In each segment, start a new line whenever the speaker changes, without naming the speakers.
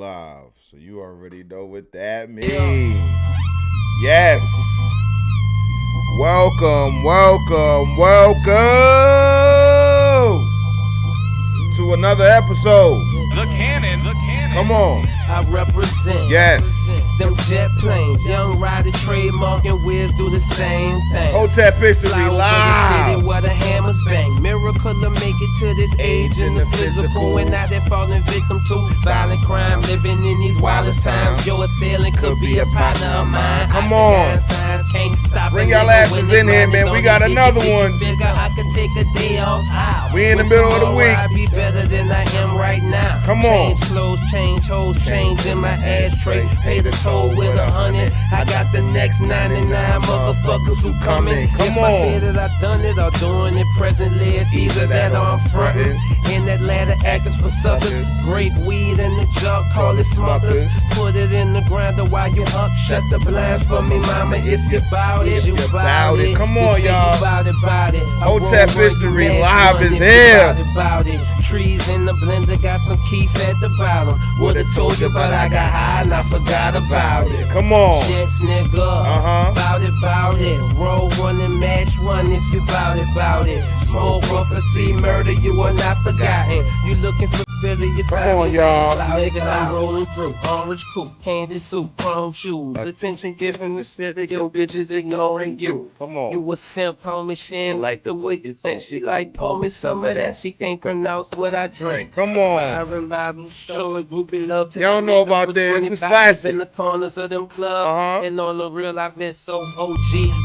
live, so you already know what that means. Yes. Welcome to another episode.
The Cannon.
Come on.
I represent.
Yes.
Them jet planes, young rider, trademark, and Wiz do the same thing.
Hotep History
Fly over the
live.
city where the hammers bang. Miracle to make it to this age in the physical. And now they're falling victim to violent crime. Living in these wildest times. Your assailant could be a partner of mine.
Come on. Bring y'all asses in here, man. We got another one.
I could take a day off.
We in the middle of the week.
I'll be better than I am right now.
Come on.
Change clothes, change hoes, change in my ashtray. Pay the toll with 100. I got the next 99 motherfuckers who coming.
Come
If
on.
I say that I done it or doing it presently, it's either that or I'm frontin'. In that ladder actors for suckers. Grape weed in the jug, call it smuckers. Put it in the grinder while you up. Shut the blinds for me, mama. If you bout it, you bout it.
Come
You
on,
say
y'all.
you bout it.
Hotep History
Mash
live
one
is
if you
here.
bout it. Trees in the blender, got some keef at the bottom. Would've told you, but I got high and I forgot about it.
Come on.
Jets, nigga. Bout it. Roll one and match one if you bout it. Smoke, prophecy, murder, you are not forgotten. You looking for Billy, you
Come on, y'all.
Nigga, I'm rolling through. Orange coupe, candy soup, chrome shoes. Attention given the city, your bitches ignoring you.
Come on.
You a simp, homie, she ain't like the way you think. She like, pour me some of that, she can't pronounce what I drink.
Come
I
on.
remember showing groupie love to
Y'all know about this. It's classic.
in the corners of them clubs.
Uh-huh.
And on the real, I've been so OG.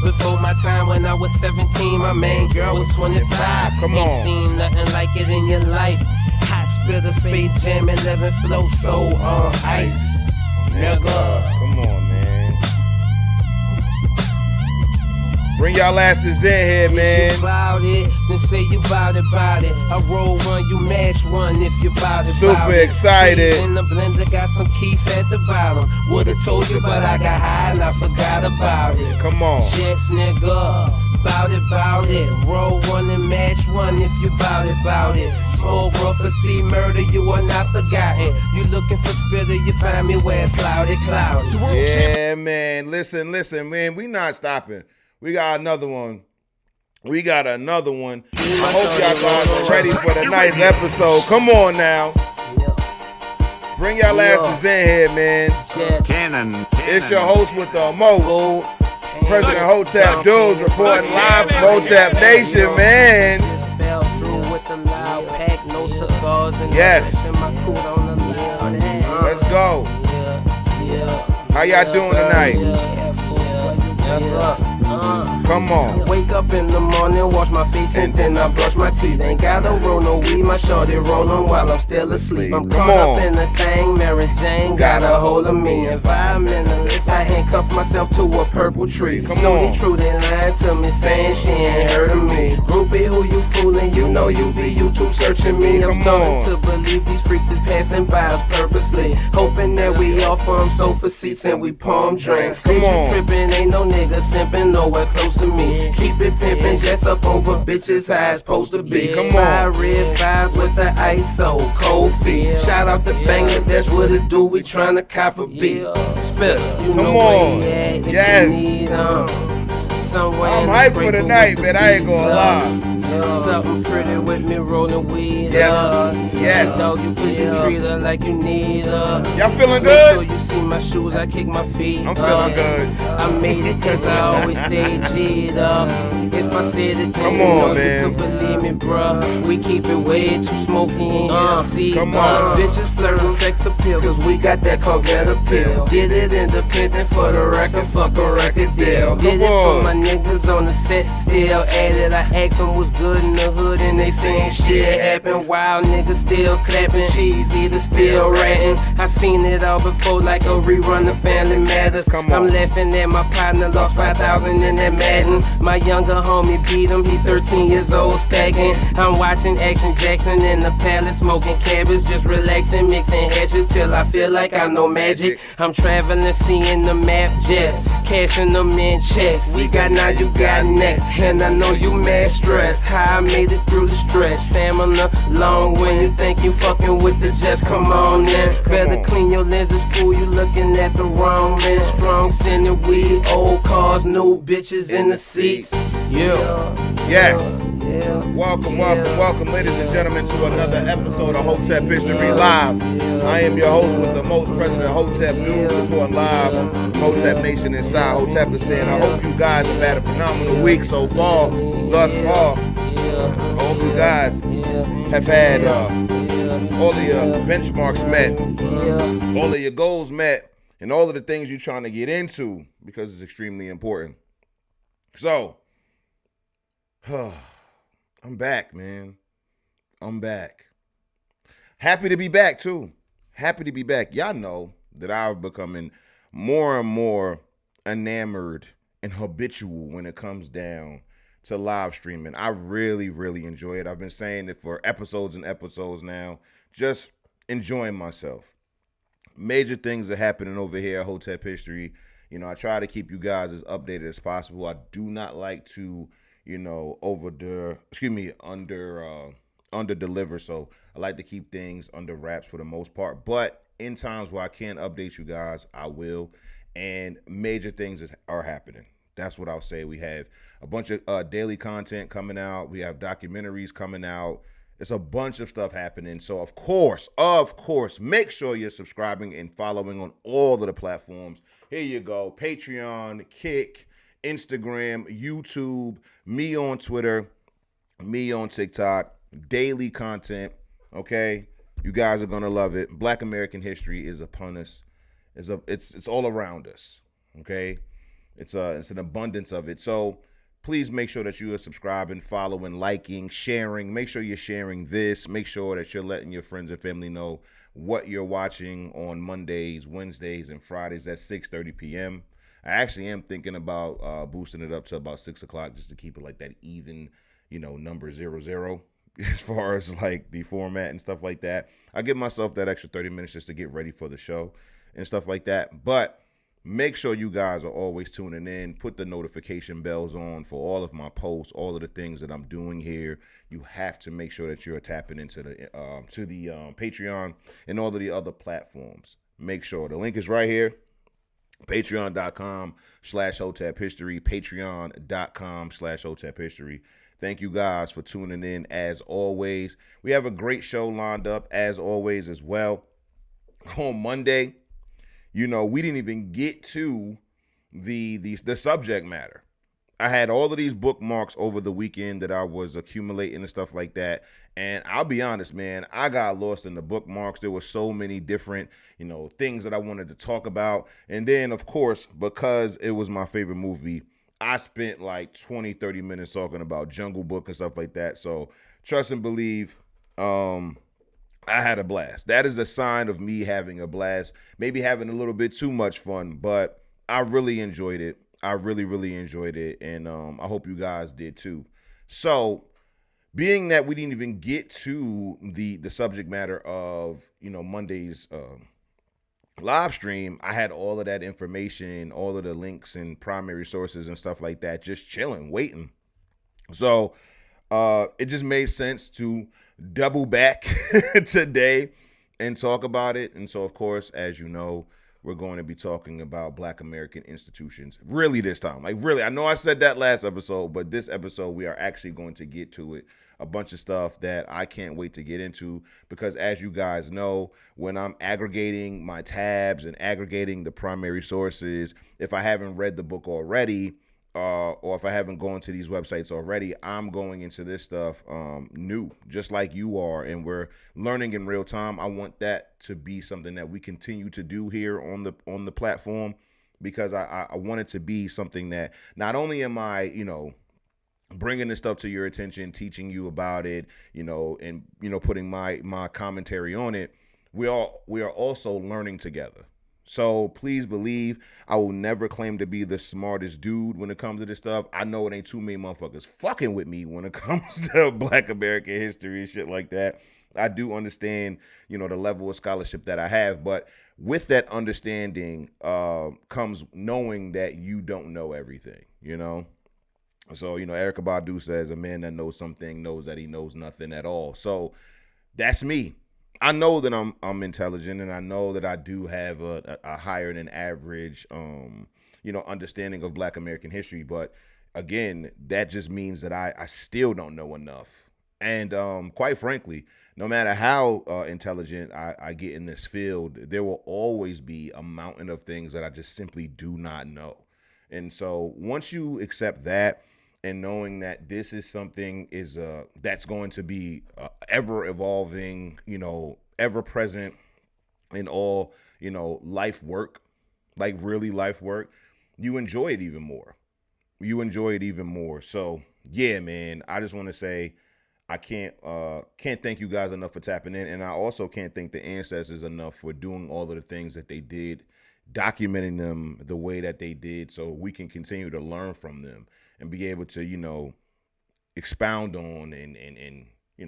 Before my time when I was 17, my main girl was 25.
Come on.
Ain't seen nothing like it in your life. Hot spitter, Space Jam, 11 flow, so on ice. Nigga.
Come on, man. Bring y'all asses in here,
If
man.
you bout it, then say you bout it. I roll one, you mash one if you bout it.
Super excited.
Trees in the blender, got some keef at the bottom. Would've told you, but I got high and I forgot about it.
Come on.
Jets, nigga. Bout it. Roll one and match one if you bout it. Smoke, prophecy, murder, you are not forgotten. You looking for spitter, you find me where it's cloudy.
Yeah, man. Listen, man. We not stopping. We got another one. I hope y'all guys are ready for the nice episode. Come on now. Bring y'all asses in here, man.
Cannon.
It's your host with the most,
Full
President Hotep Dudes, reporting live from Hotep Nation, man.
Just fell through with the loud pack, no cigars and
Yes.
my crew on the loud.
Let's go.
Yeah.
How y'all doing tonight?
Careful.
Come on.
Wake up in the morning, wash my face and then I brush my teeth. Ain't gotta roll no weed, my shorty rollin' while I'm still asleep. I'm
Come
caught
on.
up in a thing, Mary Jane got a hold of me. Environmentalist, I handcuff myself to a purple tree.
Come
Slowly
on.
true, they lying to me, saying she ain't heard of me. Groupie, who you fooling? You know you be YouTube searching me. I'm
Come
starting
on.
to believe these freaks is passing by us purposely, hoping that we offer them sofa seats and we palm drinks.
Come
Since
on.
you tripping, ain't no nigga simping nowhere close to me. Keep it pimpin', jets up over bitches, how it's supposed to be.
Come on.
5 red 5s with the ISO, cold feet. Shout out to Bangladesh, what it do? We tryna cop a beat. Spitter, you
Come
know
on.
where he at if
Yes.
you need somewhere.
I'm
in the
hyped for
sprinkle
tonight,
with the
man. I ain't
beats
gonna
up.
lie.
Something pretty with me rolling weed.
Yes. Yes.
Dog, you cause you treat her like you need her.
Y'all feeling
Make sure
good?
you see my shoes, I kick my feet.
I'm feeling good.
I made it cause I always stay G'd up. If I said it, then
Come
you
on,
know
man.
you could believe me, bruh. We keep it way too smoky in here, see
come
us.
on.
Bitches flirting sex appeal, cause we got that Corvette appeal. Did it independent for the record, fuck a record deal. Did it
on.
for my niggas on the set, still at it. I asked them what's good in the hood, and they saying shit happened. Wild niggas still clapping, cheesy to still ratting. I seen it all before, like a rerun of Family Matters.
Come on.
I'm laughing at my partner, lost 5,000 in that Madden. My younger homie beat him, he 13 years old, stacking. I'm watching Action Jackson in the palace, smoking cabbage, just relaxing, mixing hashes till I feel like I know magic. I'm traveling, seeing the map, just cashing them in checks. We got now, you got next, and I know you mad stressed. How I made it through the stretch, stamina long when you think you fucking with to just come on in. Better
on.
clean your lenses, fool, you looking at the wrong man. Strong sending weed, old cars, new bitches in the seats. Yeah.
Yes.
Yeah.
Welcome, ladies and gentlemen, to another episode of Hotep History Live. I am your host with the most, President Hotep Dude, reporting live from Hotep Nation inside Hotepistan. I hope you guys have had a phenomenal week so far, thus far. I hope you guys have had all of your benchmarks met, all of your goals met, and all of the things you're trying to get into, because it's extremely important. So, I'm back, man. I'm back. Happy to be back, too. Happy to be back. Y'all know that I'm becoming more and more enamored and habitual when it comes down to live streaming. I really, really enjoy it. I've been saying it for episodes and episodes now. Just enjoying myself. Major things are happening over here at Hotep History. You know, I try to keep you guys as updated as possible. I do not like to under deliver. So I like to keep things under wraps for the most part. But in times where I can update you guys, I will. And major things are happening. That's what I'll say. We have a bunch of daily content coming out. We have documentaries coming out. It's a bunch of stuff happening. So of course, make sure you're subscribing and following on all of the platforms. Here you go. Patreon, Kick, Instagram, YouTube, me on Twitter, me on TikTok, daily content, okay? You guys are going to love it. Black American history is upon us. It's all around us, okay? It's an abundance of it. So please make sure that you are subscribing, following, liking, sharing. Make sure you're sharing this. Make sure that you're letting your friends and family know what you're watching on Mondays, Wednesdays, and Fridays at 6:30 p.m. I actually am thinking about boosting it up to about 6 o'clock just to keep it like that even, number 00 as far as like the format and stuff like that. I give myself that extra 30 minutes just to get ready for the show and stuff like that. But make sure you guys are always tuning in. Put the notification bells on for all of my posts, all of the things that I'm doing here. You have to make sure that you're tapping into the Patreon and all of the other platforms. Make sure the link is right here. Patreon.com/Hotep History. Patreon.com/Hotep History. Thank you guys for tuning in as always. We have a great show lined up as always as well. On Monday, we didn't even get to the subject matter. I had all of these bookmarks over the weekend that I was accumulating and stuff like that. And I'll be honest, man, I got lost in the bookmarks. There were so many different, things that I wanted to talk about. And then, of course, because it was my favorite movie, I spent like 20, 30 minutes talking about Jungle Book and stuff like that. So trust and believe, I had a blast. That is a sign of me having a blast, maybe having a little bit too much fun, but I really enjoyed it. I really, really enjoyed it, and I hope you guys did too. So, being that we didn't even get to the subject matter of Monday's live stream, I had all of that information, all of the links and primary sources and stuff like that, just chilling, waiting. So, it just made sense to double back today and talk about it. And so, of course, as you know, we're going to be talking about Black American institutions. Really this time. Like, really, I know I said that last episode, but this episode, we are actually going to get to it. A bunch of stuff that I can't wait to get into because, as you guys know, when I'm aggregating my tabs and aggregating the primary sources, if I haven't read the book already, or if I haven't gone to these websites already, I'm going into this stuff new, just like you are, and we're learning in real time. I want that to be something that we continue to do here on the platform, because I want it to be something that not only am I, bringing this stuff to your attention, teaching you about it, and putting my commentary on it, we are also learning together. So please believe I will never claim to be the smartest dude when it comes to this stuff. I know it ain't too many motherfuckers fucking with me when it comes to Black American history and shit like that. I do understand, the level of scholarship that I have, but with that understanding comes knowing that you don't know everything, So, Erykah Badu says a man that knows something knows that he knows nothing at all. So that's me. I know that I'm intelligent, and I know that I do have a higher than average, understanding of Black American history. But again, that just means that I still don't know enough. And quite frankly, no matter how intelligent I get in this field, there will always be a mountain of things that I just simply do not know. And so once you accept that, and knowing that this is something is that's going to be ever evolving, ever present in all, life work, like really life work, you enjoy it even more. You enjoy it even more. So yeah, man, I just want to say I can't thank you guys enough for tapping in, and I also can't thank the ancestors enough for doing all of the things that they did, documenting them the way that they did, so we can continue to learn from them and be able to, expound on and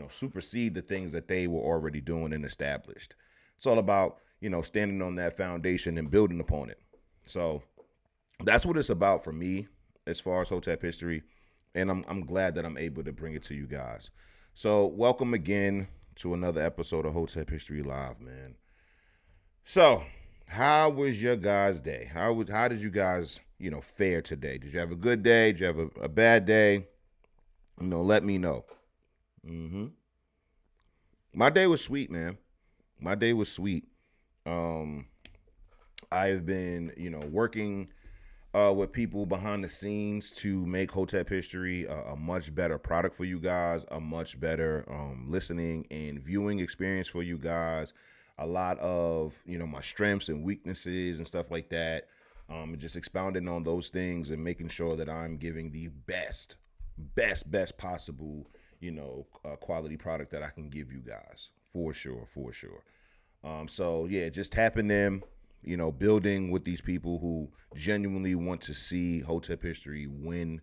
supersede the things that they were already doing and established. It's all about, standing on that foundation and building upon it. So that's what it's about for me as far as Hotep history, and I'm glad that I'm able to bring it to you guys. So welcome again to another episode of Hotep History Live, man. So how was your guys' day? How did you guys, fare today? Did you have a good day? Did you have a bad day? Let me know. My day was sweet, man. My day was sweet. I've been, working with people behind the scenes to make Hotep History a much better product for you guys, a much better listening and viewing experience for you guys. A lot of, my strengths and weaknesses and stuff like that. Just expounding on those things and making sure that I'm giving the best possible, quality product that I can give you guys, for sure. So yeah, just tapping in, building with these people who genuinely want to see Hotep History win.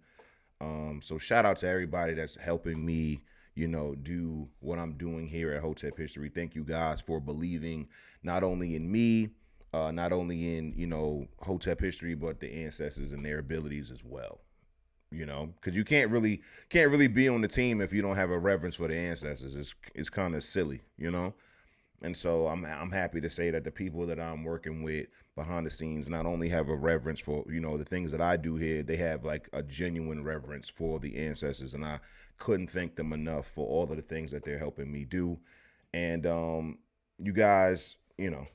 So shout out to everybody that's helping me, do what I'm doing here at Hotep History. Thank you guys for believing not only in me, not only in, Hotep History, but the ancestors and their abilities as well. Because you can't really be on the team if you don't have a reverence for the ancestors. It's kind of silly, And so I'm happy to say that the people that I'm working with behind the scenes not only have a reverence for, the things that I do here, they have like a genuine reverence for the ancestors, and I couldn't thank them enough for all of the things that they're helping me do. And you guys, you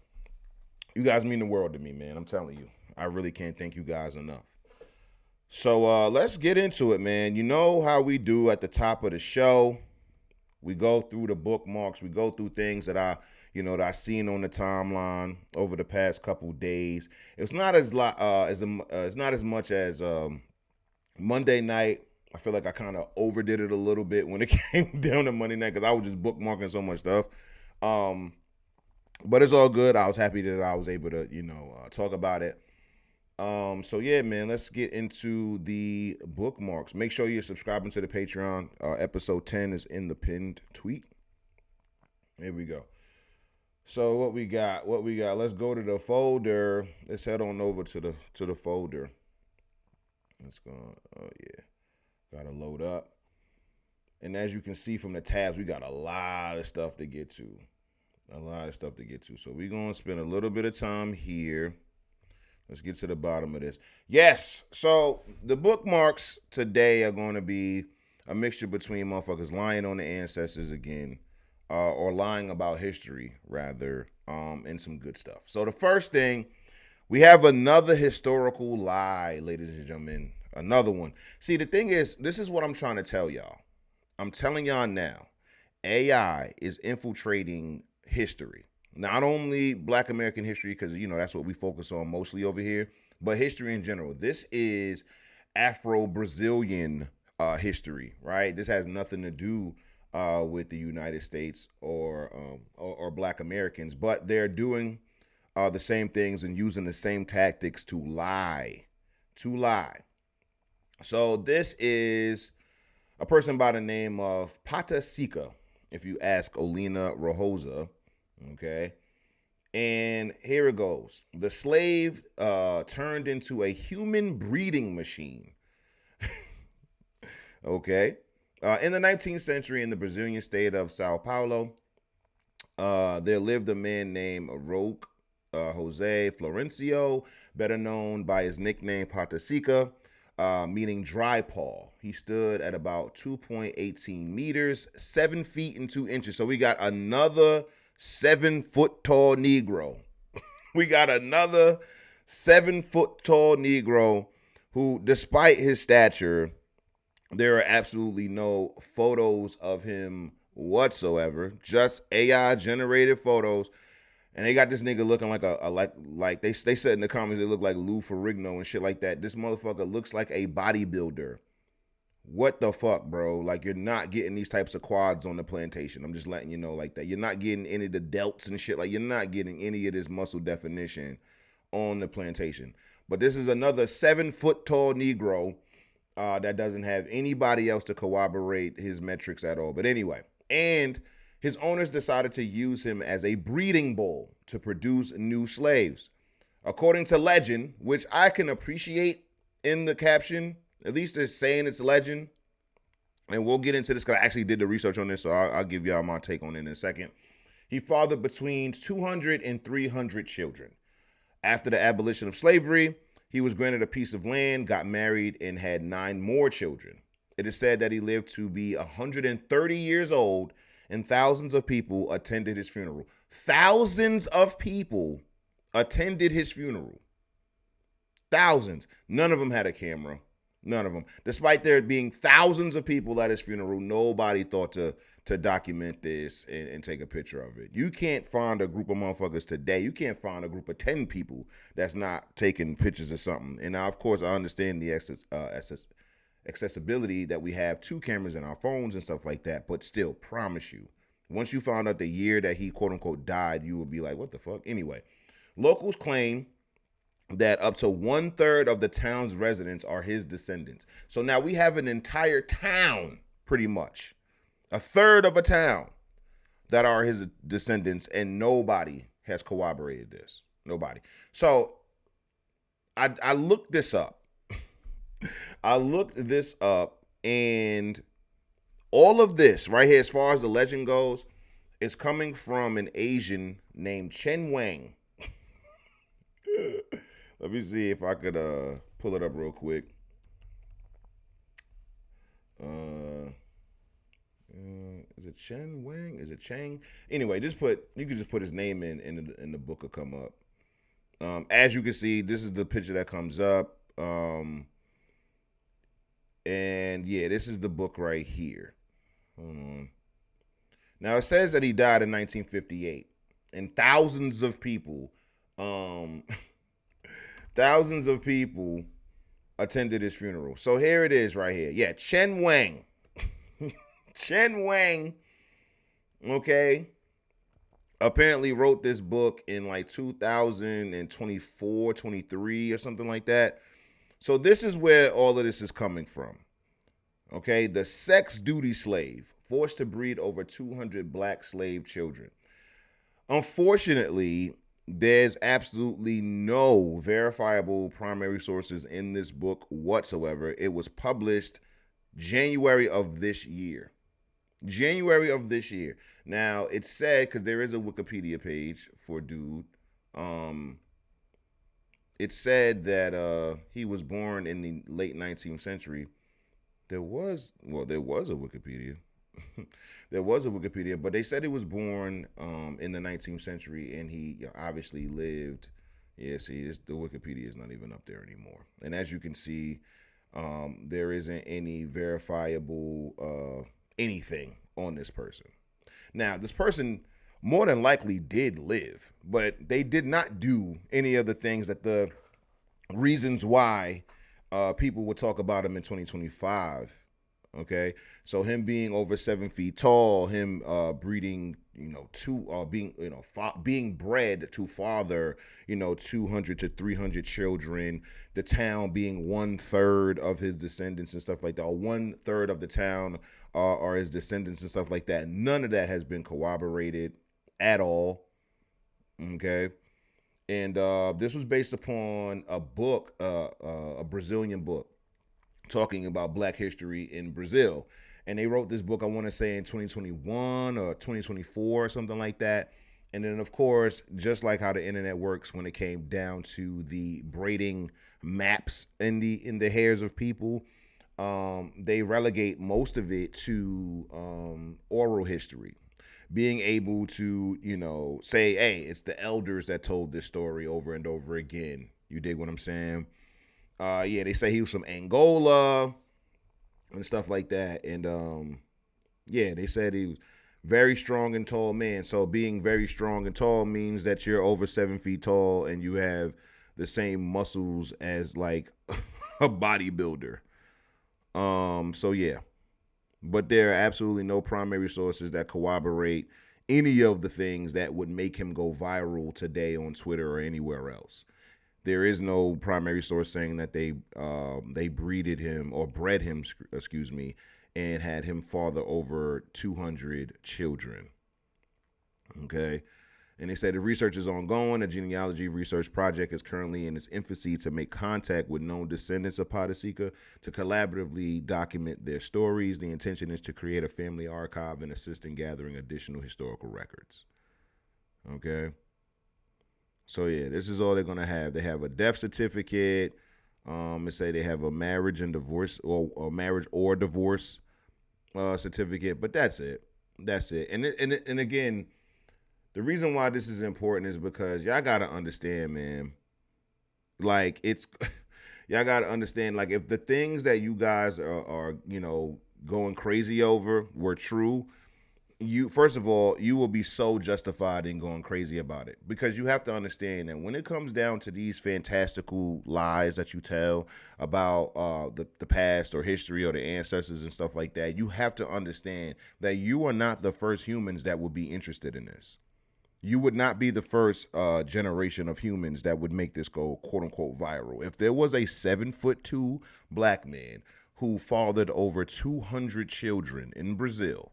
guys mean the world to me, man. I'm telling you, I really can't thank you guys enough. So let's get into it, man. You know how we do at the top of the show. We go through the bookmarks. We go through things that that I seen on the timeline over the past couple days. It's not as it's not as much as Monday night. I feel like I kind of overdid it a little bit when it came down to Monday night because I was just bookmarking so much stuff. But it's all good. I was happy that I was able to talk about it. So yeah, man, let's get into the bookmarks. Make sure you're subscribing to the Patreon. Episode 10 is in the pinned tweet. Here we go. So what we got? Let's go to the folder. Let's head on over to the folder. Let's go. Oh yeah. Gotta load up. And as you can see from the tabs, we got a lot of stuff to get to. So we're gonna spend a little bit of time here. Let's get to the bottom of this. Yes. So the bookmarks today are going to be a mixture between motherfuckers lying on the ancestors again, or lying about history rather, and some good stuff. So the first thing, we have another historical lie, ladies and gentlemen. Another one. See, the thing is, this is what I'm trying to tell y'all. I'm telling y'all now, AI is infiltrating history. Not only Black American history, because, that's what we focus on mostly over here, but history in general. This is Afro-Brazilian history, right? This has nothing to do with the United States or Black Americans, but they're doing the same things and using the same tactics to lie. So this is a person by the name of Pata Sika, if you ask Olina Rojosa. Okay. And here it goes. The slave turned into a human breeding machine. Okay. In the 19th century in the Brazilian state of Sao Paulo, There lived a man named Roque Jose Florencio, better known by his nickname Patasica, meaning dry paw. He stood at about 2.18 meters, 7 feet and 2 inches. So we got another 7-foot tall Negro. We got another 7-foot tall Negro who, despite his stature, there are absolutely no photos of him whatsoever, just AI generated photos. And they got this nigga looking like like they said in the comments, they look like Lou Ferrigno and shit like that. This motherfucker looks like a bodybuilder. What the fuck, bro? Like, you're not getting these types of quads on the plantation. I'm just letting you know like that. You're not getting any of the delts and shit. Like, you're not getting any of this muscle definition on the plantation. But this is another 7-foot tall Negro that doesn't have anybody else to corroborate his metrics at all. But anyway, and his owners decided to use him as a breeding bull to produce new slaves. According to legend, which I can appreciate in the caption, at least they're saying it's legend, and we'll get into this because I actually did the research on this, so I'll give y'all my take on it in a second. He fathered between 200 and 300 children. After the abolition of slavery, he was granted a piece of land, got married, and had 9 more children. It is said that he lived to be 130 years old, and thousands of people attended his funeral. Thousands of people attended his funeral. Thousands. None of them had a camera. None of them. Despite there being thousands of people at his funeral, nobody thought to document this and take a picture of it. You can't find a group of motherfuckers today. You can't find a group of 10 people that's not taking pictures of something. And now, of course, I understand the accessibility that we have to cameras in our phones and stuff like that, but still, promise you, once you found out the year that he quote unquote died, you would be like, what the fuck? Anyway, locals claim that up to 1/3 of the town's residents are his descendants. So now we have an entire town, pretty much, 1/3 of a town that are his descendants, and nobody has corroborated this. Nobody. So I looked this up. I looked this up, and all of this right here, as far as the legend goes, is coming from an Asian named Chen Wang. Let me see if I could pull it up real quick. Is it Chen Wang? Is it Chang? Anyway, you can just put his name in the book will come up. As you can see, this is the picture that comes up. And yeah, this is the book right here. Hold on. Now it says that he died in 1958, and thousands of people attended his funeral. So here it is right here. Yeah, Chen Wang. Chen Wang, okay, apparently wrote this book in like 2024, 23 or something like that. So this is where all of this is coming from. Okay, the sex duty slave, forced to breed over 200 black slave children. Unfortunately, there's absolutely no verifiable primary sources in this book whatsoever. It was published January of this year. January of this year. Now, it's said, because there is a Wikipedia page for dude, it said that he was born in the late 19th century. There was a Wikipedia. There was a Wikipedia, but they said he was born in the 19th century, and he obviously lived. Yeah, see, the Wikipedia is not even up there anymore. And as you can see, there isn't any verifiable anything on this person. Now, this person more than likely did live, but they did not do any of the things that the reasons why people would talk about him in 2025. Okay, so him being over 7 feet tall, him breeding, being bred to father, 200 to 300 children, the town being 1/3 of his descendants and stuff like that, or 1/3 of the town are his descendants and stuff like that. None of that has been corroborated at all. Okay. And this was based upon a book, a Brazilian book, talking about Black history in Brazil. And they wrote this book, I want to say in 2021 or 2024 or something like that. And then, of course, just like how the internet works when it came down to the braiding maps in the hairs of people, they relegate most of it to oral history. Being able to, say, hey, it's the elders that told this story over and over again. You dig what I'm saying? Yeah, they say he was from Angola and stuff like that. And yeah, they said he was very strong and tall man. So being very strong and tall means that you're over 7 feet tall and you have the same muscles as like a bodybuilder. So yeah. But there are absolutely no primary sources that corroborate any of the things that would make him go viral today on Twitter or anywhere else. There is no primary source saying that they breeded him or bred him, excuse me, and had him father over 200 children. Okay. And they say the research is ongoing. A genealogy research project is currently in its infancy to make contact with known descendants of Padasika to collaboratively document their stories. The intention is to create a family archive and assist in gathering additional historical records. Okay. So yeah, this is all they're gonna have. They have a death certificate. They say they have a marriage and divorce or marriage or divorce certificate, but that's it. That's it. And again, the reason why this is important is because y'all gotta understand, man. Like y'all gotta understand. Like if the things that you guys are going crazy over were true, you first of all you will be so justified in going crazy about it, because you have to understand that when it comes down to these fantastical lies that you tell about the past or history or the ancestors and stuff like that, you have to understand that you are not the first humans that would be interested in this. You would not be the first generation of humans that would make this go quote unquote viral. If there was a 7'2" black man who fathered over 200 children in Brazil,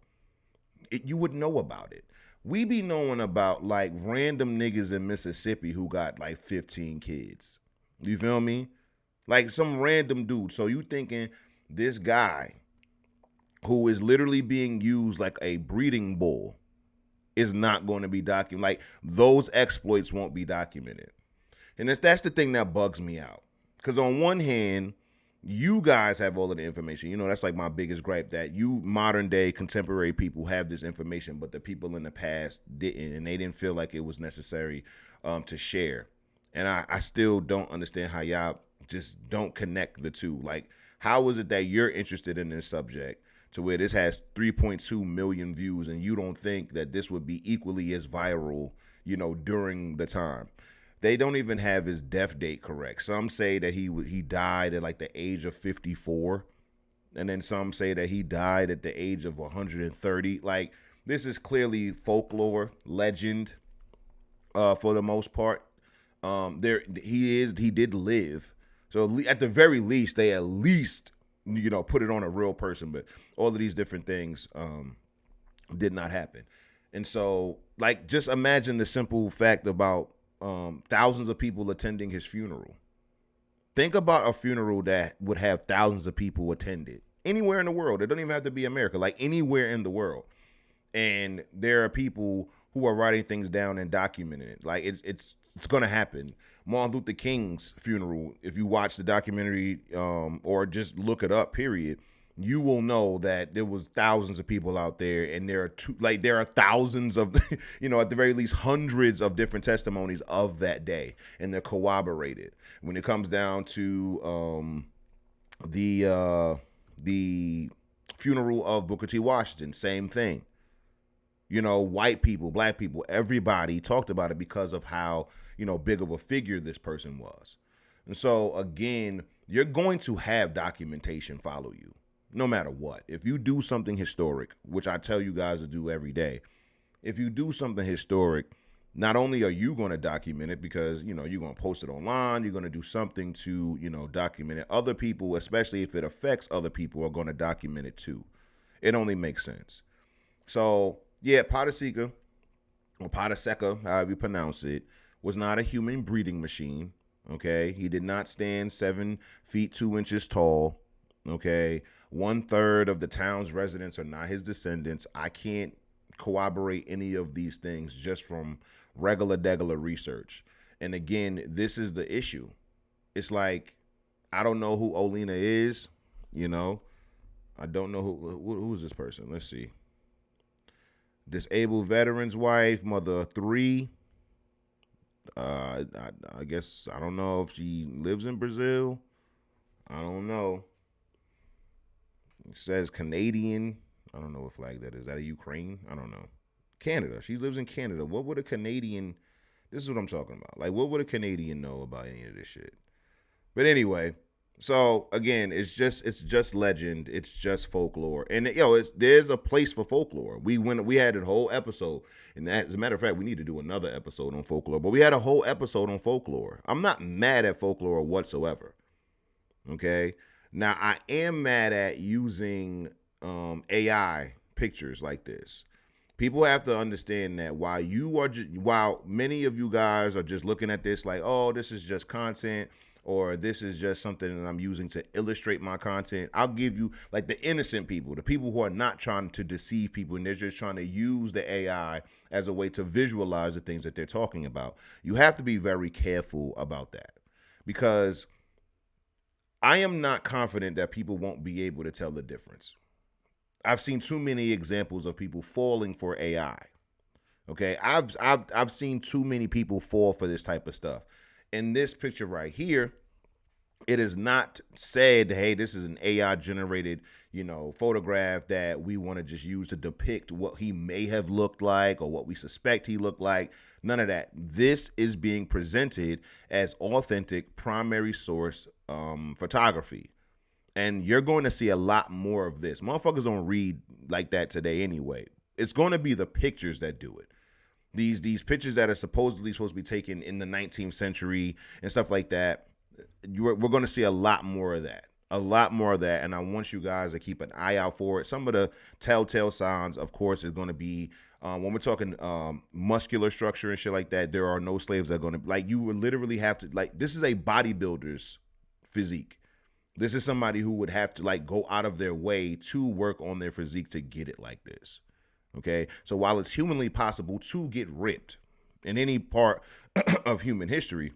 you would know about it. We be knowing about like random niggas in Mississippi who got like 15 kids. You feel me? Like some random dude. So you thinking this guy who is literally being used like a breeding bull is not going to be documented. Like those exploits won't be documented. And that's the thing that bugs me out. Because on one hand, you guys have all of the information. That's like my biggest gripe, that you modern day contemporary people have this information, but the people in the past didn't, and they didn't feel like it was necessary to share. And I still don't understand how y'all just don't connect the two. Like, how is it that you're interested in this subject to where this has 3.2 million views and you don't think that this would be equally as viral, during the time? They don't even have his death date correct. Some say that he died at like the age of 54. And then some say that he died at the age of 130. Like, this is clearly folklore, legend, for the most part. He did live. So at the very least, they at least, put it on a real person. But all of these different things did not happen. And so, like, just imagine the simple fact about thousands of people attending his funeral. Think about a funeral that would have thousands of people attended anywhere in the world. It don't even have to be America, like anywhere in the world. And there are people who are writing things down and documenting it. Like it's going to happen. Martin Luther King's funeral, if you watch the documentary or just look it up, period, you will know that there was thousands of people out there, and there are thousands of, at the very least hundreds of different testimonies of that day, and they're corroborated. When it comes down to the funeral of Booker T. Washington, same thing. White people, black people, everybody talked about it because of how, big of a figure this person was. And so again, you're going to have documentation follow you. No matter what. If you do something historic, which I tell you guys to do every day, if you do something historic, not only are you going to document it because, you're going to post it online, you're going to do something to, document it. Other people, especially if it affects other people, are going to document it too. It only makes sense. So, yeah, Padasika, or Padaseka, however you pronounce it, was not a human breeding machine, okay? He did not stand 7 feet 2 inches tall, okay? 1/3 of the town's residents are not his descendants. I can't corroborate any of these things just from regular research. And again, this is the issue. It's like, I don't know who Olena is, you know. I don't know who is this person. Let's see. Disabled veteran's wife, mother of 3. I guess, I don't know if she lives in Brazil. I don't know. It says Canadian. I don't know what flag that is. That a Ukraine? I don't know. Canada. She lives in Canada. What would a Canadian... This is what I'm talking about. Like, what would a Canadian know about any of this shit? But anyway, so again, it's just legend. It's just folklore. And there's a place for folklore. We had a whole episode, and that, as a matter of fact, we need to do another episode on folklore. But we had a whole episode on folklore. I'm not mad at folklore whatsoever. Okay? Now, I am mad at using AI pictures like this. People have to understand that while many of you guys are just looking at this like, oh, this is just content, or this is just something that I'm using to illustrate my content, I'll give you, like, the innocent people, the people who are not trying to deceive people, and they're just trying to use the AI as a way to visualize the things that they're talking about. You have to be very careful about that, because I am not confident that people won't be able to tell the difference. I've seen too many examples of people falling for AI. Okay, I've seen too many people fall for this type of stuff. In this picture right here, it is not said, hey, this is an AI generated, photograph that we want to just use to depict what he may have looked like or what we suspect he looked like. None of that. This is being presented as authentic primary source photography. And you're going to see a lot more of this. Motherfuckers don't read like that today anyway. It's going to be the pictures that do it. These pictures that are supposed to be taken in the 19th century and stuff like that, we're going to see a lot more of that. A lot more of that. And I want you guys to keep an eye out for it. Some of the telltale signs, of course, is going to be, when we're talking muscular structure and shit like that, there are no slaves that are going to, like, you would literally have to, like, this is a bodybuilder's physique. This is somebody who would have to, like, go out of their way to work on their physique to get it like this. Okay? So while it's humanly possible to get ripped in any part of human history,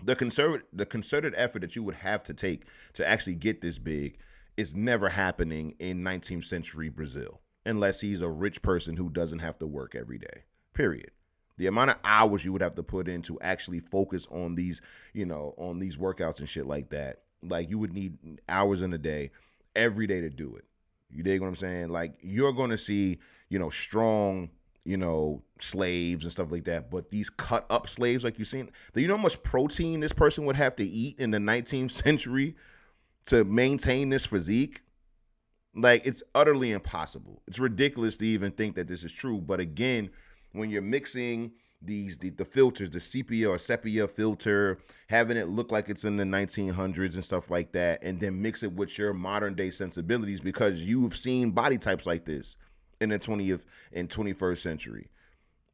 the concerted effort that you would have to take to actually get this big is never happening in 19th century Brazil, unless he's a rich person who doesn't have to work every day, period. The amount of hours you would have to put in to actually focus on these, on these workouts and shit like that. Like, you would need hours in a day, every day to do it. You dig what I'm saying? Like, you're going to see, strong, slaves and stuff like that. But these cut up slaves, like you've seen, do you know how much protein this person would have to eat in the 19th century to maintain this physique? Like, it's utterly impossible. It's ridiculous to even think that this is true. But again, when you're mixing the filters, the sepia filter, having it look like it's in the 1900s and stuff like that, and then mix it with your modern day sensibilities, because you've seen body types like this in the 20th and 21st century.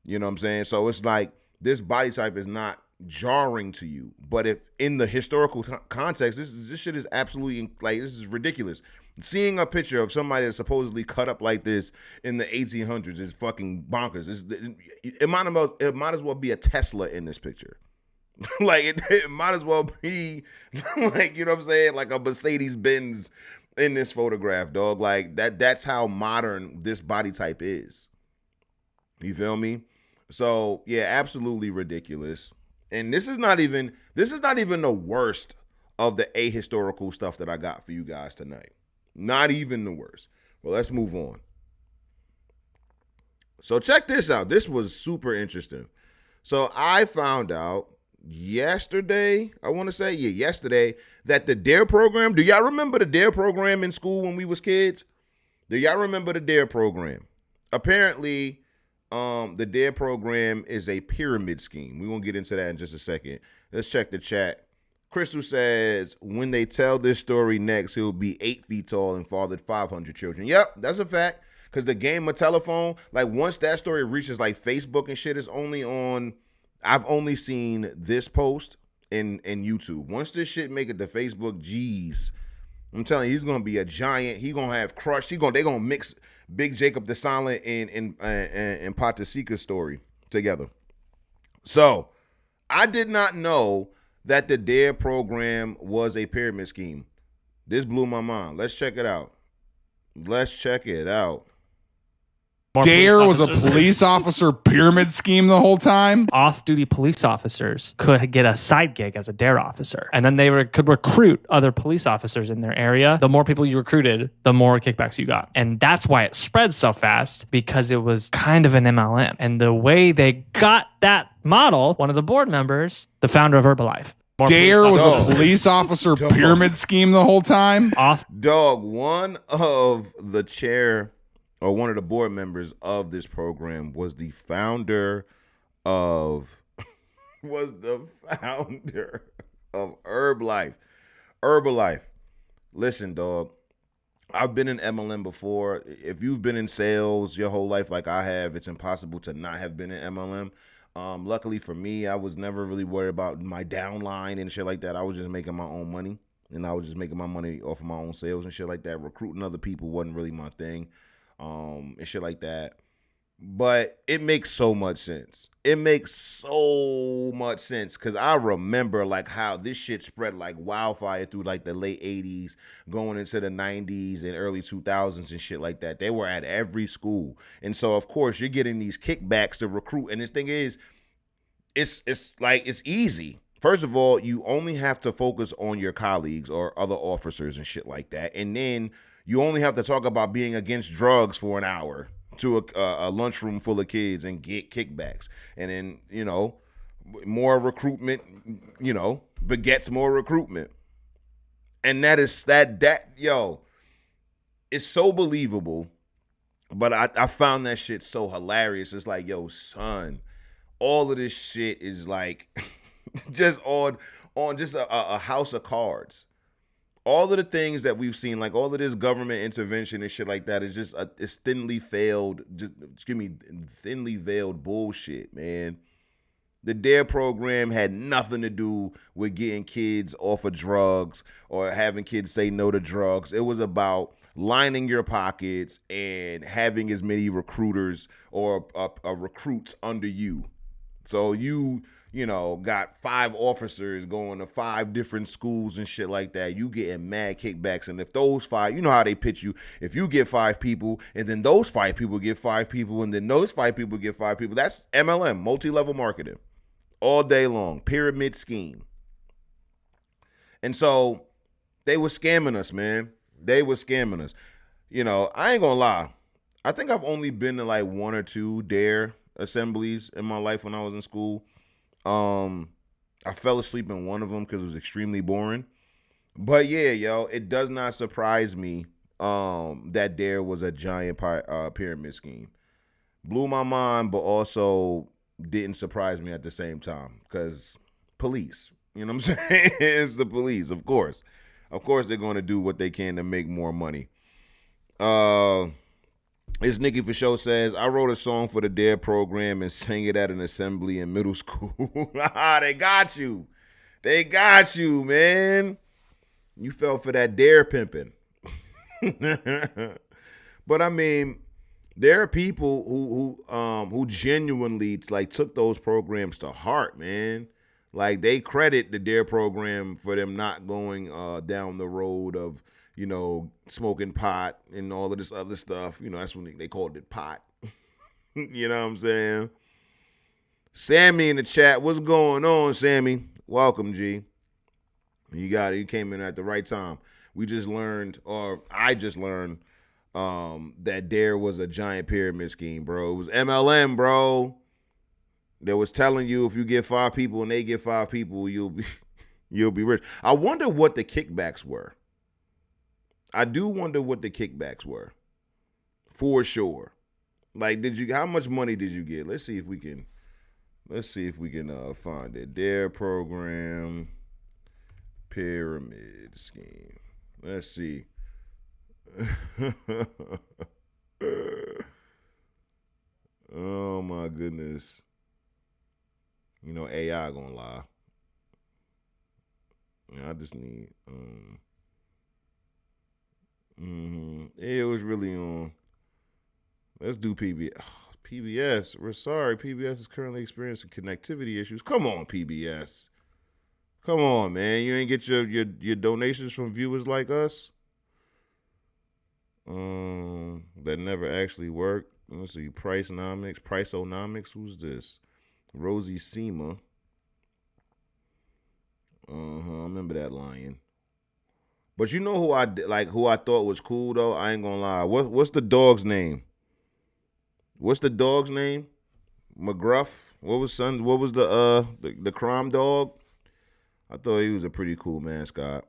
You know what I'm saying? So it's like, this body type is not jarring to you, but if in the historical context, this shit is absolutely, like, this is ridiculous. Seeing a picture of somebody that's supposedly cut up like this in the 1800s is fucking bonkers. It might as well be a Tesla in this picture. Like, it might as well be, like, you know what I'm saying, like a Mercedes-Benz in this photograph, dog. Like, that's how modern this body type is. You feel me? So yeah, absolutely ridiculous. And this is not even the worst of the ahistorical stuff that I got for you guys tonight. Not even the worst. Well, let's move on. So check this out. This was super interesting. So I found out yesterday, that the DARE program, do y'all remember the DARE program in school when we was kids? Do y'all remember the DARE program? Apparently, the DARE program is a pyramid scheme. We're going to get into that in just a second. Let's check the chat. Crystal says, when they tell this story next, he'll be 8 feet tall and fathered 500 children. Yep, that's a fact. Because the game of telephone, like, once that story reaches, like, Facebook and shit, is only on, I've only seen this post in YouTube. Once this shit make it to Facebook, geez, I'm telling you, he's gonna be a giant. He gonna have crushed. They gonna mix Big Jacob the Silent and Patasika's story together. So I did not know that the DARE program was a pyramid scheme. This blew my mind. Let's check it out.
DARE was a police officer pyramid scheme the whole time?
Off-duty police officers could get a side gig as a DARE officer, and then they could recruit other police officers in their area. The more people you recruited, the more kickbacks you got. And that's why it spread so fast, because it was kind of an MLM. And the way they got that model, one of the board members, the founder of Herbalife.
DARE was a police officer pyramid scheme the whole time?
One of the chair or one of the board members of this program was the founder of Herbalife. Listen, dog, I've been in MLM before. If you've been in sales your whole life like I have, it's impossible to not have been in MLM. Luckily for me, I was never really worried about my downline and shit like that. I was just making my own money, and I was just making my money off of my own sales and shit like that. Recruiting other people wasn't really my thing, and shit like that. But it makes so much sense. Because I remember like how this shit spread like wildfire through like the late 80s, going into the 90s and early 2000s and shit like that. They were at every school. And so, of course, you're getting these kickbacks to recruit. And this thing is, it's easy. First of all, you only have to focus on your colleagues or other officers and shit like that. And then you only have to talk about being against drugs for an hour to a lunchroom full of kids and get kickbacks. And then, more recruitment, begets more recruitment. And it's so believable. But I found that shit so hilarious. It's like, yo, son, all of this shit is like just on just a house of cards. All of the things that we've seen, like all of this government intervention and shit like that, is just it's thinly veiled bullshit, man. The DARE program had nothing to do with getting kids off of drugs or having kids say no to drugs. It was about lining your pockets and having as many recruiters or recruits under you. So you got 5 officers going to 5 different schools and shit like that. You getting mad kickbacks. And if those 5, you know how they pitch you. If you get 5 people and then those 5 people get 5 people and then those 5 people get 5 people, that's MLM, multi-level marketing, all day long, pyramid scheme. And so they were scamming us, man. They were scamming us. I ain't gonna lie. I think I've only been to like 1 or 2 DARE assemblies in my life when I was in school. I fell asleep in one of them because it was extremely boring. But yeah, it does not surprise me that DARE was a giant pyramid scheme. Blew my mind, but also didn't surprise me at the same time because police. You know what I'm saying? It's the police, of course. Of course, they're going to do what they can to make more money. It's Nikki for Show says, I wrote a song for the DARE program and sang it at an assembly in middle school. They got you. They got you, man. You fell for that DARE pimping. But I mean, there are people who genuinely like took those programs to heart, man. Like they credit the DARE program for them not going down the road of smoking pot and all of this other stuff. That's when they called it pot. You know what I'm saying? Sammy in the chat. What's going on, Sammy? Welcome, G. You got it. You came in at the right time. I just learned that DARE was a giant pyramid scheme, bro. It was MLM, bro. That was telling you if you get 5 people and they get 5 people, you'll be rich. I wonder what the kickbacks were. I do wonder what the kickbacks were, for sure. Like, how much money did you get? Let's see if we can find it. DARE program pyramid scheme. Let's see. Oh my goodness. AI gonna lie. I just need It was really on. Let's do PBS. PBS. We're sorry. PBS is currently experiencing connectivity issues. Come on, PBS. Come on, man. You ain't get your donations from viewers like us? That never actually worked. Let's see. Priceonomics. Who's this? Rosie Seema. I remember that lion. But you know who I thought was cool though? I ain't gonna lie. What's the dog's name? What's the dog's name? McGruff. What was the crime dog? I thought he was a pretty cool mascot.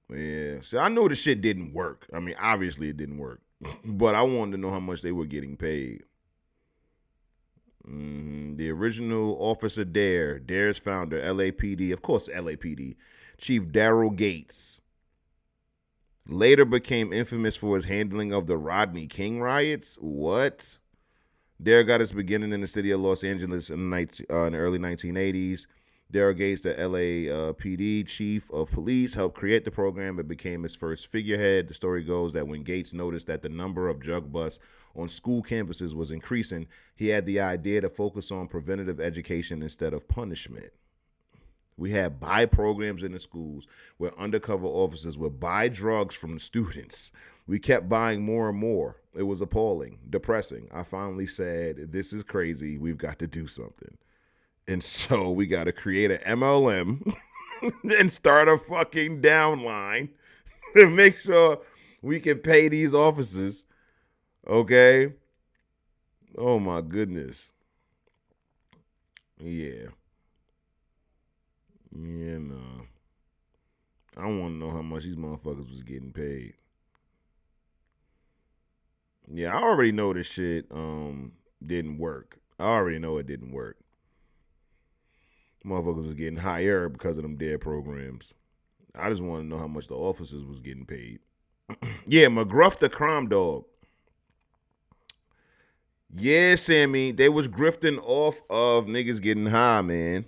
Yeah. See, I know the shit didn't work. I mean, obviously it didn't work. But I wanted to know how much they were getting paid. The original Officer Dare, Dare's founder, LAPD, of course LAPD, Chief Daryl Gates, later became infamous for his handling of the Rodney King riots. What? Dare got his beginning in the city of Los Angeles in the early 1980s. Daryl Gates, the LAPD chief of police, helped create the program. It became his first figurehead. The story goes that when Gates noticed that the number of drug busts on school campuses was increasing, he had the idea to focus on preventative education instead of punishment. We had buy programs in the schools where undercover officers would buy drugs from the students. We kept buying more and more. It was appalling, depressing. I finally said, this is crazy. We've got to do something. And so we got to create an MLM and start a fucking downline to make sure we can pay these officers. Okay? Oh, my goodness. Yeah. Yeah, no. I want to know how much these motherfuckers was getting paid. Yeah, I already know this shit didn't work. I already know it didn't work. Motherfuckers was getting higher because of them dead programs. I just want to know how much the officers was getting paid. Yeah, McGruff the crime dog. Yeah, Sammy, they was grifting off of niggas getting high, man.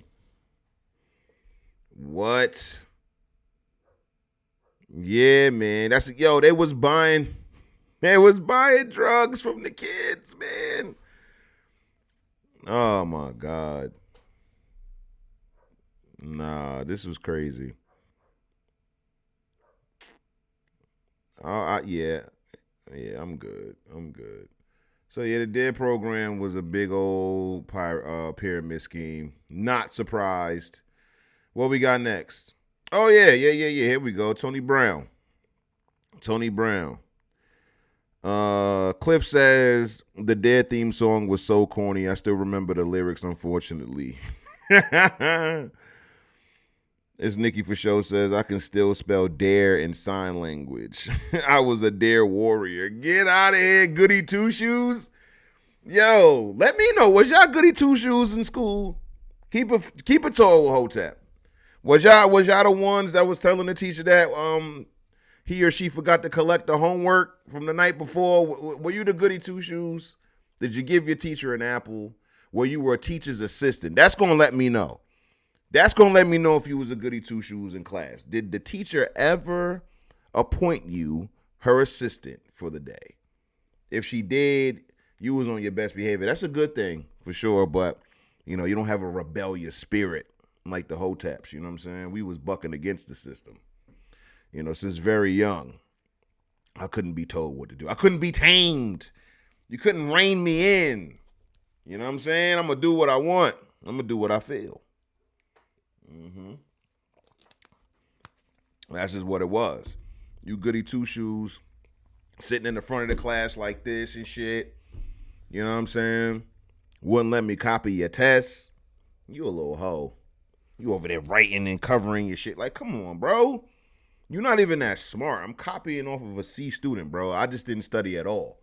What? Yeah, man. They was buying drugs from the kids, man. Oh my God. Nah, this was crazy. Yeah, I'm good. So yeah, the DARE program was a big old pyramid scheme. Not surprised. What we got next? Oh yeah. Here we go. Tony Brown. Cliff says the DARE theme song was so corny. I still remember the lyrics, unfortunately. As Nikki for show says, I can still spell dare in sign language. I was a dare warrior. Get out of here, goody two shoes. Yo, let me know. Was y'all goody two shoes in school? Keep it tall with Hotep. Was y'all the ones that was telling the teacher that he or she forgot to collect the homework from the night before? Were you the goody two shoes? Did you give your teacher an apple? Were you a teacher's assistant? That's gonna let me know. That's going to let me know if you was a goody two shoes in class. Did the teacher ever appoint you her assistant for the day? If she did, you was on your best behavior. That's a good thing for sure, but you don't have a rebellious spirit like the Hoteps, you know what I'm saying? We was bucking against the system. Since very young. I couldn't be told what to do. I couldn't be tamed. You couldn't rein me in. You know what I'm saying? I'm going to do what I want. I'm going to do what I feel. That's just what it was. You goody two shoes sitting in the front of the class like this and shit. You know what I'm saying? Wouldn't let me copy your tests. You a little hoe. You over there writing and covering your shit. Like, come on, bro. You're not even that smart. I'm copying off of a C student, bro. I just didn't study at all.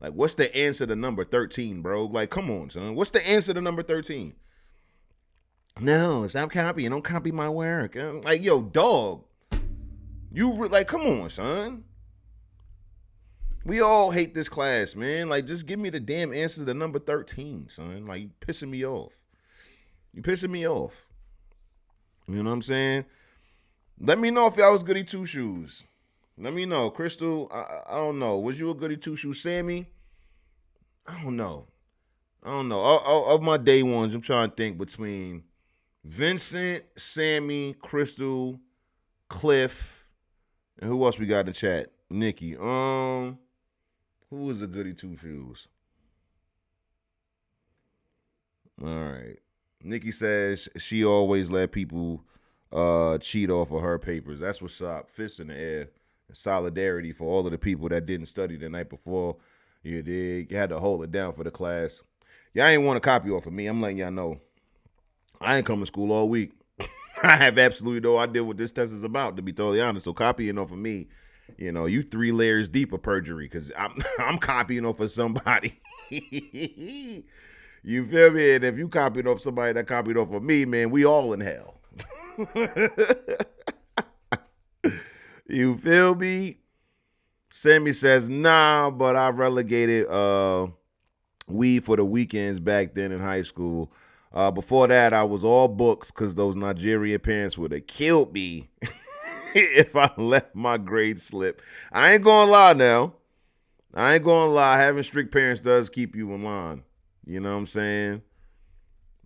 Like, what's the answer to number 13, bro? Like, come on, son. What's the answer to number 13? No, stop copying. Don't copy my work. I'm like, yo, dog. Come on, son. We all hate this class, man. Like, just give me the damn answer to number 13, son. Like, you pissing me off. You know what I'm saying? Let me know if y'all was goody two shoes. Let me know. Crystal, I don't know. Was you a goody two-shoe? Sammy? I don't know. Of my day ones, I'm trying to think between Vincent, Sammy, Crystal, Cliff, and who else we got in the chat? Nikki. Who was a goody two-shoes? All right. Nikki says she always let people cheat off of her papers. That's what's up. Fist in the air. Solidarity for all of the people that didn't study the night before. You did. You had to hold it down for the class. Y'all ain't want to copy off of me. I'm letting y'all know. I ain't come to school all week. I have absolutely no idea what this test is about, to be totally honest. So copying off of me, you know, you 3 layers deep of perjury, because I'm copying off of somebody. You feel me? And if you copied off somebody that copied off of me, man, we all in hell. You feel me? Sammy says, nah, but I relegated weed for the weekends back then in high school. Before that, I was all books because those Nigerian parents would have killed me if I let my grades slip. I ain't gonna lie now. Having strict parents does keep you in line. You know what I'm saying?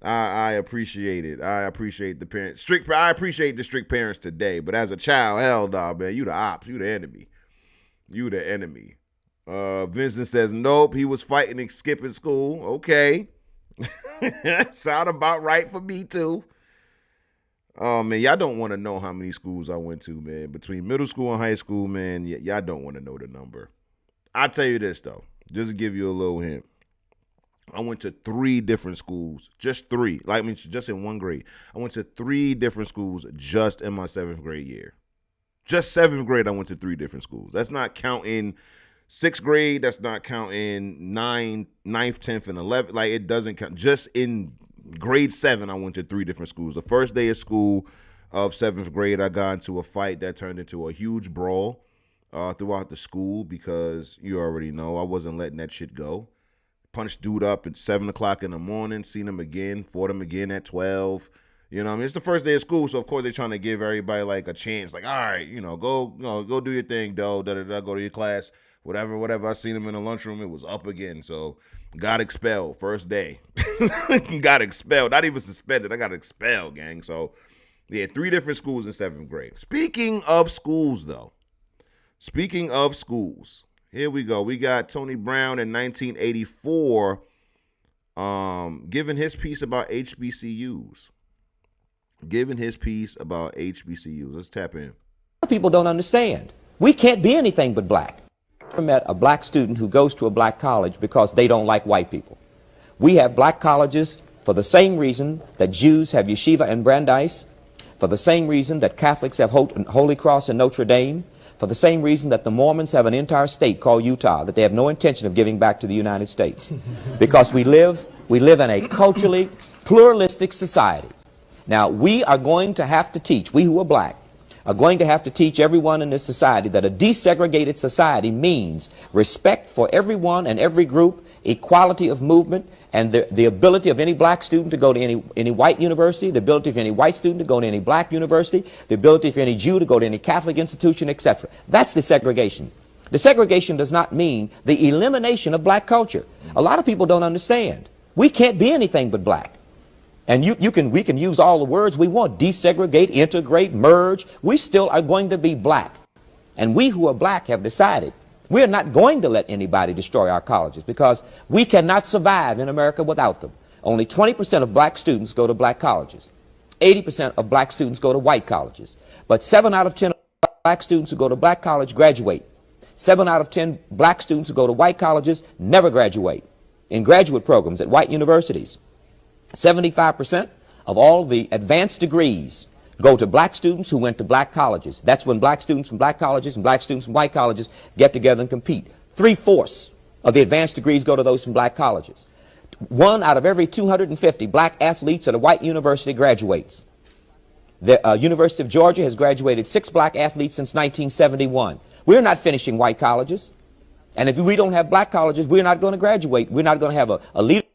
I appreciate it. I appreciate the parents. I appreciate the strict parents today, but as a child, hell no, man. You the ops. You the enemy. Vincent says, nope, he was fighting and skipping school. Okay. Sound about right for me, too. Oh, man, y'all don't want to know how many schools I went to, man. Between middle school and high school, man, y'all don't want to know the number. I'll tell you this, though, just to give you a little hint. I went to 3 different schools, just 3. Just in one grade. I went to 3 different schools just in my 7th grade year. Just 7th grade, I went to 3 different schools. That's not counting 6th grade. That's not counting 9th, 10th, and 11th. Like, it doesn't count. Just in grade 7, I went to 3 different schools. The first day of school of 7th grade, I got into a fight that turned into a huge brawl throughout the school because you already know I wasn't letting that shit go. Punched dude up at 7 o'clock in the morning, seen him again, fought him again at 12. You know what I mean? It's the first day of school, so of course they're trying to give everybody like a chance. Like, all right, go do your thing, go to your class, whatever. I seen him in the lunchroom, it was up again. So got expelled first day. Got expelled, not even suspended. I got expelled, gang. So yeah, 3 different schools in 7th grade. Speaking of schools, here we go. We got Tony Brown in 1984 giving his piece about HBCUs. Let's tap in.
People don't understand. We can't be anything but black. I met a black student who goes to a black college because they don't like white people. We have black colleges for the same reason that Jews have Yeshiva and Brandeis, for the same reason that Catholics have Holy Cross and Notre Dame, for the same reason that the Mormons have an entire state called Utah that they have no intention of giving back to the United States. Because we live in a culturally pluralistic society. Now, we are going to have to teach, we who are black, are going to have to teach everyone in this society that a desegregated society means respect for everyone and every group, equality of movement, and the ability of any black student to go to any white university, the ability of any white student to go to any black university, the ability of any Jew to go to any Catholic institution, etc. That's the segregation. The segregation does not mean the elimination of black culture. A lot of people don't understand. We can't be anything but black. And we can use all the words we want, desegregate, integrate, merge. We still are going to be black. And we who are black have decided we are not going to let anybody destroy our colleges because we cannot survive in America without them. Only 20% of black students go to black colleges. 80% of black students go to white colleges. But 7 out of 10 black students who go to black college graduate. 7 out of 10 black students who go to white colleges never graduate in graduate programs at white universities. 75% of all the advanced degrees go to black students who went to black colleges. That's when black students from black colleges and black students from white colleges get together and compete. 3/4 of the advanced degrees go to those from black colleges. 1 out of every 250 black athletes at a white university graduates. The University of Georgia has graduated 6 black athletes since 1971. We're not finishing white colleges. And if we don't have black colleges, we're not going to graduate. We're not going to have a leader.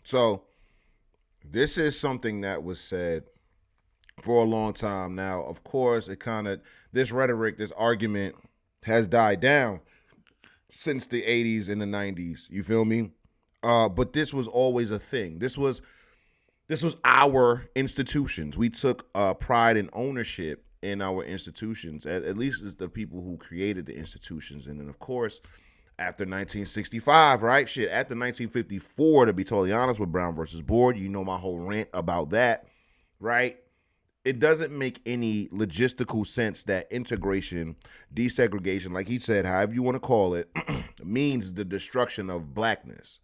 So this is something that was said for a long time now. Of course, this rhetoric, this argument has died down since the 80s and the 90s. You feel me? But this was always a thing. This was our institutions. We took pride and ownership in our institutions, at least as the people who created the institutions. And then, of course, after 1965, right? Shit, after 1954, to be totally honest, with Brown versus Board, you know my whole rant about that, right? It doesn't make any logistical sense that integration, desegregation, like he said, however you want to call it, means the destruction of blackness.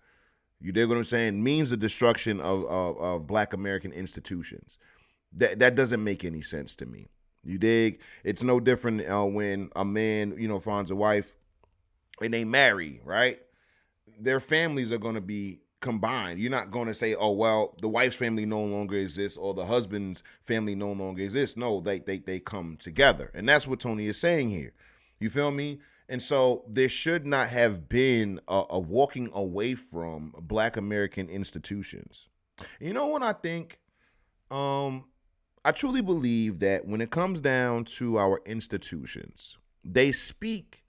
You dig what I'm saying? Means the destruction of Black American institutions. That doesn't make any sense to me. You dig? It's no different when a man, finds a wife and they marry, right? Their families are going to be combined. You're not going to say, oh, well, the wife's family no longer exists or the husband's family no longer exists. No, they come together. And that's what Tony is saying here. You feel me? And so there should not have been a walking away from Black American institutions. You know what I think? I truly believe that when it comes down to our institutions, they speak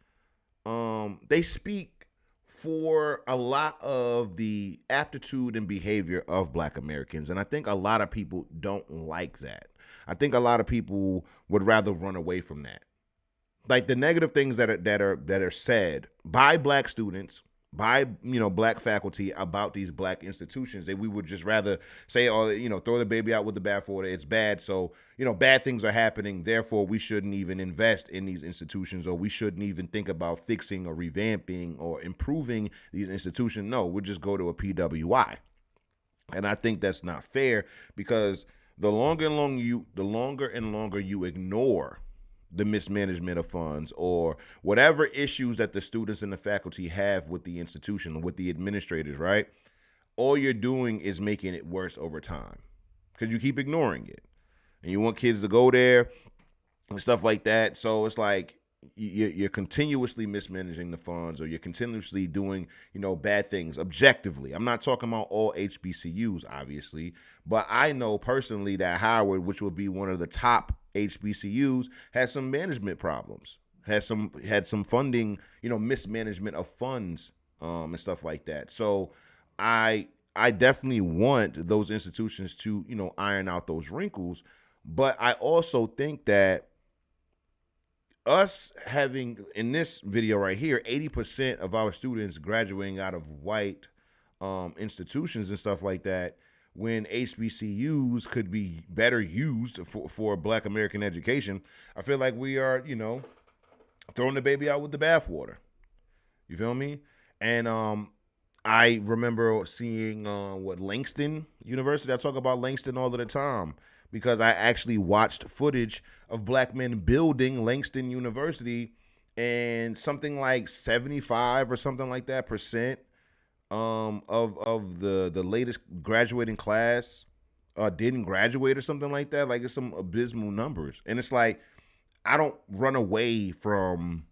for a lot of the aptitude and behavior of Black Americans. And I think a lot of people don't like that. I think a lot of people would rather run away from that. Like the negative things that are said by Black students, by Black faculty about these Black institutions, that we would just rather say, oh, throw the baby out with the bathwater. It's bad, so bad things are happening. Therefore, we shouldn't even invest in these institutions, or we shouldn't even think about fixing or revamping or improving these institutions. No, we'll just go to a PWI, and I think that's not fair, because the longer and longer you ignore the mismanagement of funds or whatever issues that the students and the faculty have with the institution, with the administrators, right? All you're doing is making it worse over time because you keep ignoring it. And you want kids to go there and stuff like that. So it's like you're continuously mismanaging the funds, or you're continuously doing, bad things objectively. I'm not talking about all HBCUs, obviously, but I know personally that Howard, which will be one of the top HBCUs, has some management problems, had some funding, mismanagement of funds, and stuff like that. So I definitely want those institutions to, iron out those wrinkles. But I also think that us having, in this video right here, 80% of our students graduating out of white institutions and stuff like that, when HBCUs could be better used for Black American education, I feel like we are, throwing the baby out with the bathwater. You feel me? And I remember seeing Langston University. I talk about Langston all of the time because I actually watched footage of Black men building Langston University, and something like 75 or something like that percent of the latest graduating class didn't graduate or something like that. Like, it's some abysmal numbers. And it's like, I don't run away from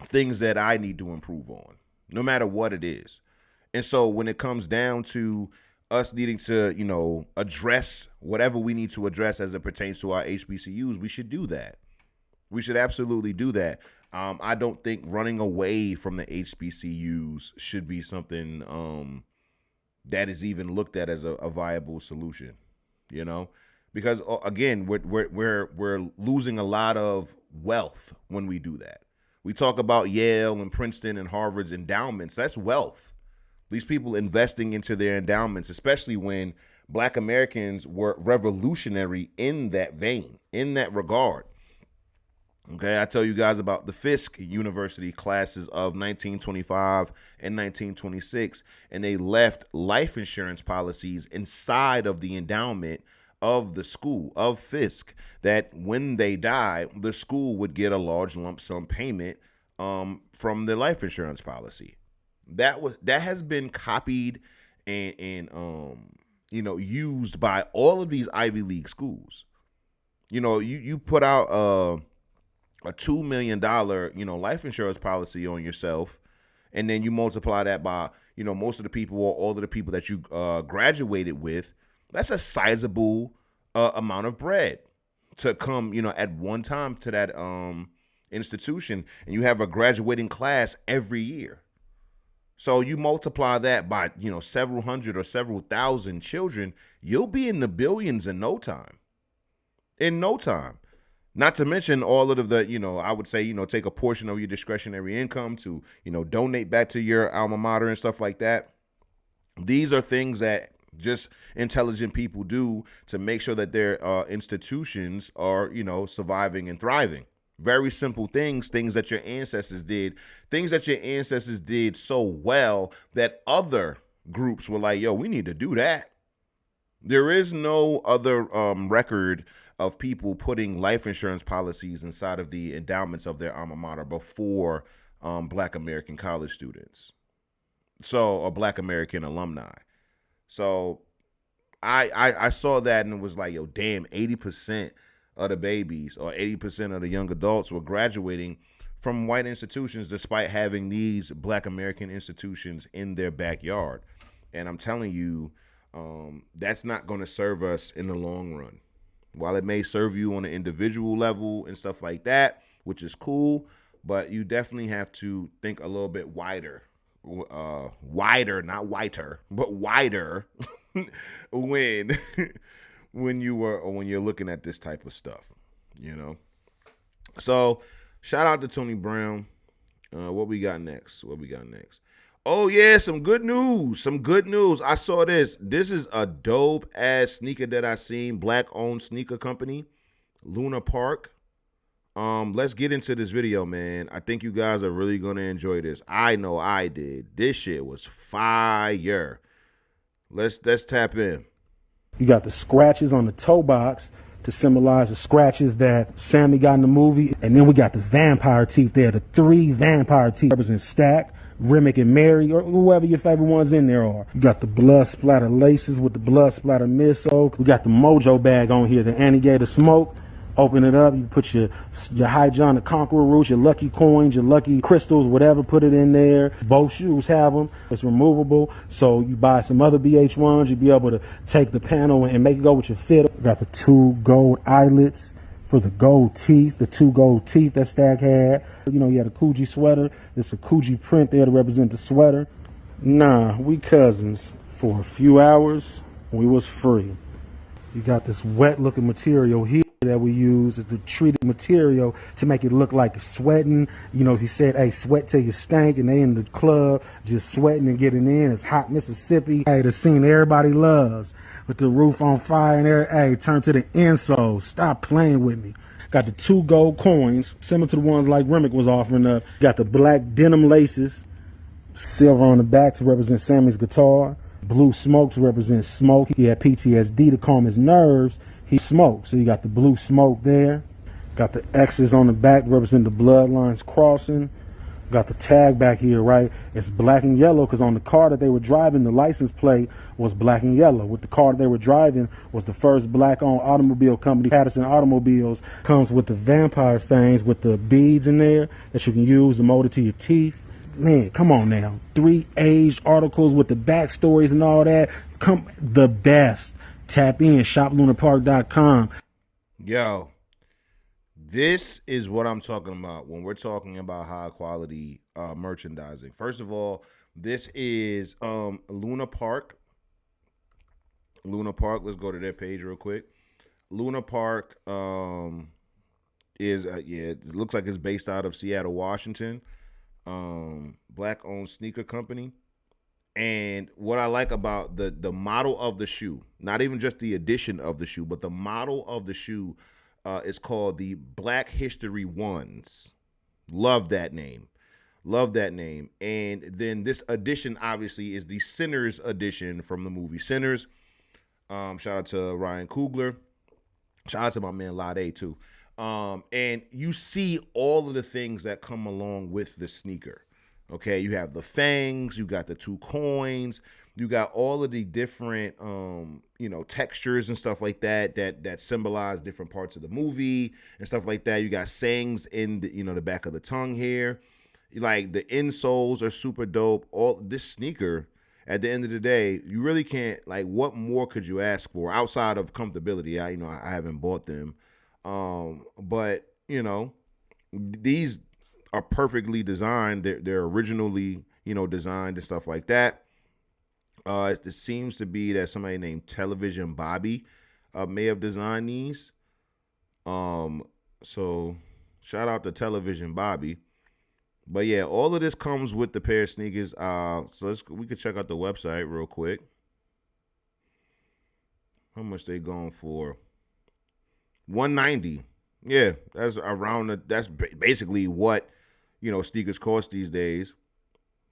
things that I need to improve on, no matter what it is. And so when it comes down to us needing to, address whatever we need to address as it pertains to our HBCUs, we should do that. We should absolutely do that. I don't think running away from the HBCUs should be something that is even looked at as a viable solution, because again, we're losing a lot of wealth when we do that. We talk about Yale and Princeton and Harvard's endowments. That's wealth. These people investing into their endowments, especially when Black Americans were revolutionary in that vein, in that regard. Okay, I tell you guys about the Fisk University classes of 1925 and 1926, and they left life insurance policies inside of the endowment of the school of Fisk, that when they die, the school would get a large lump sum payment from the life insurance policy. That has been copied and used by all of these Ivy League schools. You put out a $2 million, life insurance policy on yourself, and then you multiply that by, most of the people or all of the people that you graduated with. That's a sizable amount of bread to come, at one time to that institution, and you have a graduating class every year. So you multiply that by, several hundred or several thousand children, you'll be in the billions in no time. In no time. Not to mention all of the, I would say, take a portion of your discretionary income to, donate back to your alma mater and stuff like that. These are things that just intelligent people do to make sure that their institutions are, surviving and thriving. Very simple things that your ancestors did, so well that other groups were like, yo, we need to do that. There is no other record of people putting life insurance policies inside of the endowments of their alma mater before Black American college students. Or Black American alumni. So I saw that and it was like, yo, damn, 80% of the babies or 80% of the young adults were graduating from white institutions despite having these Black American institutions in their backyard. And I'm telling you, that's not going to serve us in the long run. While it may serve you on an individual level and stuff like that, which is cool, but you definitely have to think a little bit wider, not whiter, but wider when you're looking at this type of stuff, So shout out to Tony Brown. What we got next? Oh yeah, some good news. I saw this. This is a dope ass sneaker that I seen. Black owned sneaker company, Luna Park. Let's get into this video, man. I think you guys are really gonna enjoy this. I know I did. This shit was fire. Let's tap in.
You got the scratches on the toe box to symbolize the scratches that Sammy got in the movie. And then we got the vampire teeth there. The 3 vampire teeth represent Stack, Remick, and Mary, or whoever your favorite ones in there are. You got the blood splatter laces with the blood splatter midsole. We got the Mojo bag on here, the Anti-Gator Smoke. Open it up, you put your High John the Conqueror roots, your lucky coins, your lucky crystals, whatever, put it in there. Both shoes have them. It's removable, so you buy some other BH1s, you'll be able to take the panel and make it go with your fit. We got the 2 gold eyelets for the gold teeth, the 2 gold teeth that Stack had. You had a Coogee sweater. There's a Coogee print there to represent the sweater. Nah, we cousins. For a few hours, we was free. You got this wet looking material here that we use is the treated material to make it look like it's sweating. He said, hey, sweat till you stank, and they in the club just sweating and getting in. It's hot Mississippi. Hey, the scene everybody loves with the roof on fire and hey, turn to the insole. Stop playing with me. Got the 2 gold coins, similar to the ones like Remick was offering up. Got the black denim laces, silver on the back to represent Sammy's guitar. Blue smoke to represent smoke. He had PTSD to calm his nerves. He smoked. So you got the blue smoke there. Got the X's on the back to represent the bloodlines crossing. Got the tag back here, right? It's black and yellow because on the car that they were driving, the license plate was black and yellow. With the car that they were driving was the first black-owned automobile company, Patterson Automobiles. Comes with the vampire fangs with the beads in there that you can use to mold it to your teeth. Man, come on now. 3 aged articles with the backstories and all that. The best. Tap in, shoplunapark.com.
Yo, this is what I'm talking about when we're talking about high quality merchandising. First of all, this is Luna Park. Let's go to their page real quick. Luna Park is it looks like it's based out of Seattle, Washington. Black owned sneaker company. And what I like about the model of the shoe, not even just the edition of the shoe, but the model of the shoe is called the Black History Ones. Love that name. And then this edition obviously is the Sinners edition from the movie Sinners. Shout out to Ryan Coogler. Shout out to my man Lade too. And you see all of the things that come along with the sneaker. Okay, you have the fangs, you got the 2 coins, you got all of the different, textures and stuff like that symbolize different parts of the movie and stuff like that. You got sayings in the, the back of the tongue here. Like the insoles are super dope. All this sneaker, at the end of the day, you really can't, like, what more could you ask for outside of comfortability? I haven't bought them. But, these are perfectly designed. They're originally, designed and stuff like that. It seems to be that somebody named Television Bobby may have designed these. So shout out to Television Bobby. But yeah, all of this comes with the pair of sneakers. So we could check out the website real quick. How much they going for? $190. Yeah, that's that's basically what, sneakers cost these days.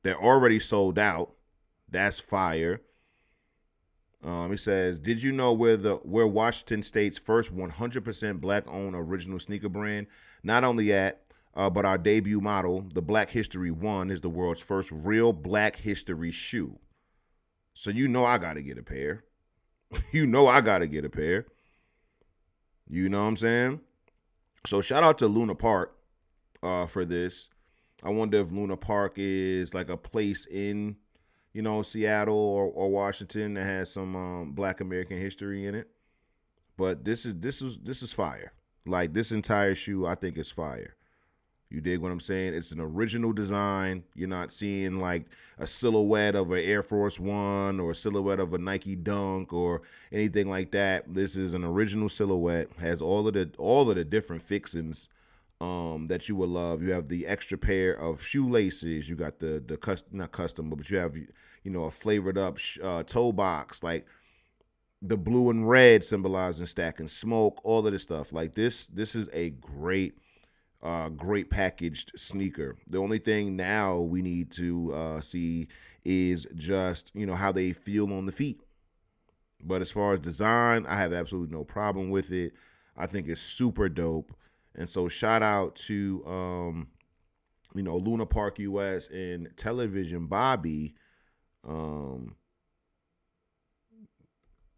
They're already sold out. That's fire. He says, did you know we're Washington State's first 100% black-owned original sneaker brand? Not only that, but our debut model, the Black History 1, is the world's first real Black History shoe. So I got to get a pair. I got to get a pair. You know what I'm saying? So shout out to Luna Park for this. I wonder if Luna Park is like a place in, Seattle or Washington that has some Black American history in it. But this is fire. Like, this entire shoe, I think is fire. You dig what I'm saying? It's an original design. You're not seeing like a silhouette of an Air Force One or a silhouette of a Nike Dunk or anything like that. This is an original silhouette. Has all of the different fixings that you will love. You have the extra pair of shoelaces. You got the not custom, but you have a flavored up toe box, like the blue and red symbolizing Stack and Smoke. All of this stuff. Like this is a great packaged sneaker. The only thing now we need to see is just, how they feel on the feet. But as far as design, I have absolutely no problem with it. I think it's super dope. And so shout out to, Luna Park US and Television Bobby.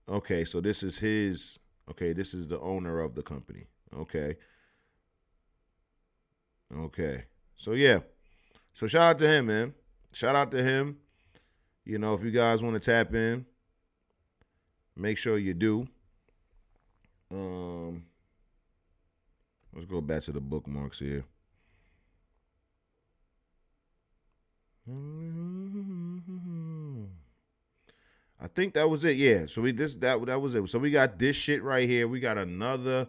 Okay, so this is this is the owner of the company. Okay. So yeah. So shout out to him, man. Shout out to him. If you guys want to tap in, make sure you do. Let's go back to the bookmarks here. I think that was it. Yeah. So that was it. So we got this shit right here. We got another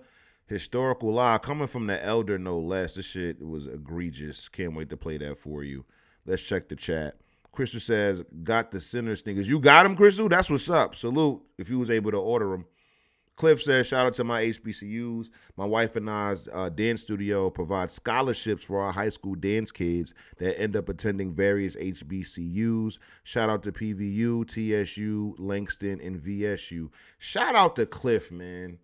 historical lie coming from the elder, no less. This shit was egregious. Can't wait to play that for you. Let's check the chat. Crystal says, got the center sneakers. You got them, Crystal? That's what's up. Salute if you was able to order them. Cliff says, shout out to my HBCUs. My wife and I's dance studio provides scholarships for our high school dance kids that end up attending various HBCUs. Shout out to PVU, TSU, Langston, and VSU. Shout out to Cliff, man.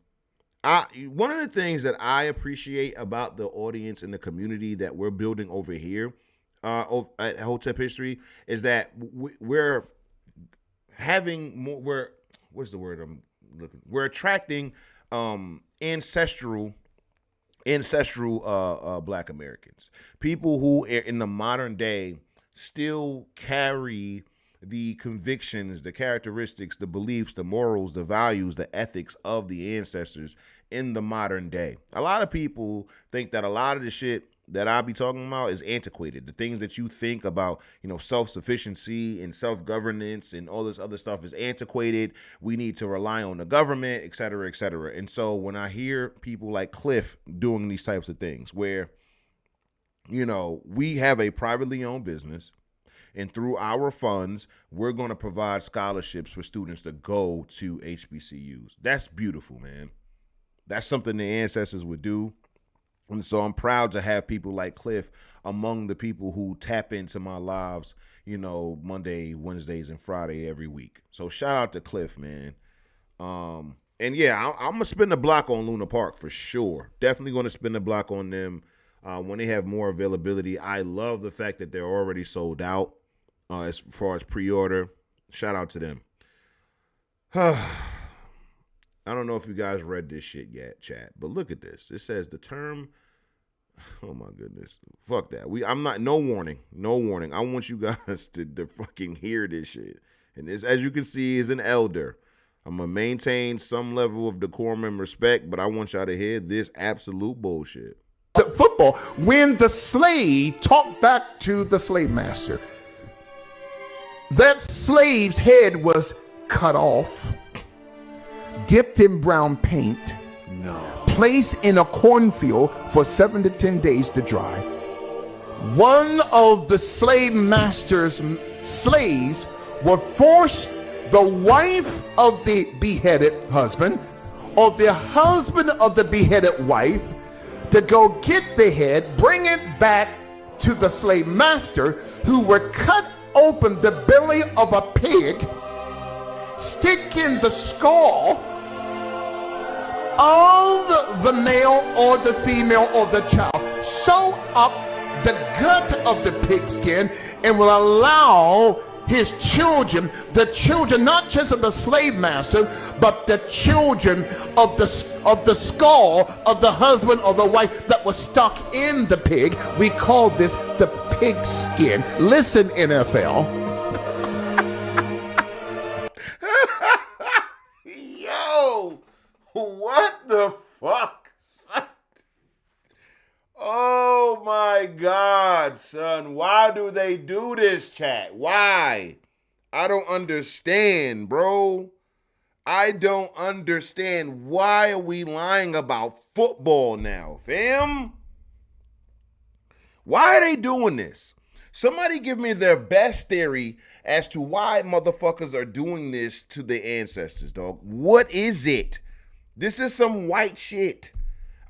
One of the things that I appreciate about the audience and the community that we're building over here at Hotep History is that we're having more. What's the word I'm looking? We're attracting ancestral Black Americans, people who in the modern day still carry the convictions, the characteristics, the beliefs, the morals, the values, the ethics of the ancestors in the modern day. A lot of people think that a lot of the shit that I'll be talking about is antiquated. The things that you think about, self-sufficiency and self-governance and all this other stuff is antiquated. We need to rely on the government, et cetera, et cetera. And so when I hear people like Cliff doing these types of things where, we have a privately owned business, and through our funds, we're going to provide scholarships for students to go to HBCUs. That's beautiful, man. That's something the ancestors would do. And so I'm proud to have people like Cliff among the people who tap into my lives, Monday, Wednesdays, and Friday every week. So shout out to Cliff, man. And yeah, I'm going to spin the block on Luna Park for sure. Definitely going to spin the block on them when they have more availability. I love the fact that they're already sold out as far as pre-order. Shout out to them. I don't know if you guys read this shit yet, chat, but look at this. It says the term, oh my goodness, fuck that. I'm not, no warning. I want you guys to fucking hear this shit. And this, as you can see, is an elder. I'm going to maintain some level of decorum and respect, but I want y'all to hear this absolute bullshit.
The football football. When the slave talked back to the slave master, that slave's head was cut off, dipped in brown paint, placed in a cornfield for 7 to 10 days to dry. One of the slave master's slaves were forced, the wife of the beheaded husband or the husband of the beheaded wife, to go get the head, bring it back to the slave master, who would cut open the belly of a pig, stick in the skull of the male or the female or the child, sew up the gut of the pigskin, and will allow his children, the children not just of the slave master, but the children of the skull of the husband or the wife that was stuck in the pig. We call this the pigskin. Listen, NFL.
Yo, what the fuck, son? Oh my God, son. Why do they do this, chat? Why? I don't understand, bro. I don't understand. Why are we lying about football now, fam? Why are they doing this? Somebody give me their best theory as to why motherfuckers are doing this to their ancestors, dog. What is it? This is some white shit.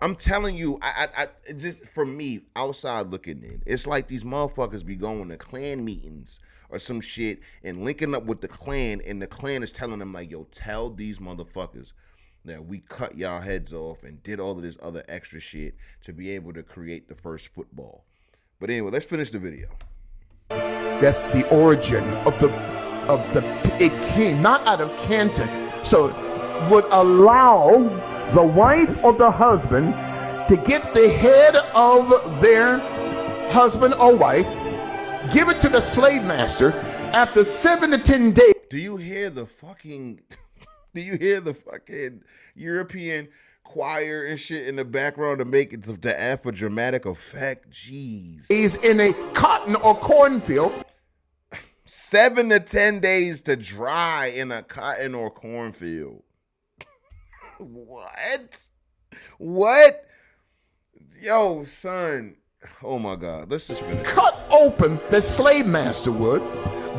I'm telling you, I just, for me, outside looking in, it's like these motherfuckers be going to Klan meetings or some shit and linking up with the Klan, and the Klan is telling them like, yo, tell these motherfuckers that we cut y'all heads off and did all of this other extra shit to be able to create the first football. But anyway, let's finish the video.
That's the origin of the it came not out of Canton, so would allow the wife or the husband to get the head of their husband or wife, give it to the slave master. After 7 to 10 days,
do you hear the fucking European choir and shit in the background to make it to add for dramatic effect? Jeez.
He's in a cotton or cornfield.
7 to 10 days to dry in a cotton or cornfield. What? Yo, son. Oh my God. Let's just finish.
Cut open, the slave master would,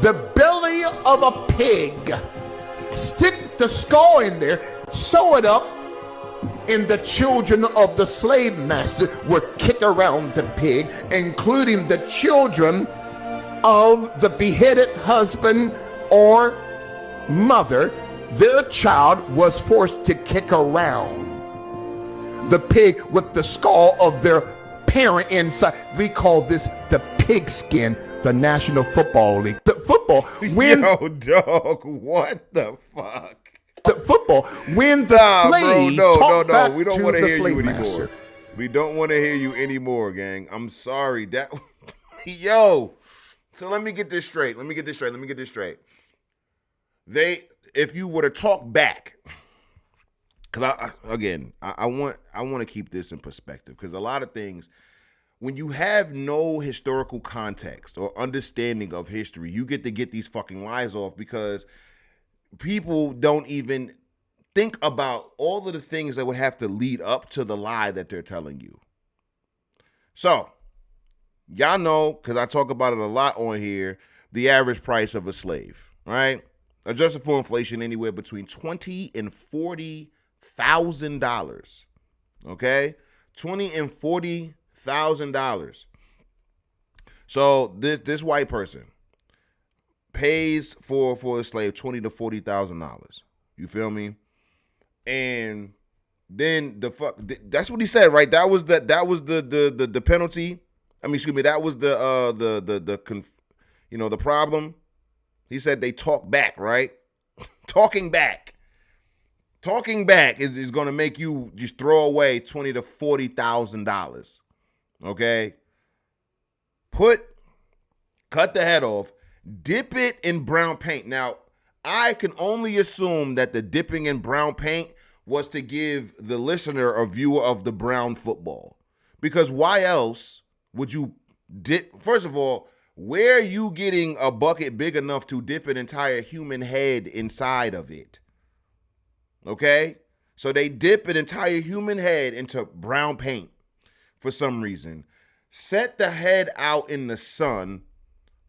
the belly of a pig, stick the skull in there, sew it up, and the children of the slave master would kick around the pig, including the children of the beheaded husband or mother. Their child was forced to kick around the pig with the skull of their parent inside. We call this the pigskin, the National Football League. The football, when
yo, dog, what the fuck?
The football, when the slave talked back
we don't
to
want to
the
hear
slave
you
master.
anymore. We don't want to hear you anymore, gang. I'm sorry. That yo. So let me get this straight. If you were to talk back, because I want to keep this in perspective, because a lot of things, when you have no historical context or understanding of history, you get these fucking lies off, because people don't even think about all of the things that would have to lead up to the lie that they're telling you. So, y'all know, because I talk about it a lot on here, the average price of a slave, right? Adjusted for inflation, anywhere between $20,000 and $40,000. Okay, $20,000 and $40,000. So this white person pays for a slave $20,000 to $40,000. You feel me? And then that's what he said, right? That was the penalty. I mean, excuse me. That was the problem. He said they talk back, right? Talking back is going to make you just throw away $20,000 to $40,000. Okay, cut the head off, dip it in brown paint. Now, I can only assume that the dipping in brown paint was to give the listener a view of the brown football, Because why else would you dip? First of all, where are you getting a bucket big enough to dip an entire human head inside of it? Okay? So they dip an entire human head into brown paint for some reason. Set the head out in the sun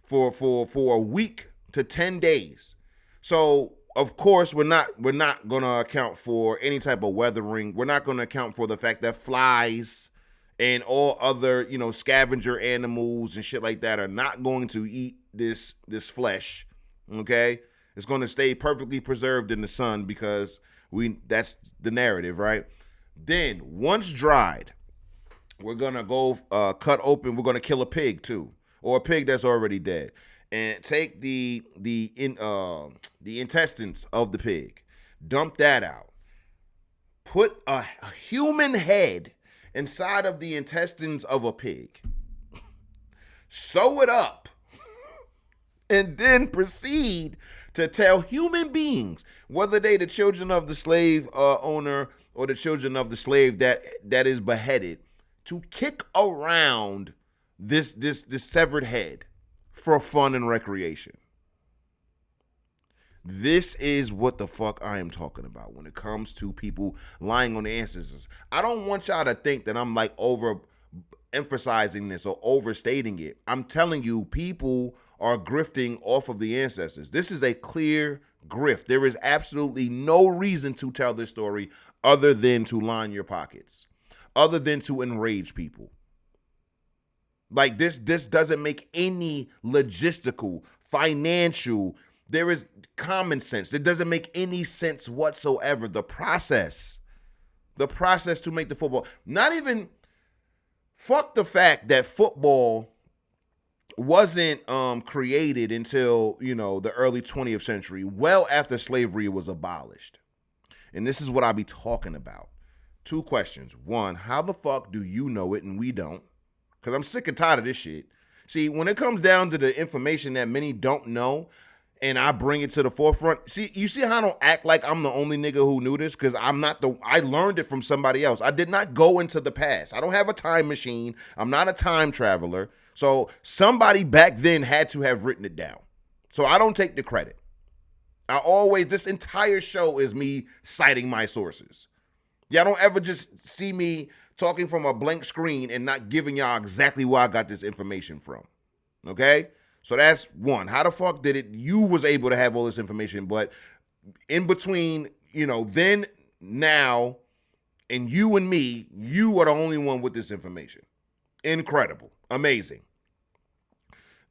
for a week to 10 days. So of course we're not gonna account for any type of weathering. We're not gonna account for the fact that flies and all other, scavenger animals and shit like that are not going to eat this flesh. Okay? It's gonna stay perfectly preserved in the sun because that's the narrative, right? Then once dried, we're gonna go cut open. We're gonna kill a pig too, or a pig that's already dead, and take the intestines of the pig, dump that out, put a human head inside of the intestines of a pig, sew it up, and then proceed to tell human beings, whether they the children of the slave owner or the children of the slave that is beheaded, to kick around this severed head for fun and recreation. This is what the fuck I am talking about when it comes to people lying on the ancestors. I don't want y'all to think that I'm like over emphasizing this or overstating it. I'm telling you, people are grifting off of the ancestors. This is a clear grift. There is absolutely no reason to tell this story other than to line your pockets, other than to enrage people. Like this doesn't make any logistical, financial, there is common sense. It doesn't make any sense whatsoever. The process to make the football, not even, fuck the fact that football wasn't created until, the early 20th century, well after slavery was abolished. And this is what I be talking about. 2 questions. 1, how the fuck do you know it and we don't? Because I'm sick and tired of this shit. See, when it comes down to the information that many don't know, and I bring it to the forefront. See, you see how I don't act like I'm the only nigga who knew this? Because I learned it from somebody else. I did not go into the past. I don't have a time machine. I'm not a time traveler. So somebody back then had to have written it down. So I don't take the credit. This entire show is me citing my sources. Y'all don't ever just see me talking from a blank screen and not giving y'all exactly where I got this information from. Okay? So that's 1. How the fuck did it? You was able to have all this information, but in between, then, now, and you and me, you are the only one with this information. Incredible. Amazing.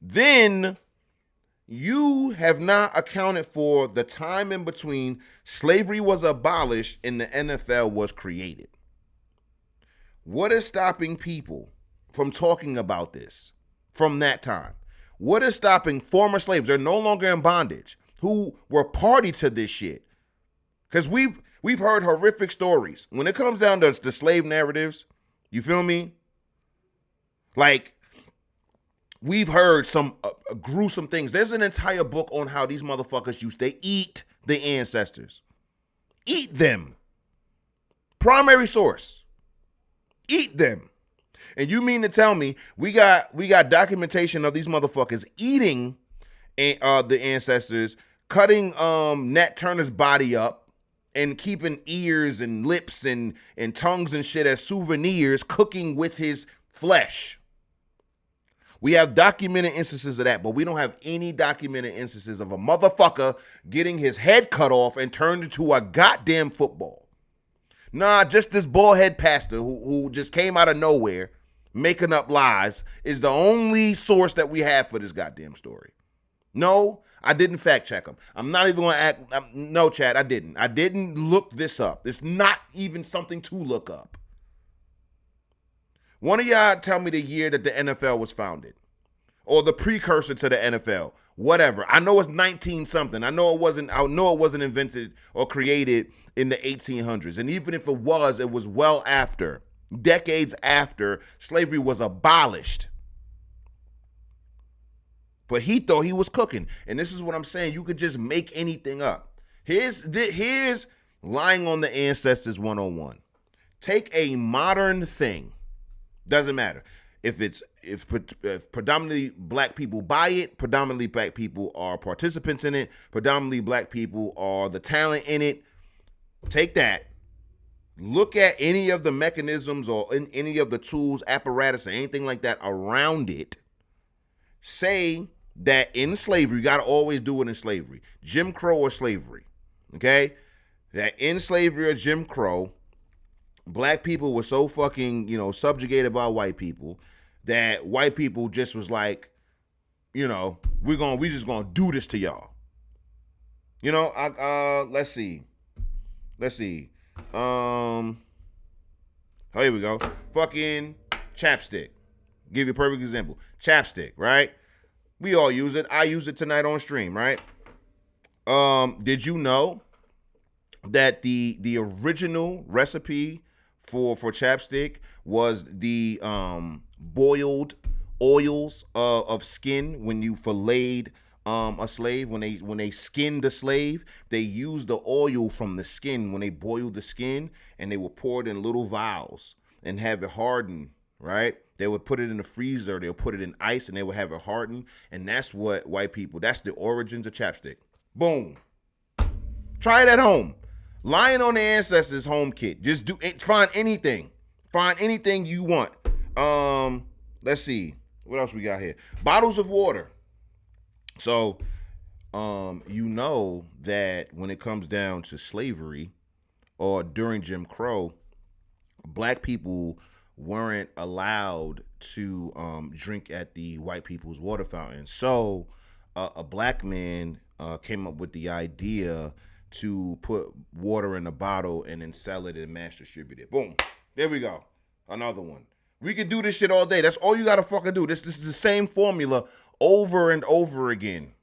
Then you have not accounted for the time in between slavery was abolished and the NFL was created. What is stopping people from talking about this from that time? What is stopping former slaves? They're no longer in bondage, who were party to this shit. Because we've heard horrific stories. When it comes down to the slave narratives, you feel me? Like, we've heard some gruesome things. There's an entire book on how these motherfuckers they eat the ancestors. Eat them. Primary source. Eat them. And you mean to tell me we got documentation of these motherfuckers eating the ancestors, cutting Nat Turner's body up and keeping ears and lips and tongues and shit as souvenirs, cooking with his flesh. We have documented instances of that, but we don't have any documented instances of a motherfucker getting his head cut off and turned into a goddamn football. Nah, just this bald-head pastor who just came out of nowhere making up lies is the only source that we have for this goddamn story. No, I didn't fact check them. I'm not even going to act. No, Chad, I didn't. I didn't look this up. It's not even something to look up. One of y'all tell me the year that the NFL was founded or the precursor to the NFL, whatever. I know it's 19 something. I know it wasn't invented or created in the 1800s. And even if it was well after. Decades after slavery was abolished. But he thought he was cooking. And this is what I'm saying. You could just make anything up. Here's lying on the ancestors 101. Take a modern thing Doesn't matter. If predominantly black people buy it, predominantly black people are participants in it, predominantly black people are the talent in it, take that. Look at any of the mechanisms or in any of the tools, apparatus, or anything like that around it. Say that in slavery, you got to always do it in slavery. Jim Crow or slavery, okay? That in slavery or Jim Crow, black people were so fucking, subjugated by white people that white people just was like, we just gonna do this to y'all. Let's see. Oh, here we go. Fucking chapstick. Give you a perfect example. Chapstick, right? We all use it. I used it tonight on stream, right? Did you know that the original recipe for chapstick was the boiled oils of skin when you filleted a slave, when they skinned a slave, they used the oil from the skin when they boiled the skin, and they would pour it in little vials and have it harden, right? They would put it in the freezer, they'll put it in ice, and they would have it harden, and that's what that's the origins of chapstick. Boom. Try it at home. Lying on the Ancestors home kit. Just find anything. Find anything you want. Let's see. What else we got here? Bottles of water. So, that when it comes down to slavery or during Jim Crow, black people weren't allowed to drink at the white people's water fountain. So, a black man came up with the idea to put water in a bottle and then sell it and mass distribute it. Boom. There we go. Another one. We could do this shit all day. That's all you gotta fucking do. This is the same formula over and over again.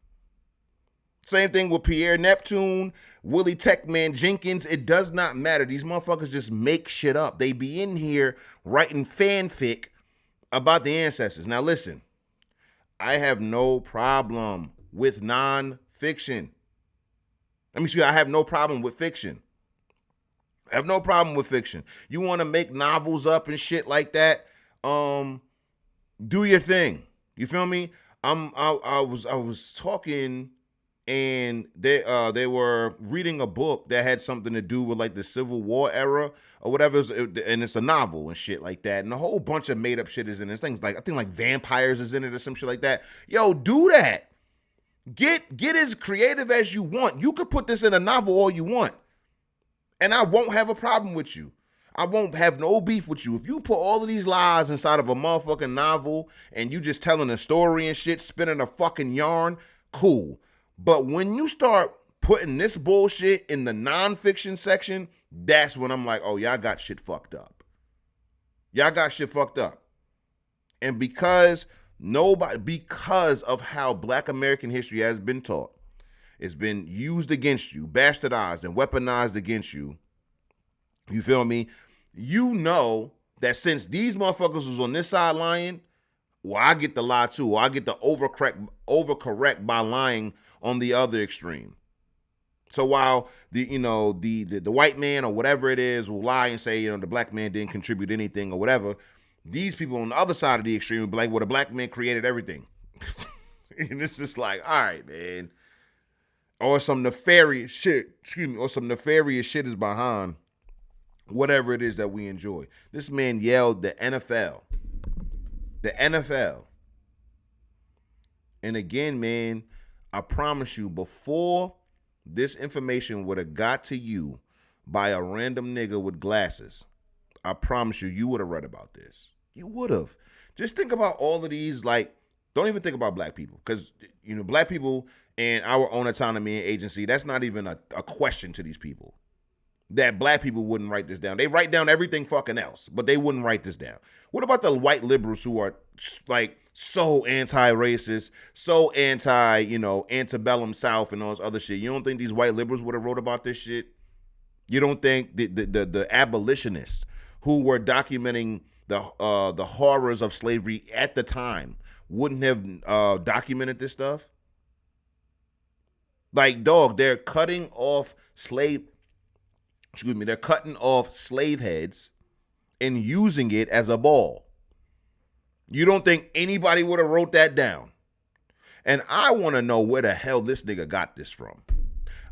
Same thing with Pierre Neptune, Willie Techman Jenkins. It does not matter. These motherfuckers just make shit up. They be in here writing fanfic about the ancestors. Now listen, I have no problem with nonfiction. I have no problem with fiction. I have no problem with fiction. You want to make novels up and shit like that? Do your thing. You feel me? I was talking, and they were reading a book that had something to do with like the Civil War era or whatever, and it's a novel and shit like that, and a whole bunch of made up shit is in it. Things like, I think like vampires is in it or some shit like that. Yo, do that. Get as creative as you want. You could put this in a novel all you want, and I won't have a problem with you. I won't have no beef with you. If you put all of these lies inside of a motherfucking novel and you just telling a story and shit, spinning a fucking yarn, cool. But when you start putting this bullshit in the nonfiction section, that's when I'm like, oh, y'all got shit fucked up. Y'all got shit fucked up. And because of how Black American history has been taught, it's been used against you, bastardized and weaponized against you. You feel me? You know that since these motherfuckers was on this side lying, well, I get the lie too. Or I get the overcorrect by lying on the other extreme. So while the white man or whatever it is will lie and say, the black man didn't contribute anything or whatever, these people on the other side of the extreme will be like, well, the black man created everything. And it's just like, all right, man. Or some nefarious shit, is behind whatever it is that we enjoy. This man yelled the NFL. The NFL. And again, man, I promise you, before this information would have got to you by a random nigga with glasses, I promise you would have read about this. You would have. Just think about all of these, like, don't even think about black people. Because, black people and our own autonomy and agency, that's not even a question to these people. That black people wouldn't write this down. They write down everything fucking else, but they wouldn't write this down. What about the white liberals who are like so anti-racist, so antebellum South and all this other shit? You don't think these white liberals would have wrote about this shit? You don't think the abolitionists who were documenting the horrors of slavery at the time wouldn't have documented this stuff? Like, dog, they're cutting off slave heads and using it as a ball. You don't think anybody would have wrote that down? And I want to know where the hell this nigga got this from.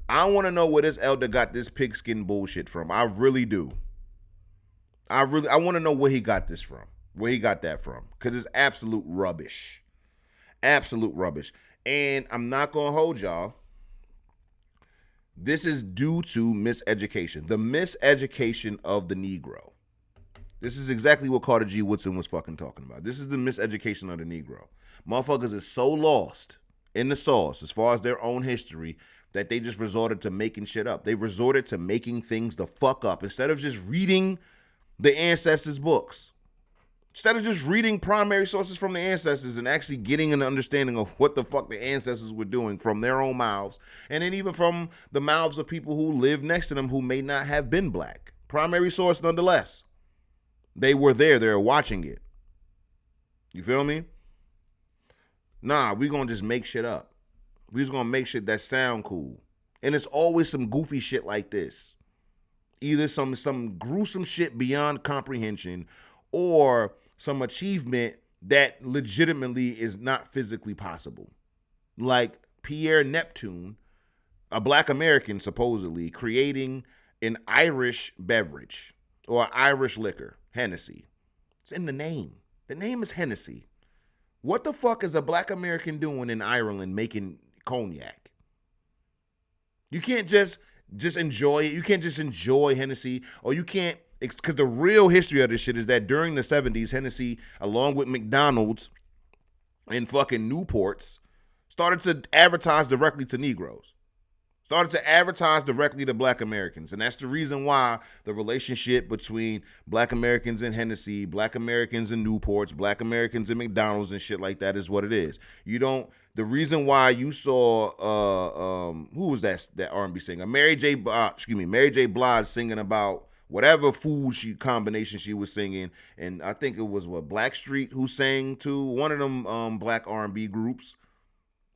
I want to know where this elder got this pigskin bullshit from. I really do. I want to know where he got this from. Where he got that from. Because it's absolute rubbish. Absolute rubbish. And I'm not going to hold y'all. This is due to miseducation. The miseducation of the Negro. This is exactly what Carter G. Woodson was fucking talking about. This is the miseducation of the Negro. Motherfuckers is so lost in the sauce as far as their own history that they just resorted to making shit up. They resorted to making things the fuck up instead of just reading the ancestors' books. Instead of just reading primary sources from the ancestors and actually getting an understanding of what the fuck the ancestors were doing from their own mouths, and then even from the mouths of people who live next to them who may not have been black. Primary source nonetheless. They were there. They were watching it. You feel me? Nah, we gonna just make shit up. We just gonna make shit that sound cool. And it's always some goofy shit like this. Either some gruesome shit beyond comprehension or some achievement that legitimately is not physically possible. Like Pierre Neptune, a black American supposedly, creating an Irish beverage or Irish liquor, Hennessy. It's in the name. The name is Hennessy. What the fuck is a black American doing in Ireland making cognac? You can't just enjoy it. You can't just enjoy Hennessy, or you can't, because the real history of this shit is that during the 70s, Hennessy, along with McDonald's and fucking Newports, started to advertise directly to Negroes. Started to advertise directly to black Americans. And that's the reason why the relationship between black Americans and Hennessy, black Americans and Newports, black Americans and McDonald's and shit like that is what it is. The reason why you saw, who was that R&B singer? Mary J. Blige singing about whatever food combination she was singing. And I think it was Blackstreet who sang to one of them black R&B groups.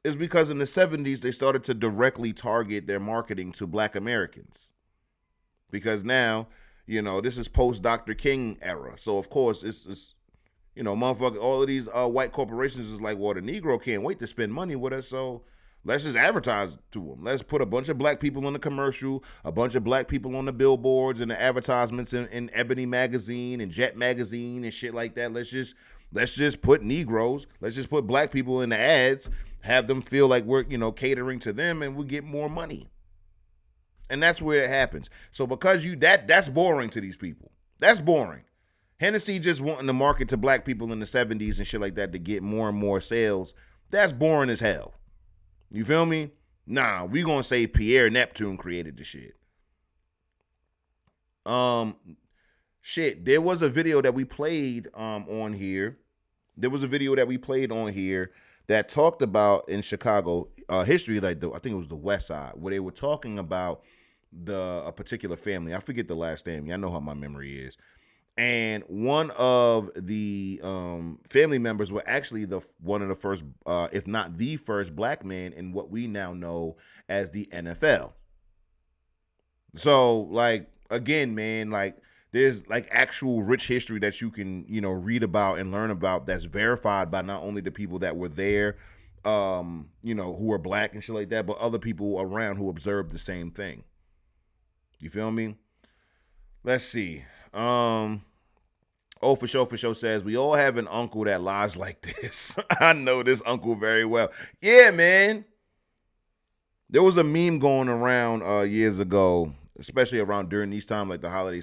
Is because in the 70s, they started to directly target their marketing to black Americans. Because now, this is post Dr. King era. So, of course, it's motherfucker, all of these white corporations is like, well, the Negro can't wait to spend money with us, so let's just advertise to them. Let's put a bunch of black people in the commercial, a bunch of black people on the billboards and the advertisements in Ebony Magazine and Jet Magazine and shit like that. Let's just put Negroes, let's just put black people in the ads, have them feel like we're, catering to them, and we get more money. And that's where it happens. So because that's boring to these people. That's boring. Hennessy just wanting to market to black people in the 70s and shit like that to get more and more sales. That's boring as hell. You feel me? Nah, we gonna say Pierre Neptune created the shit. There was a video that we played on here. That talked about in Chicago history, I think it was the West Side, where they were talking about a particular family. I forget the last name. I know how my memory is. And one of the family members were actually one of the first, if not the first, black man in what we now know as the NFL. So, again, man, there's actual rich history that you can, read about and learn about that's verified by not only the people that were there, who are black and shit like that, but other people around who observed the same thing. You feel me? Let's see. For sure says, we all have an uncle that lies like this. I know this uncle very well. Yeah, man. There was a meme going around years ago, especially around during these times, like the holiday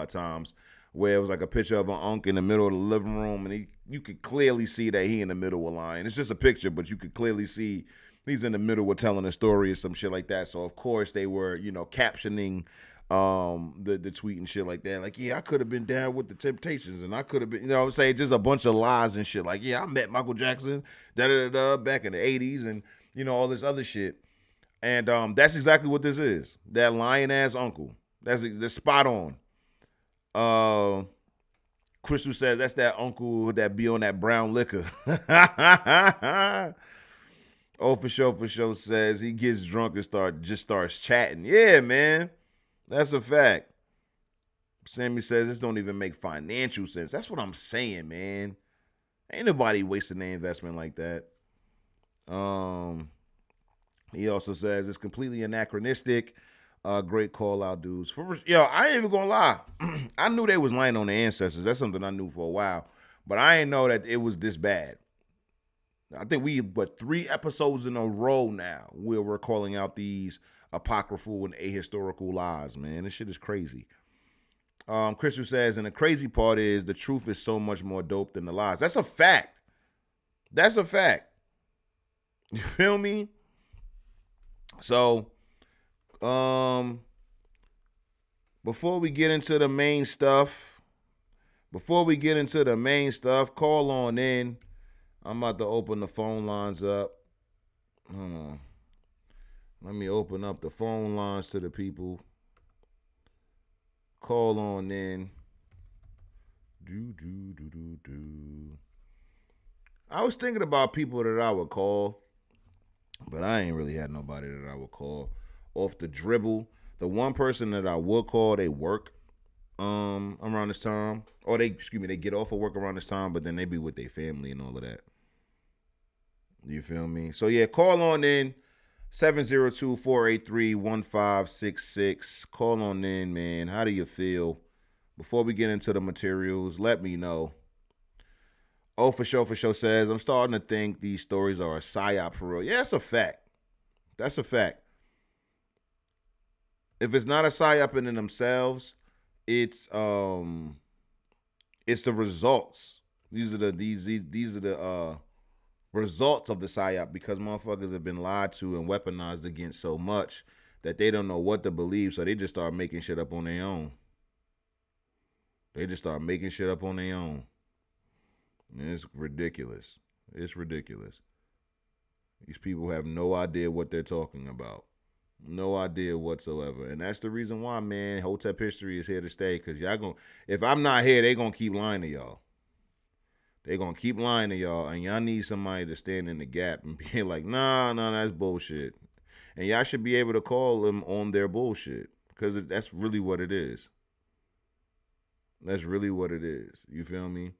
times, where it was like a picture of an uncle in the middle of the living room, and you could clearly see that he in the middle of lying. It's just a picture, but you could clearly see he's in the middle of telling a story or some shit like that. So of course they were, captioning the tweet and shit like that. Like, yeah, I could have been down with the Temptations, and I could have been, what I'm saying, just a bunch of lies and shit. Like, yeah, I met Michael Jackson, back in the 80s, and all this other shit. And that's exactly what this is. That lying ass uncle. That's spot on. Crystal says that's that uncle that be on that brown liquor. For sure says he gets drunk and starts chatting. Yeah, man. That's a fact. Sammy says this don't even make financial sense. That's what I'm saying, man. Ain't nobody wasting their investment like that. He also says it's completely anachronistic. Great call out, dudes. I ain't even gonna lie. I knew they was lying on their ancestors. That's something I knew for a while, but I didn't know that it was this bad. I think 3 episodes in a row now where we're calling out these apocryphal and ahistorical lies, man. This shit is crazy. Crystal says, and the crazy part is the truth is so much more dope than the lies. That's a fact. That's a fact. You feel me? So, before we get into the main stuff, call on in. I'm about to open the phone lines up. Hold on. Let me open up the phone lines to the people. Call on in. I was thinking about people that I would call, but I ain't really had nobody that I would call off the dribble. The one person that I would call, they work around this time. Or they get off of work around this time, but then they be with their family and all of that. You feel me? So yeah, call on in 702-483-1566. Call on in, man. How do you feel? Before we get into the materials, let me know. Oh, for sure says, I'm starting to think these stories are a psyop for real. Yeah, that's a fact. That's a fact. If it's not a psyop in themselves, it's the results. These are the results of the psyop, because motherfuckers have been lied to and weaponized against so much that they don't know what to believe, so they just start making shit up on their own. And it's ridiculous. It's ridiculous. These people have no idea what they're talking about. No idea whatsoever. And that's the reason why, man, Hotep History is here to stay, because if I'm not here, they're going to keep lying to y'all. They're going to keep lying to y'all, and y'all need somebody to stand in the gap and be like, nah, that's bullshit. And y'all should be able to call them on their bullshit, because that's really what it is. That's really what it is. You feel me?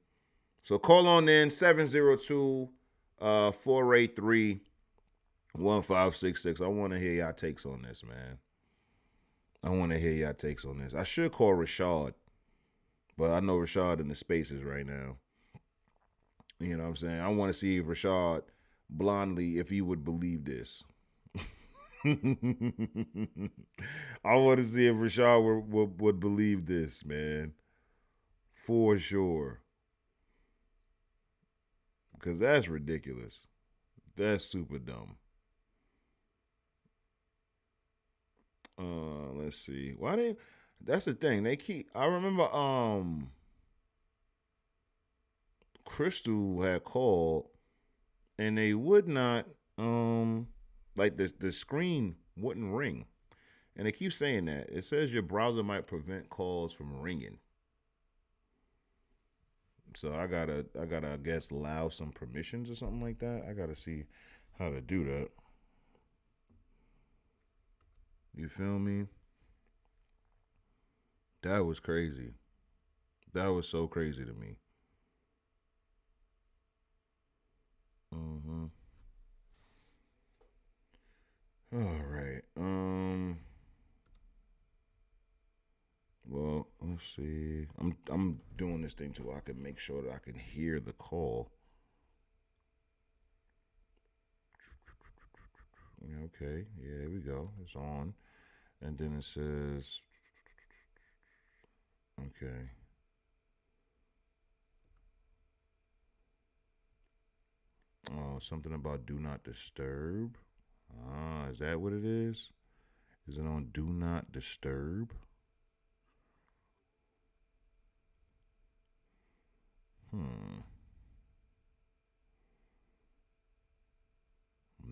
So call on in 702-483-1566. I want to hear y'all takes on this, man. I should call Rashad, but I know Rashad in the spaces right now. You know what I'm saying? I want to see if Rashad blindly, if he would believe this. I want to see if Rashad would believe this, man. For sure. Because that's ridiculous. That's super dumb. Let's see. That's the thing. I remember Crystal had called and they would not like the screen wouldn't ring. And they keep saying that. It says your browser might prevent calls from ringing. So I gotta I guess allow some permissions or something like that. I gotta see how to do that. You feel me? That was crazy. That was so crazy to me. All right. Well, let's see. I'm doing this thing so I can make sure that I can hear the call. Okay. Yeah, there we go. It's on. And then it says, okay. Oh, something about do not disturb. Ah, is that what it is? Is it on do not disturb?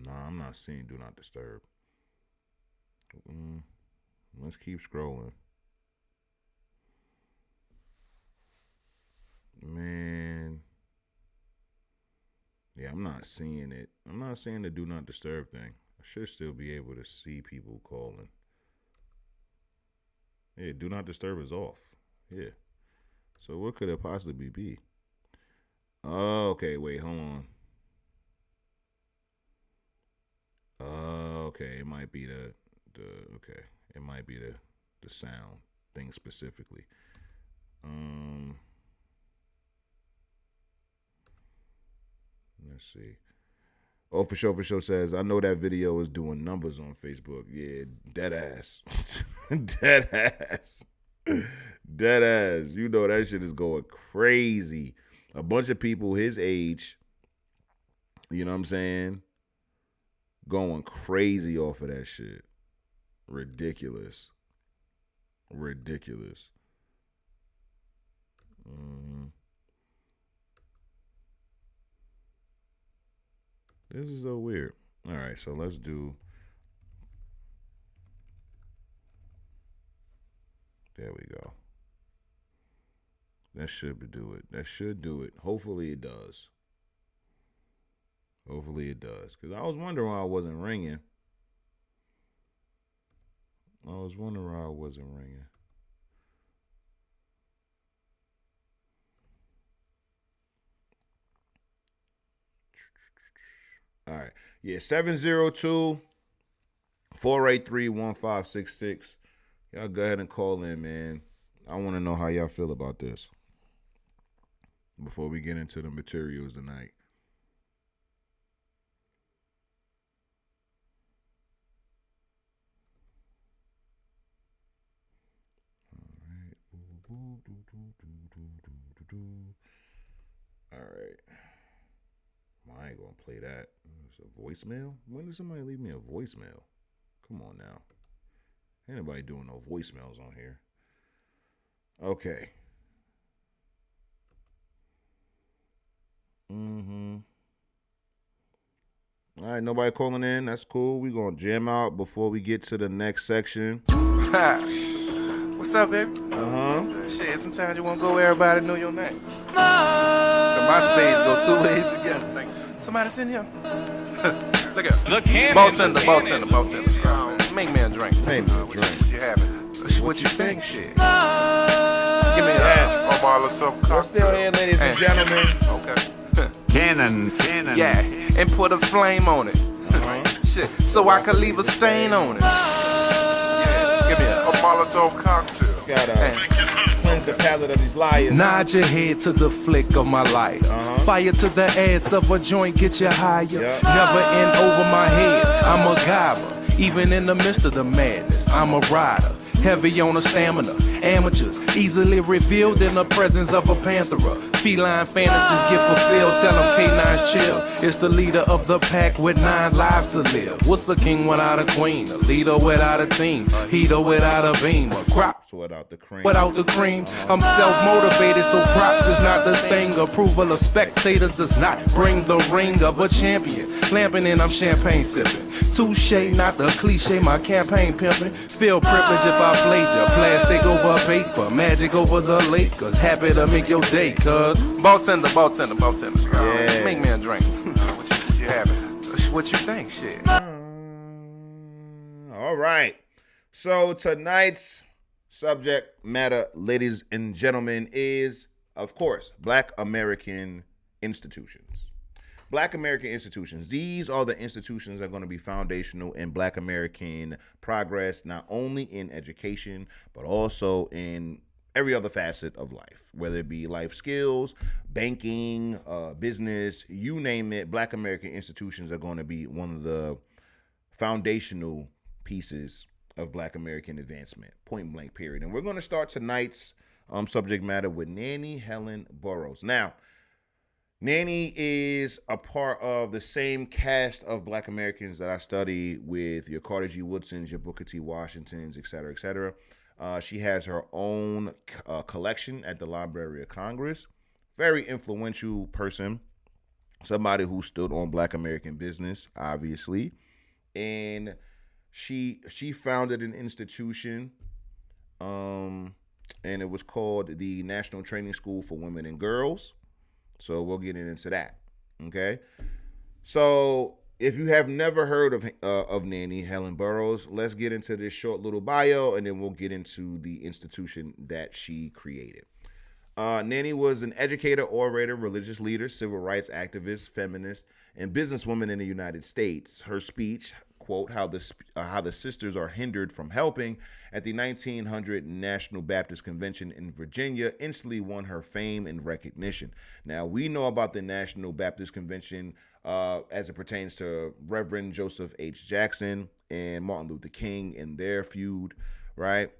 Nah, I'm not seeing do not disturb. Let's keep scrolling. Man. Yeah, I'm not seeing it. I'm not seeing the do not disturb thing. I should still be able to see people calling. Yeah, do not disturb is off. Yeah. So what could it possibly be? Oh, okay, wait, hold on. Okay, it might be the okay. It might be the sound thing specifically. Let's see. Oh, for sure says, I know that video is doing numbers on Facebook. Yeah, dead ass. Dead ass. Dead ass. You know that shit is going crazy. A bunch of people his age, you know what I'm saying, going crazy off of that shit. Ridiculous. Ridiculous. This is so weird. All right, so let's do. There we go. That should do it. That should do it. Hopefully it does. Hopefully it does. Because I was wondering why I wasn't ringing. All right. Yeah, 702-483-1566. Y'all go ahead and call in, man. I want to know how y'all feel about this before we get into the materials tonight. All right. Well, I ain't going to play that. It's a voicemail? When did somebody leave me a voicemail? Come on now. Ain't nobody doing no voicemails on here. Okay. All right, nobody calling in. That's cool. We're going to jam out before we get to the next section.
What's up, baby? Shit, sometimes you want to go where everybody know your name. My spades go two ways together. Somebody sitting here. Look at
The cannon.
bartender. Make me a drink.
Make me a drink.
What you having? What you think, shit? Give me a
Yes.
Molotov cocktail.
We're still here, ladies and gentlemen.
Okay.
Cannon.
Yeah, and put a flame on it. Shit, so I can leave a stain on it. Yeah, give me a Molotov cocktail.
Gotta cleanse the palate of these liars.
Nod your head to the flick of my light. Fire to the ass of a joint, get you higher.
Yep.
Never end over my head. I'm a gobber. Even in the midst of the madness, I'm a rider. Heavy on the stamina. Amateurs easily revealed in the presence of a panthera. Feline fantasies get fulfilled. Tell them K9's chill. It's the leader of the pack with 9 lives to live. What's a king without a queen? A leader without a team. Heater without a beam. A crop
without the cream.
without the cream. I'm self-motivated, so props is not the thing. Approval of spectators does not bring the ring of a champion. Lamping and I'm champagne sipping. Touche, not the cliche, my campaign pimping. Feel privilege if I played ya. Plastic over paper, magic over the Lakers. Happy to make your day, cuz. Bartender.
Yeah.
Make me a drink. What you having? What you think, shit?
All right. So tonight's subject matter, ladies and gentlemen, is, of course, Black American institutions. Black American institutions. These are the institutions that are going to be foundational in Black American progress, not only in education, but also in every other facet of life, whether it be life skills, banking, business, you name it. Black American institutions are going to be one of the foundational pieces of Black American advancement, point blank, period. And we're going to start tonight's subject matter with Nannie Helen Burroughs. Now, Nannie is a part of the same cast of Black Americans that I study with, your Carter G. Woodsons, your Booker T. Washingtons, et cetera, et cetera. She has her own collection at the Library of Congress. Very influential person, somebody who stood on Black American business, obviously. And she founded an institution, and it was called the National Training School for Women and Girls. So we'll get into that, okay? So if you have never heard of Nannie Helen Burroughs, let's get into this short little bio, and then we'll get into the institution that she created. Nanny was an educator, orator, religious leader, civil rights activist, feminist, and businesswoman in the United States. Her speech, quote, how the sisters are hindered from helping, at the 1900 National Baptist Convention in Virginia, instantly won her fame and recognition. Now, we know about the National Baptist Convention as it pertains to Reverend Joseph H. Jackson and Martin Luther King and their feud, right?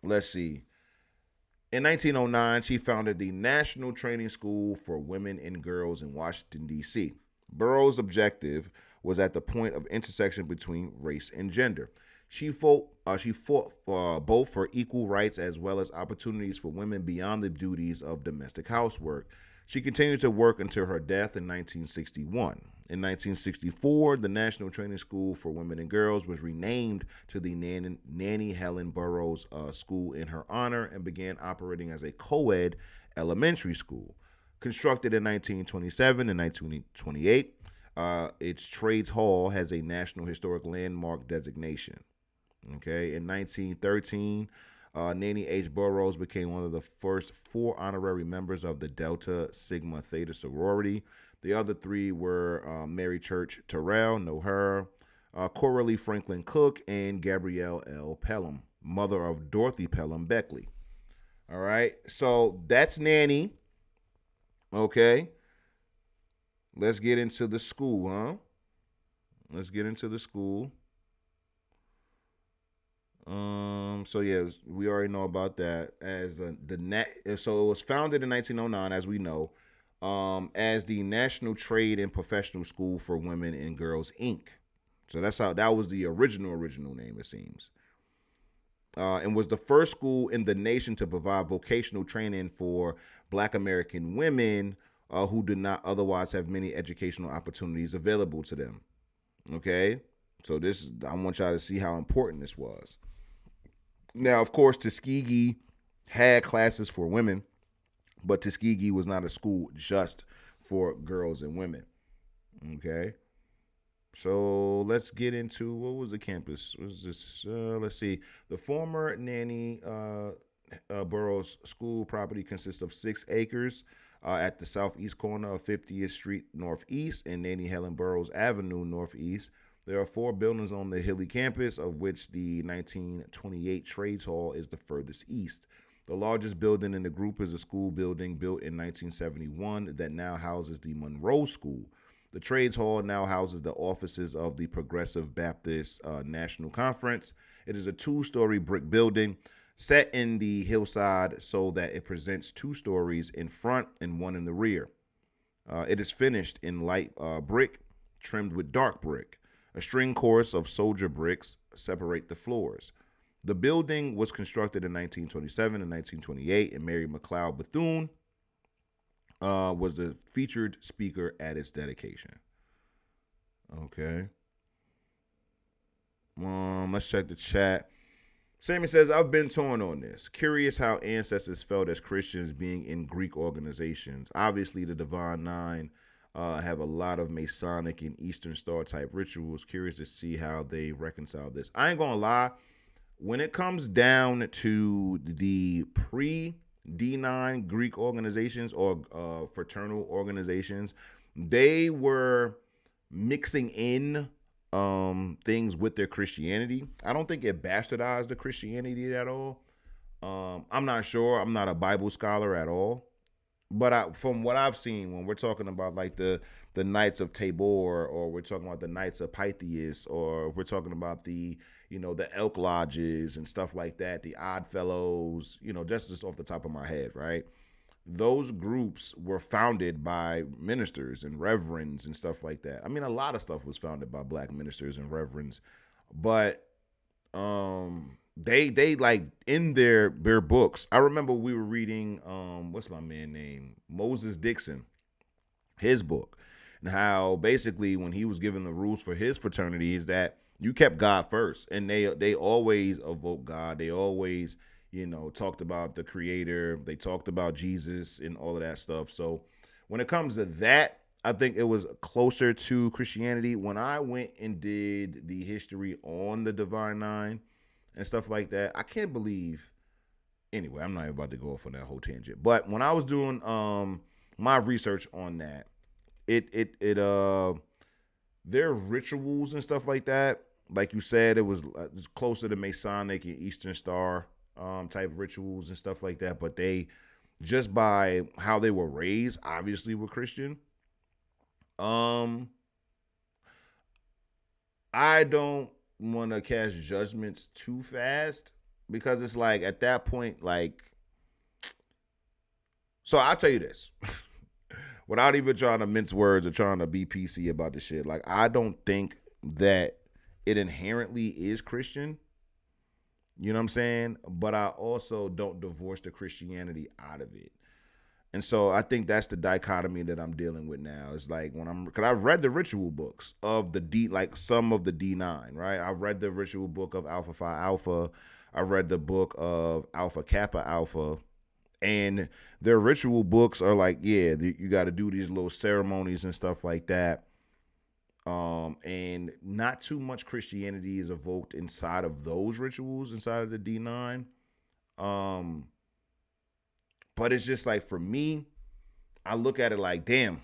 Let's see. In 1909, she founded the National Training School for Women and Girls in Washington, D.C. Burroughs' objective was at the point of intersection between race and gender. She fought both for equal rights as well as opportunities for women beyond the duties of domestic housework. She continued to work until her death in 1961. In 1964, the National Training School for Women and Girls was renamed to the Nanny Helen Burroughs School in her honor and began operating as a co-ed elementary school. Constructed in 1927 and 1928, its Trades Hall has a National Historic Landmark designation. Okay, in 1913, Nanny H. Burroughs became one of the first 4 honorary members of the Delta Sigma Theta sorority. The other 3 were Mary Church Terrell, know her, Coralie Franklin Cook, and Gabrielle L. Pelham, mother of Dorothy Pelham Beckley. All right, so that's Nanny. Okay, let's get into the school, huh? Let's get into the school. So yeah, we already know about that. So it was founded in 1909, as we know, as the National Trade and Professional School for Women and Girls, Inc. So that was the original name, it seems. And was the first school in the nation to provide vocational training for Black American women who did not otherwise have many educational opportunities available to them. Okay, so I want y'all to see how important this was. Now, of course, Tuskegee had classes for women, but Tuskegee was not a school just for girls and women. Okay, so let's get into what was the campus? What was this? Let's see. The former Nanny Burroughs School property consists of 6 acres at the southeast corner of 50th Street Northeast and Nanny Helen Burroughs Avenue Northeast. There are 4 buildings on the hilly campus, of which the 1928 Trades Hall is the furthest east. The largest building in the group is a school building built in 1971 that now houses the Monroe School. The Trades Hall now houses the offices of the Progressive Baptist National Conference. It is a 2-story brick building set in the hillside so that it presents 2 stories in front and 1 in the rear. It is finished in light brick, trimmed with dark brick. A string course of soldier bricks separate the floors. The building was constructed in 1927 and 1928, and Mary McLeod Bethune was the featured speaker at its dedication. Okay. Let's check the chat. Sammy says, I've been torn on this. Curious how ancestors felt as Christians being in Greek organizations. Obviously, the Divine Nine have a lot of Masonic and Eastern Star type rituals. Curious to see how they reconcile this. I ain't gonna lie. When it comes down to the pre-D9 Greek organizations or fraternal organizations, they were mixing in things with their Christianity. I don't think it bastardized the Christianity at all. I'm not sure. I'm not a Bible scholar at all. But from what I've seen, when we're talking about like the Knights of Tabor, or we're talking about the Knights of Pythias, or we're talking about the Elk Lodges and stuff like that, the Odd Fellows, just off the top of my head, right? Those groups were founded by ministers and reverends and stuff like that. I mean, a lot of stuff was founded by Black ministers and reverends, but they like in their books. I remember we were reading what's my man name? Moses Dixon, his book, and how basically when he was given the rules for his fraternity is that you kept God first, and they always evoked God. They always talked about the Creator. They talked about Jesus and all of that stuff. So when it comes to that, I think it was closer to Christianity. When I went and did the history on the Divine Nine and stuff like that, I can't believe anyway, I'm not even about to go off on that whole tangent. But when I was doing my research on that, their rituals and stuff like that, like you said, it was closer to Masonic and Eastern Star type rituals and stuff like that. But they, just by how they were raised, obviously were Christian. I don't want to cast judgments too fast, because it's like at that point, like, so I'll tell you this, without even trying to mince words or trying to be PC about the shit, like, I don't think that it inherently is Christian. You know what I'm saying? But I also don't divorce the Christianity out of it. And so I think that's the dichotomy that I'm dealing with now. It's like because I've read the ritual books of some of the D9, right? I've read the ritual book of Alpha Phi Alpha. I've read the book of Alpha Kappa Alpha. And their ritual books are like, you got to do these little ceremonies and stuff like that. And not too much Christianity is evoked inside of those rituals, inside of the D9. But it's just like, for me, I look at it like, damn,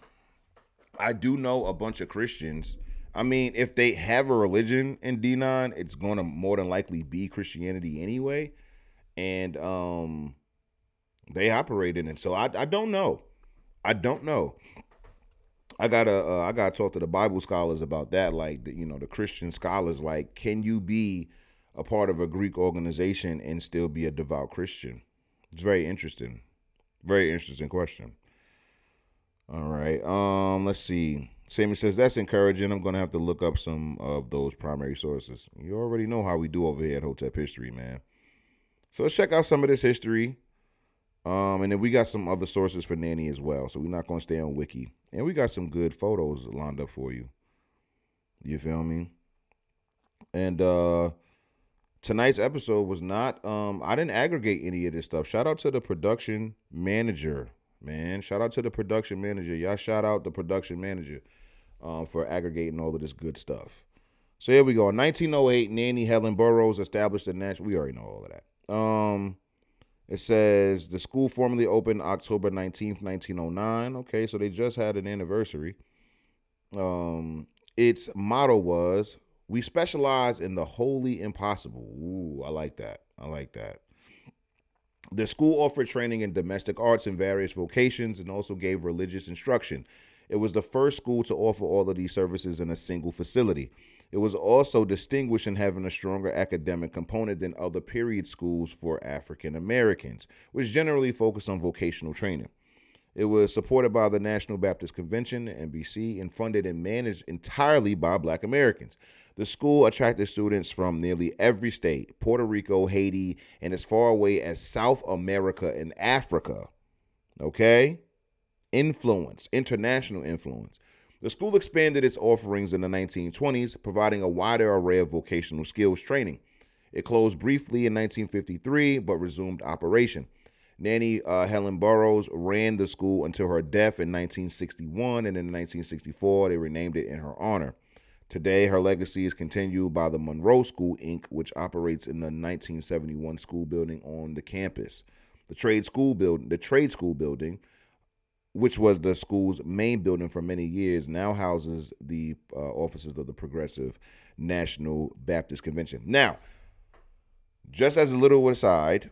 I do know a bunch of Christians. I mean, if they have a religion in D9, it's going to more than likely be Christianity anyway. And they operate in it. So I don't know. I don't know. I gotta talk to the Bible scholars about that. Like, the Christian scholars, like, can you be a part of a Greek organization and still be a devout Christian? It's very interesting. Very interesting question. All right. Let's see. Sammy says, that's encouraging. I'm going to have to look up some of those primary sources. You already know how we do over here at Hotep History, man. So let's check out some of this history. And then we got some other sources for Nanny as well. So we're not going to stay on Wiki. And we got some good photos lined up for you. You feel me? And tonight's episode was not, I didn't aggregate any of this stuff. Shout out to the production manager, man. Shout out to the production manager. Y'all shout out the production manager for aggregating all of this good stuff. So here we go. In 1908, Nanny Helen Burroughs established the national, we already know all of that. It says the school formally opened October 19th, 1909. Okay, so they just had an anniversary. Its motto was, we specialize in the wholly impossible. Ooh, I like that. I like that. The school offered training in domestic arts and various vocations and also gave religious instruction. It was the first school to offer all of these services in a single facility. It was also distinguished in having a stronger academic component than other period schools for African Americans, which generally focused on vocational training. It was supported by the National Baptist Convention, NBC, and funded and managed entirely by Black Americans. The school attracted students from nearly every state, Puerto Rico, Haiti, and as far away as South America and Africa. Okay? Influence, international influence. The school expanded its offerings in the 1920s, providing a wider array of vocational skills training. It closed briefly in 1953, but resumed operation. Nanny Helen Burroughs ran the school until her death in 1961, and in 1964, they renamed it in her honor. Today, her legacy is continued by the Monroe School, Inc., which operates in the 1971 school building on the campus. The trade school building, which was the school's main building for many years, now houses the offices of the Progressive National Baptist Convention. Now, just as a little aside,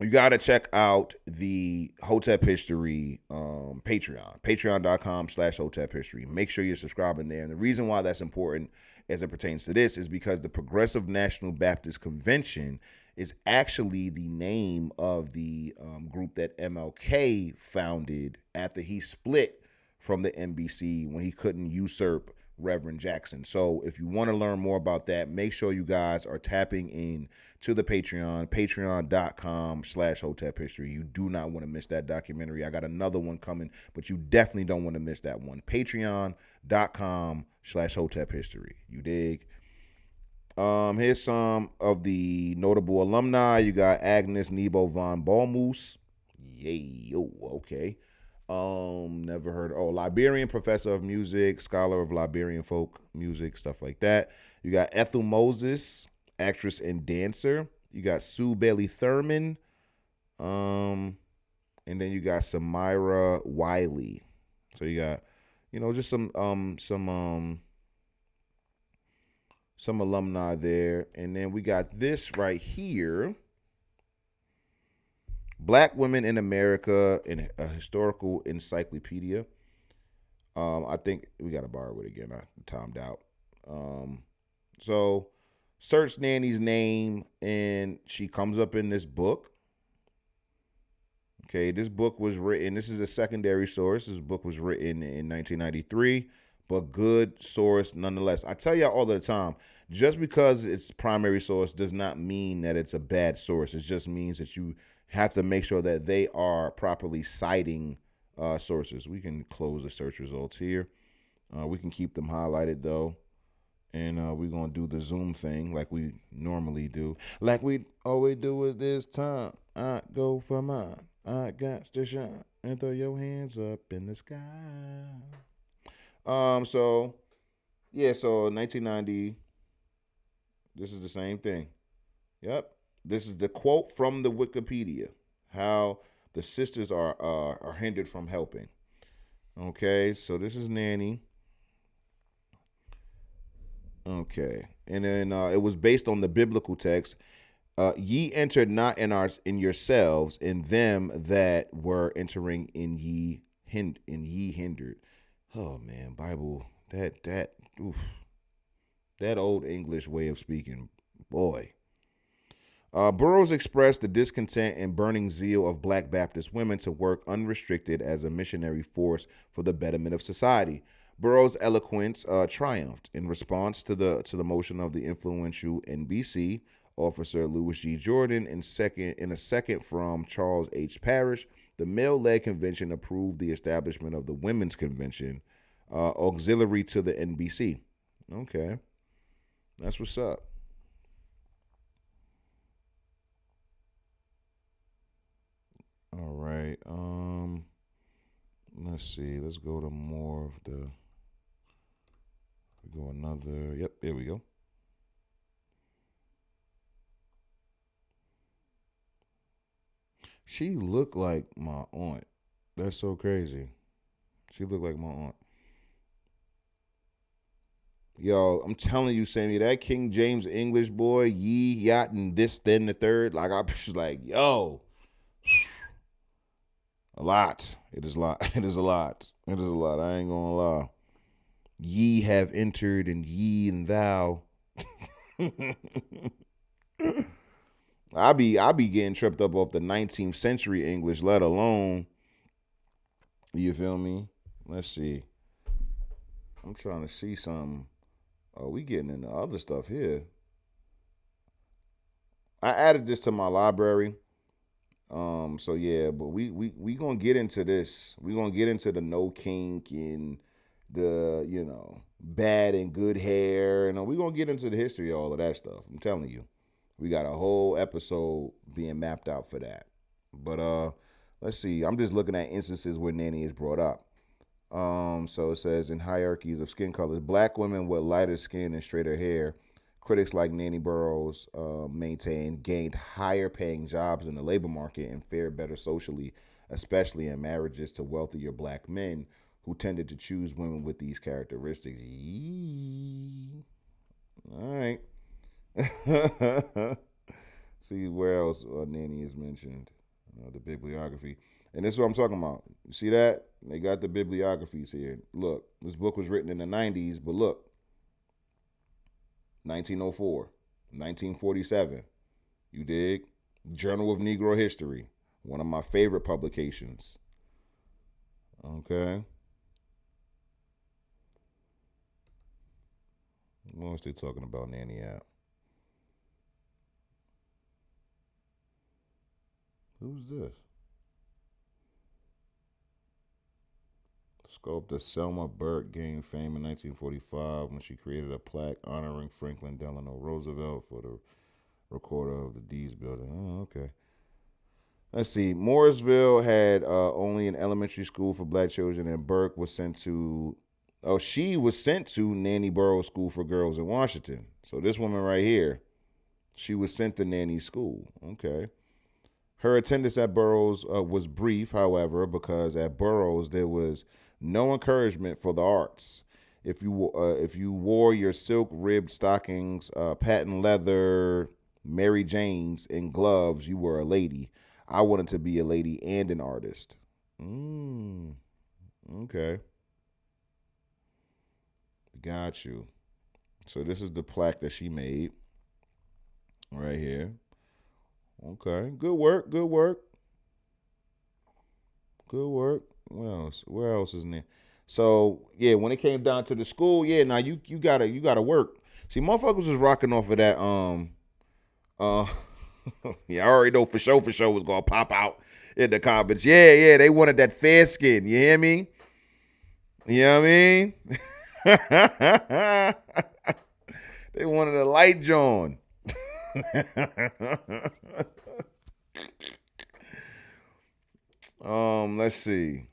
you got to check out the Hotep History Patreon, patreon.com/Hotep History. Make sure you're subscribing there. And the reason why that's important as it pertains to this is because the Progressive National Baptist Convention is actually the name of the group that MLK founded after he split from the NBC when he couldn't usurp Reverend Jackson. So if you want to learn more about that, make sure you guys are tapping in to the Patreon, patreon.com/Hotep History. You do not want to miss that documentary. I got another one coming, but you definitely don't want to miss that one. Patreon.com/Hotep History. You dig? Here's some of the notable alumni. You got Agnes Nebo von Balmoos. Yay, okay. Never heard. Liberian professor of music, scholar of Liberian folk music, stuff like that. You got Ethel Moses, actress and dancer. You got Sue Bailey Thurman, And then you got Samira Wiley. So you got, just some alumni there. And then we got this right here. Black Women in America in a Historical Encyclopedia. I think we got to borrow it again. I timed out. So search Nanny's name and she comes up in this book. Okay, this book was written, this is a secondary source. This book was written in 1993, but good source nonetheless. I tell y'all all the time, just because it's primary source does not mean that it's a bad source. It just means that you have to make sure that they are properly citing sources. We can close the search results here. We can keep them highlighted though. And we're going to do the Zoom thing like we normally do. Like we always do at this time. I go for mine. I got to shine and throw your hands up in the sky. So 1990, this is the same thing. Yep. This is the quote from the Wikipedia, how the sisters are hindered from helping. Okay, so this is Nanny. Okay, and then it was based on the biblical text. Ye entered not in yourselves, in them that were entering in ye hindered. Oh man, Bible, that old English way of speaking, boy. Burroughs expressed the discontent and burning zeal of Black Baptist women to work unrestricted as a missionary force for the betterment of society. Burroughs' eloquence triumphed in response to the motion of the influential NBC officer Louis G. Jordan in a second from Charles H. Parrish. The male-led convention approved the establishment of the Women's Convention, auxiliary to the NBC. Okay, that's what's up. All right. Let's see. Let's go to more of the. We go another. Yep. There we go. She looked like my aunt. That's so crazy. She looked like my aunt. Yo, I'm telling you, Sammy, that King James English boy, ye, yacht, and this, then the third. Like I was like, yo. A lot. It is a lot. It is a lot. It is a lot. I ain't gonna lie. Ye have entered and ye and thou. I be getting tripped up off the 19th century English, let alone. You feel me? Let's see. I'm trying to see something. Oh, we getting into other stuff here. I added this to my library. So yeah, but we gonna get into this. We gonna get into the no kink and the, bad and good hair. And we gonna get into the history of all of that stuff. I'm telling you. We got a whole episode being mapped out for that. But let's see. I'm just looking at instances where Nanny is brought up. So it says in hierarchies of skin colors, Black women with lighter skin and straighter hair, critics like Nanny Burroughs maintain, gained higher paying jobs in the labor market and fared better socially, especially in marriages to wealthier Black men who tended to choose women with these characteristics. Yee. All right. See where else Nanny is mentioned. The bibliography. And this is what I'm talking about. You see that? They got the bibliographies here. Look, this book was written in the 90s, but look. 1904, 1947. You dig? Journal of Negro History. One of my favorite publications. Okay. What else they talking about Nanny at? Who's this? Sculptor Selma Burke gained fame in 1945 when she created a plaque honoring Franklin Delano Roosevelt for the recorder of the deeds building. Oh, okay. Let's see. Morrisville had only an elementary school for Black children, and Burke was sent to. Oh, she was sent to Nanny Burroughs School for Girls in Washington. So this woman right here, she was sent to Nanny's school. Okay. Her attendance at Burroughs was brief, however, because at Burroughs there was no encouragement for the arts. If you wore your silk ribbed stockings, patent leather Mary Janes, and gloves, you were a lady. I wanted to be a lady and an artist. Okay. Got you. So this is the plaque that she made right here. Okay. Good work. Good work. Good work. What else? Where else is in there? So yeah, when it came down to the school, yeah, now you gotta work. See, motherfuckers was rocking off of that yeah, I already know for sure was gonna pop out in the comments. Yeah, they wanted that fair skin. You hear me? You know what I mean? They wanted a light John. Let's see.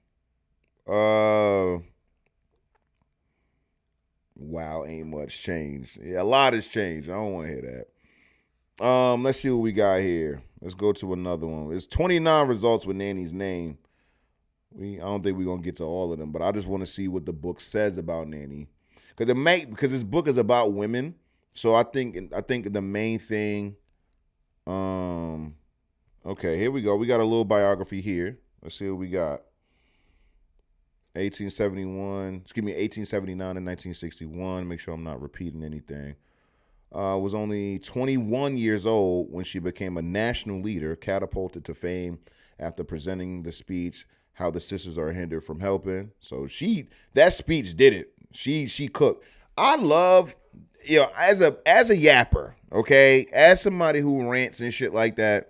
Wow, ain't much changed. Yeah, a lot has changed. I don't want to hear that. Let's see what we got here. Let's go to another one. It's 29 results with Nanny's name. I don't think we're gonna get to all of them, but I just want to see what the book says about Nanny, because this book is about women. So I think the main thing. Okay, here we go. We got a little biography here. Let's see what we got. 1879 and 1961. Make sure I'm not repeating anything. Was only 21 years old when she became a national leader, catapulted to fame after presenting the speech, How the Sisters Are Hindered from Helping. So that speech did it. She cooked. I love, as a yapper, okay, as somebody who rants and shit like that,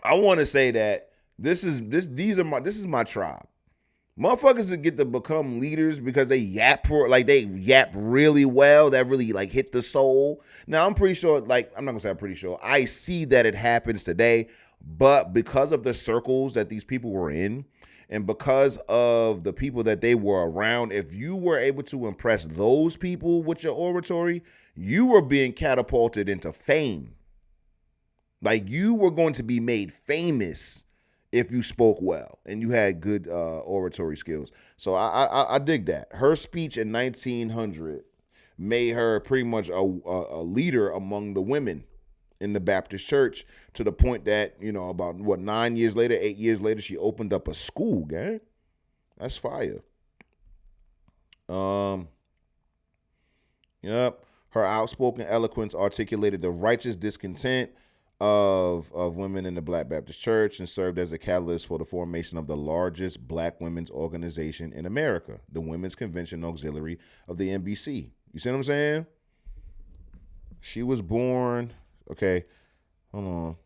I want to say that this is my tribe. Motherfuckers that get to become leaders because they yap really well, that really hit the soul. Now I'm pretty sure, I'm not gonna say I'm pretty sure, I see that it happens today, but because of the circles that these people were in, and because of the people that they were around, if you were able to impress those people with your oratory, you were being catapulted into fame. You were going to be made famous if you spoke well and you had good oratory skills. So I dig that. Her speech in 1900 made her pretty much a leader among the women in the Baptist church, to the point that, about 8 years later, she opened up a school, gang. That's fire. Yep. Her outspoken eloquence articulated the righteous discontent of women in the Black Baptist Church and served as a catalyst for the formation of the largest Black women's organization in America, the Women's Convention Auxiliary of the NBC. You see what I'm saying? She was born, okay, hold on.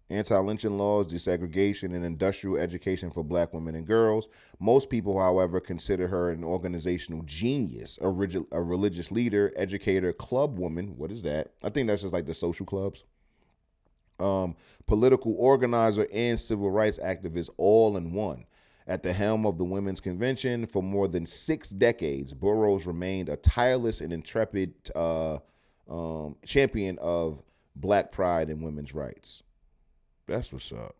Anti-lynching laws, desegregation, and industrial education for Black women and girls. Most people, however, consider her an organizational genius, a religious leader, educator, club woman. What is that? I think that's just like the social clubs. Political organizer and civil rights activist all in one. At the helm of the Women's Convention for more than 6 decades, Burroughs remained a tireless and intrepid champion of Black pride and women's rights. That's what's up.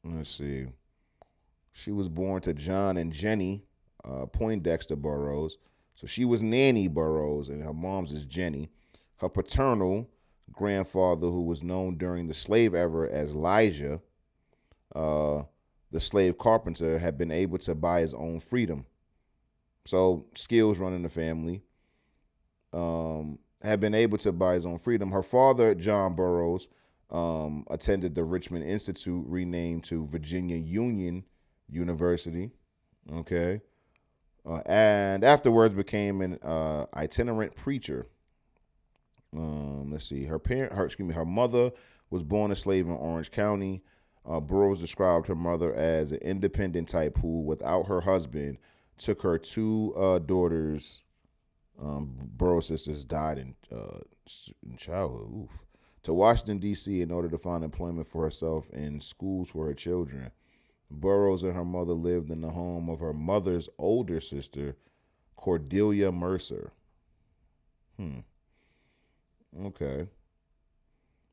Let's see. She was born to John and Jenny Poindexter Burroughs. So she was Nanny Burroughs, and her mom's is Jenny. Her paternal grandfather, who was known during the slave era as Elijah, the slave carpenter, had been able to buy his own freedom. So skills running the family. Had been able to buy his own freedom. Her father, John Burroughs, attended the Richmond Institute, renamed to Virginia Union University. Okay. And afterwards became an itinerant preacher. Let's see. Her mother was born a slave in Orange County. Burroughs described her mother as an independent type who, without her husband, took her 2 daughters. Burroughs' sisters died in childhood. Oof. To Washington, D.C. in order to find employment for herself and schools for her children. Burroughs and her mother lived in the home of her mother's older sister, Cordelia Mercer. Okay.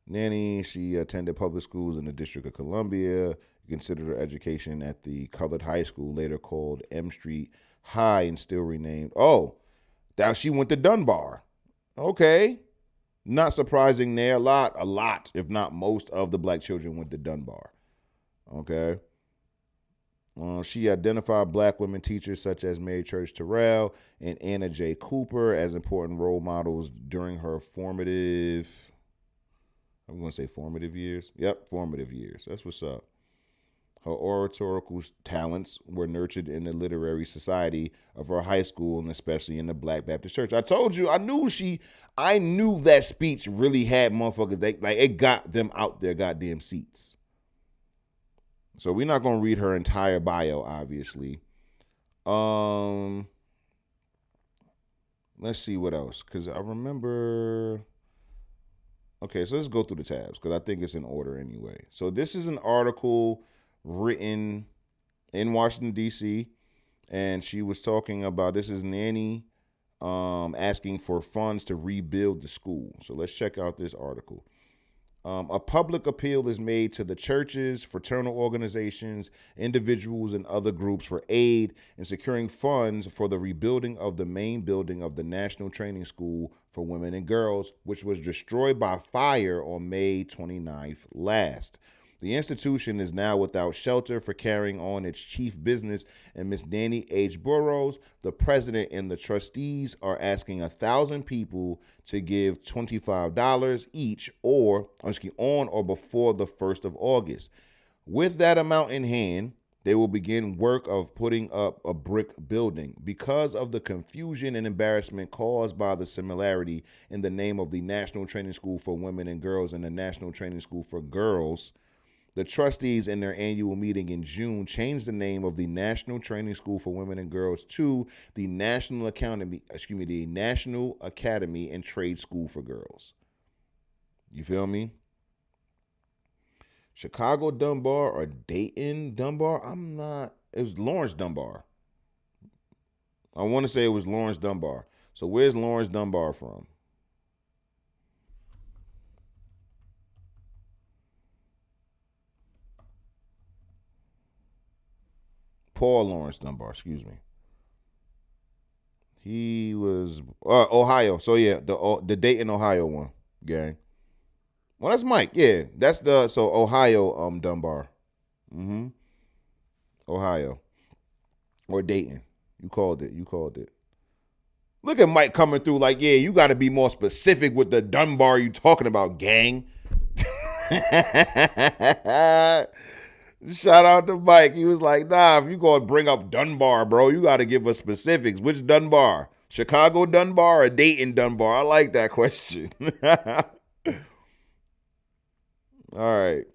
Nanny, she attended public schools in the District of Columbia. Considered her education at the colored high school, later called M Street High and still renamed. Oh, now she went to Dunbar. Okay. Not surprising there. A lot, if not most of the black children went to Dunbar. Okay. She identified black women teachers such as Mary Church Terrell and Anna J. Cooper as important role models during her formative years. Yep, formative years. That's what's up. Her oratorical talents were nurtured in the literary society of her high school and especially in the Black Baptist Church. I told you, I knew that speech really had motherfuckers. It got them out their goddamn seats. So we're not gonna read her entire bio, obviously. Let's see what else, because I remember. Okay, so let's go through the tabs because I think it's in order anyway. So this is an article written in Washington, D.C., and she was talking about, this is Nanny asking for funds to rebuild the school. So let's check out this article. A public appeal is made to the churches, fraternal organizations, individuals, and other groups for aid in securing funds for the rebuilding of the main building of the National Training School for Women and Girls, which was destroyed by fire on May 29th last. The institution is now without shelter for carrying on its chief business, and Ms. Nanny H. Burroughs, the president, and the trustees are asking 1,000 people to give $25 each on or before the 1st of August. With that amount in hand, they will begin work of putting up a brick building. Because of the confusion and embarrassment caused by the similarity in the name of the National Training School for Women and Girls and the National Training School for Girls, the trustees in their annual meeting in June changed the name of the National Training School for Women and Girls to the National Academy and Trade School for Girls. You feel me? Chicago Dunbar or Dayton Dunbar? It was Lawrence Dunbar. I want to say it was Lawrence Dunbar. So where's Lawrence Dunbar from? Paul Lawrence Dunbar, excuse me. He was Ohio. So yeah, the Dayton, Ohio one, gang. Well, that's Mike. Yeah, that's Ohio Dunbar. Ohio or Dayton. You called it. Look at Mike coming through like, yeah, you got to be more specific with the Dunbar you talking about, gang. Shout out to Mike. He was like, nah, if you going to bring up Dunbar, bro, you got to give us specifics. Which Dunbar? Chicago Dunbar or Dayton Dunbar? I like that question. All right.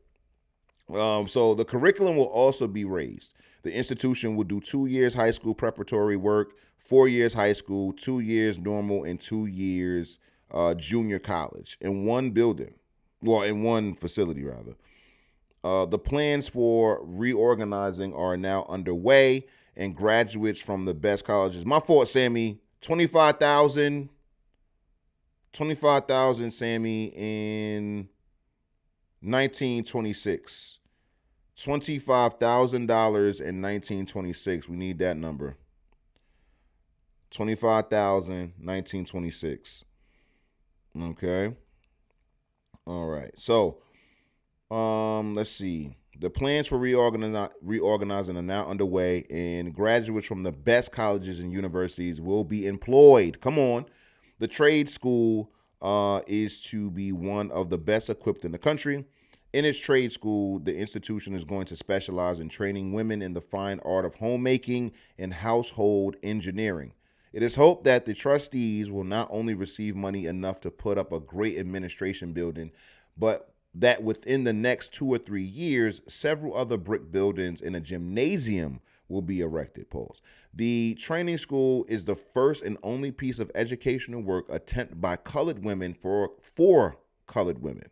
So the curriculum will also be raised. The institution will do 2 years high school preparatory work, 4 years high school, 2 years normal, and 2 years junior college in one building. Well, in one facility, rather. The plans for reorganizing are now underway, and graduates from the best colleges. My fault, Sammy. 25,000, Sammy, in 1926. $25,000 in 1926. We need that number. 25,000, 1926. Okay. All right. So, let's see. The plans for reorganizing are now underway, and graduates from the best colleges and universities will be employed. Come on. The trade school is to be one of the best equipped in the country. In its trade school, the institution is going to specialize in training women in the fine art of homemaking and household engineering. It is hoped that the trustees will not only receive money enough to put up a great administration building, but that within the next 2 or 3 years, several other brick buildings and a gymnasium will be erected. The training school is the first and only piece of educational work attempted by colored women for colored women.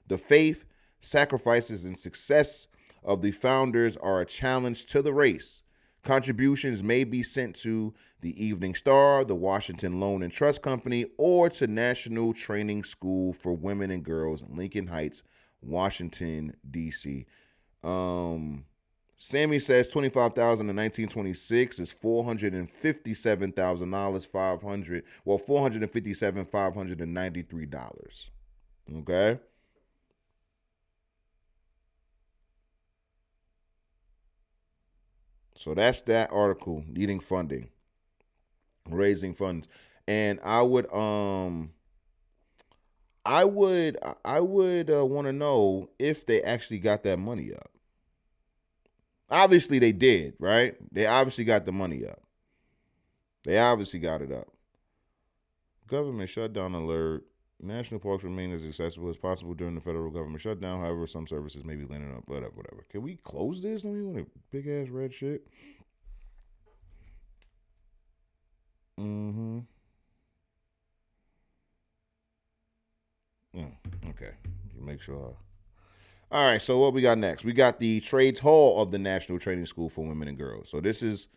The faith, sacrifices, and success of the founders are a challenge to the race. Contributions may be sent to the Evening Star, the Washington Loan and Trust Company, or to National Training School for Women and Girls in Lincoln Heights, Washington, D.C. Sammy says $25,000 in 1926 is $457,000, $457,593. Okay. So that's that article, needing funding, raising funds. And I would want to know if they actually got that money up. Obviously they did, right? They obviously got the money up. They obviously got it up. Government shutdown alert. National parks remain as accessible as possible during the federal government shutdown. However, some services may be landing up. Whatever. Can we close this? Don't we want a big ass red shit? Yeah, okay. Make sure. All right, so what we got next? We got the Trades Hall of the National Training School for Women and Girls. So this is,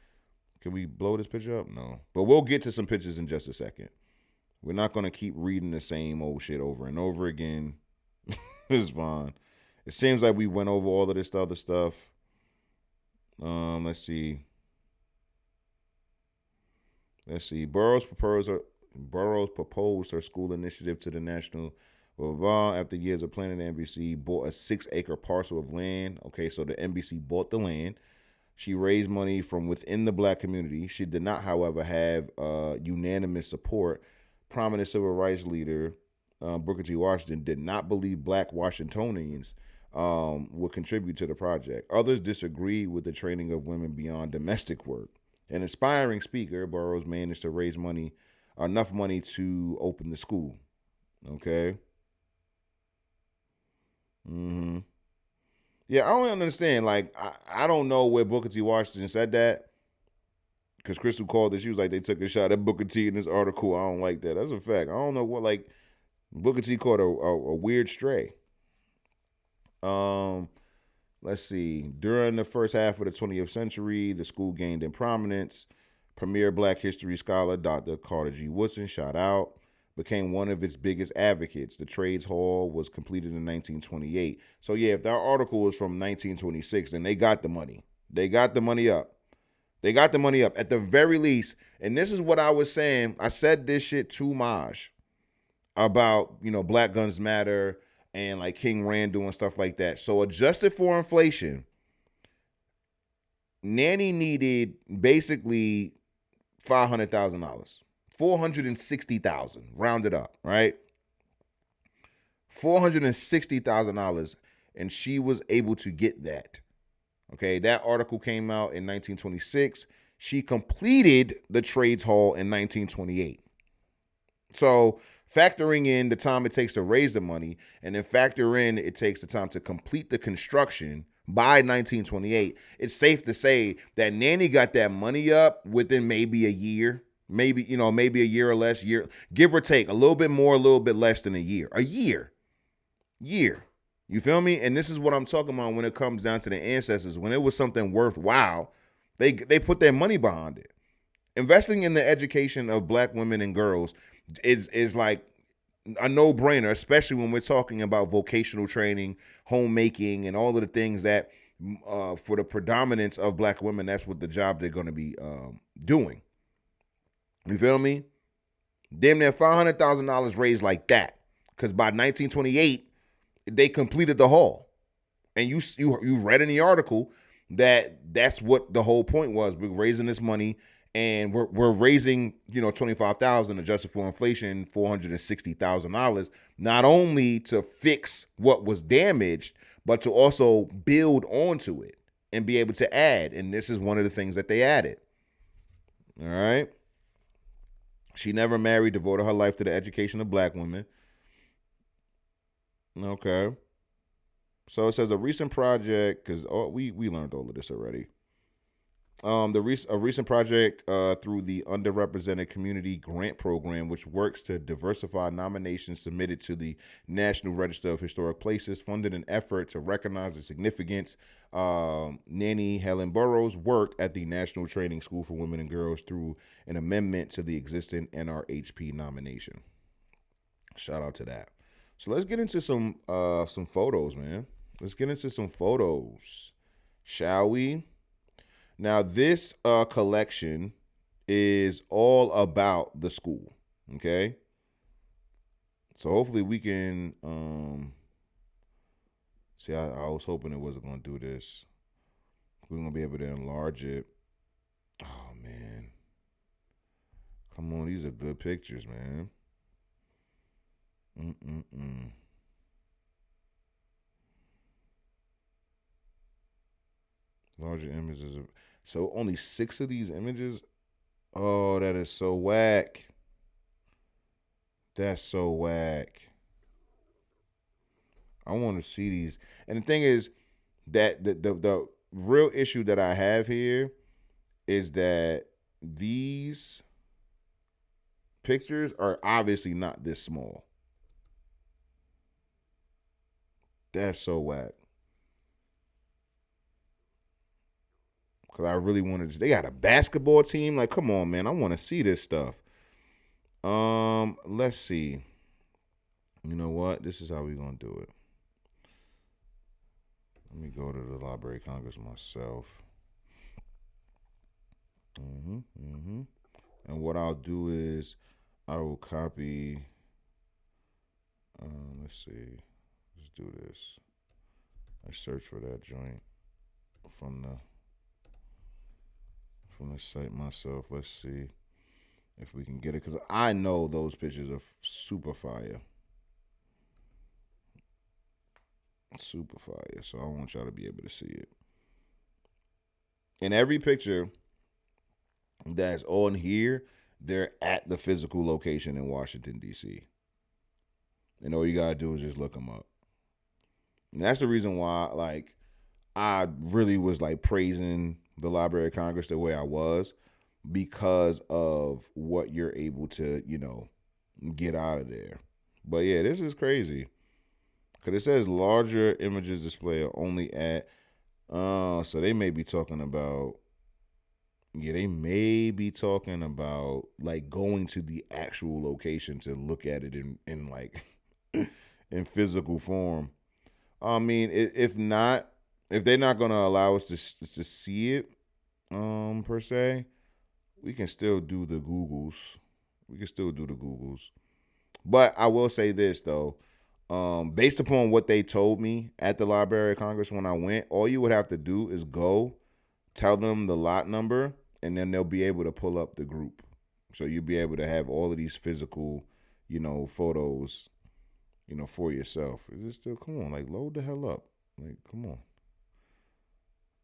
can we blow this picture up? No. But we'll get to some pictures in just a second. We're not going to keep reading the same old shit over and over again. It's fine. It seems like we went over all of this other stuff. Let's see. Burroughs proposed her school initiative to the national. After years of planning, the NBC bought a 6-acre parcel of land. Okay, so the NBC bought the land. She raised money from within the black community. She did not, however, have unanimous support. Prominent civil rights leader Booker T. Washington did not believe black Washingtonians would contribute to the project. Others disagreed with the training of women beyond domestic work. An aspiring speaker, Burroughs managed to raise enough money to open the school. Okay. Yeah, I don't understand. Like, I don't know where Booker T. Washington said that. Because Crystal called it. She was like, they took a shot at Booker T in this article. I don't like that. That's a fact. I don't know what, like, Booker T caught a weird stray. Let's see. During the first half of the 20th century, the school gained in prominence. Premier Black history scholar Dr. Carter G. Woodson, shout out, became one of its biggest advocates. The Trades Hall was completed in 1928. So, yeah, if that article was from 1926, then they got the money. They got the money up. They got the money up at the very least. And this is what I was saying. I said this shit to Maj about, Black Guns Matter and like King Randall and stuff like that. So adjusted for inflation, Nanny needed basically $500,000, $460,000, rounded up, right? $460,000, and she was able to get that. Okay, that article came out in 1926. She completed the Trades Hall in 1928. So factoring in the time it takes to raise the money, and then factor in it takes the time to complete the construction by 1928, it's safe to say that Nanny got that money up within maybe a year, maybe a year or less, give or take, a little bit more, a little bit less than a year. You feel me? And this is what I'm talking about when it comes down to the ancestors. When it was something worthwhile, they put their money behind it. Investing in the education of black women and girls is like a no-brainer, especially when we're talking about vocational training, homemaking, and all of the things that for the predominance of black women, that's what the job they're going to be doing. You feel me? Damn near $500,000 raised like that. Because by 1928, they completed the hall. And you read in the article that that's what the whole point was. We're raising this money, and we're raising, $25,000 adjusted for inflation, $460,000, not only to fix what was damaged, but to also build onto it and be able to add. And this is one of the things that they added. All right. She never married, devoted her life to the education of black women. Okay. So it says a recent project, because we learned all of this already. A recent project through the Underrepresented Community Grant Program, which works to diversify nominations submitted to the National Register of Historic Places, funded an effort to recognize the significance Nanny Helen Burroughs' work at the National Training School for Women and Girls through an amendment to the existing NRHP nomination. Shout out to that. So let's get into some photos, man. Let's get into some photos, shall we? Now, this collection is all about the school, okay? So hopefully we can, see, I was hoping it wasn't going to do this. We're going to be able to enlarge it. Oh, man. Come on, these are good pictures, man. Larger images of... So only 6 of these images? Oh, that is so whack. That's so whack. I want to see these. And the thing is that the real issue that I have here is that these pictures are obviously not this small. That's so whack. Because I really wanted to. They got a basketball team. Like, come on, man. I want to see this stuff. Let's see. You know what? This is how we're going to do it. Let me go to the Library of Congress myself. And what I'll do is I will copy. Let's see. Let's do this. I search for that joint from the site myself. Let's see if we can get it, because I know those pictures are super fire. Super fire. So I want y'all to be able to see it. In every picture that's on here, they're at the physical location in Washington, D.C. And all you got to do is just look them up. And that's the reason why, like, I really was, like, praising the Library of Congress the way I was, because of what you're able to, you know, get out of there. But yeah, this is crazy. Because it says larger images display are only at, so they may be talking about, they may be talking about, like, going to the actual location to look at it in like, in physical form. I mean, if not, if they're not going to allow us to see it, per se, we can still do the Googles. But I will say this, though. Based upon what they told me at the Library of Congress when I went, all you would have to do is go, tell them the lot number, and then they'll be able to pull up the group. So you'll be able to have all of these physical, you know, photos, you know, for yourself. Is it still, come on, like, load the hell up. Like, come on.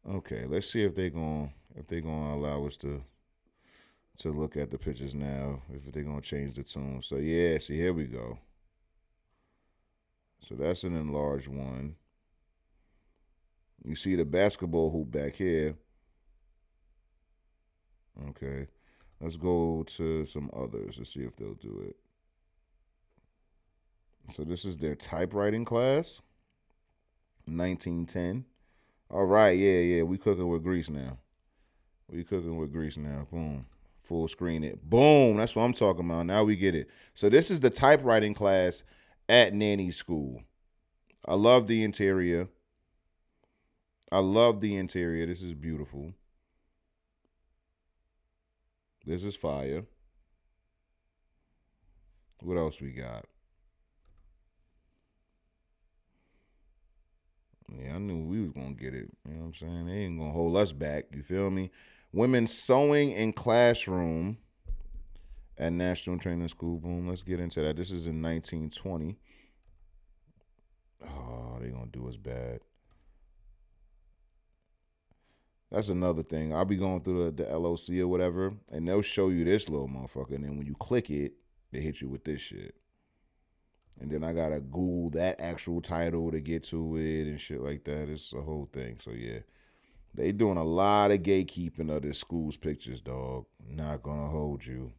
Okay, let's see if they're gonna allow us to look at the pictures now, if they're gonna change the tone. So yeah, see, here we go. So that's an enlarged one. You see the basketball hoop back here. Okay, let's go to some others to see if they'll do it. So this is their typewriting class, 1910. All right, yeah, we cooking with grease now. Boom, full screen it. Boom, that's what I'm talking about. Now we get it. So this is the typewriting class at Nanny's school. I love the interior. This is beautiful. This is fire. What else we got? Yeah, I knew we was going to get it. You know what I'm saying? They ain't going to hold us back. You feel me? Women sewing in classroom at National Training School. Boom, let's get into that. This is in 1920. Oh, they going to do us bad. That's another thing. I'll be going through the LOC or whatever, and they'll show you this little motherfucker, and then when you click it, they hit you with this shit. And then I got to Google that actual title to get to it and shit like that. It's a whole thing. So, yeah. They doing a lot of gatekeeping of this school's pictures, dog. Not gonna hold you.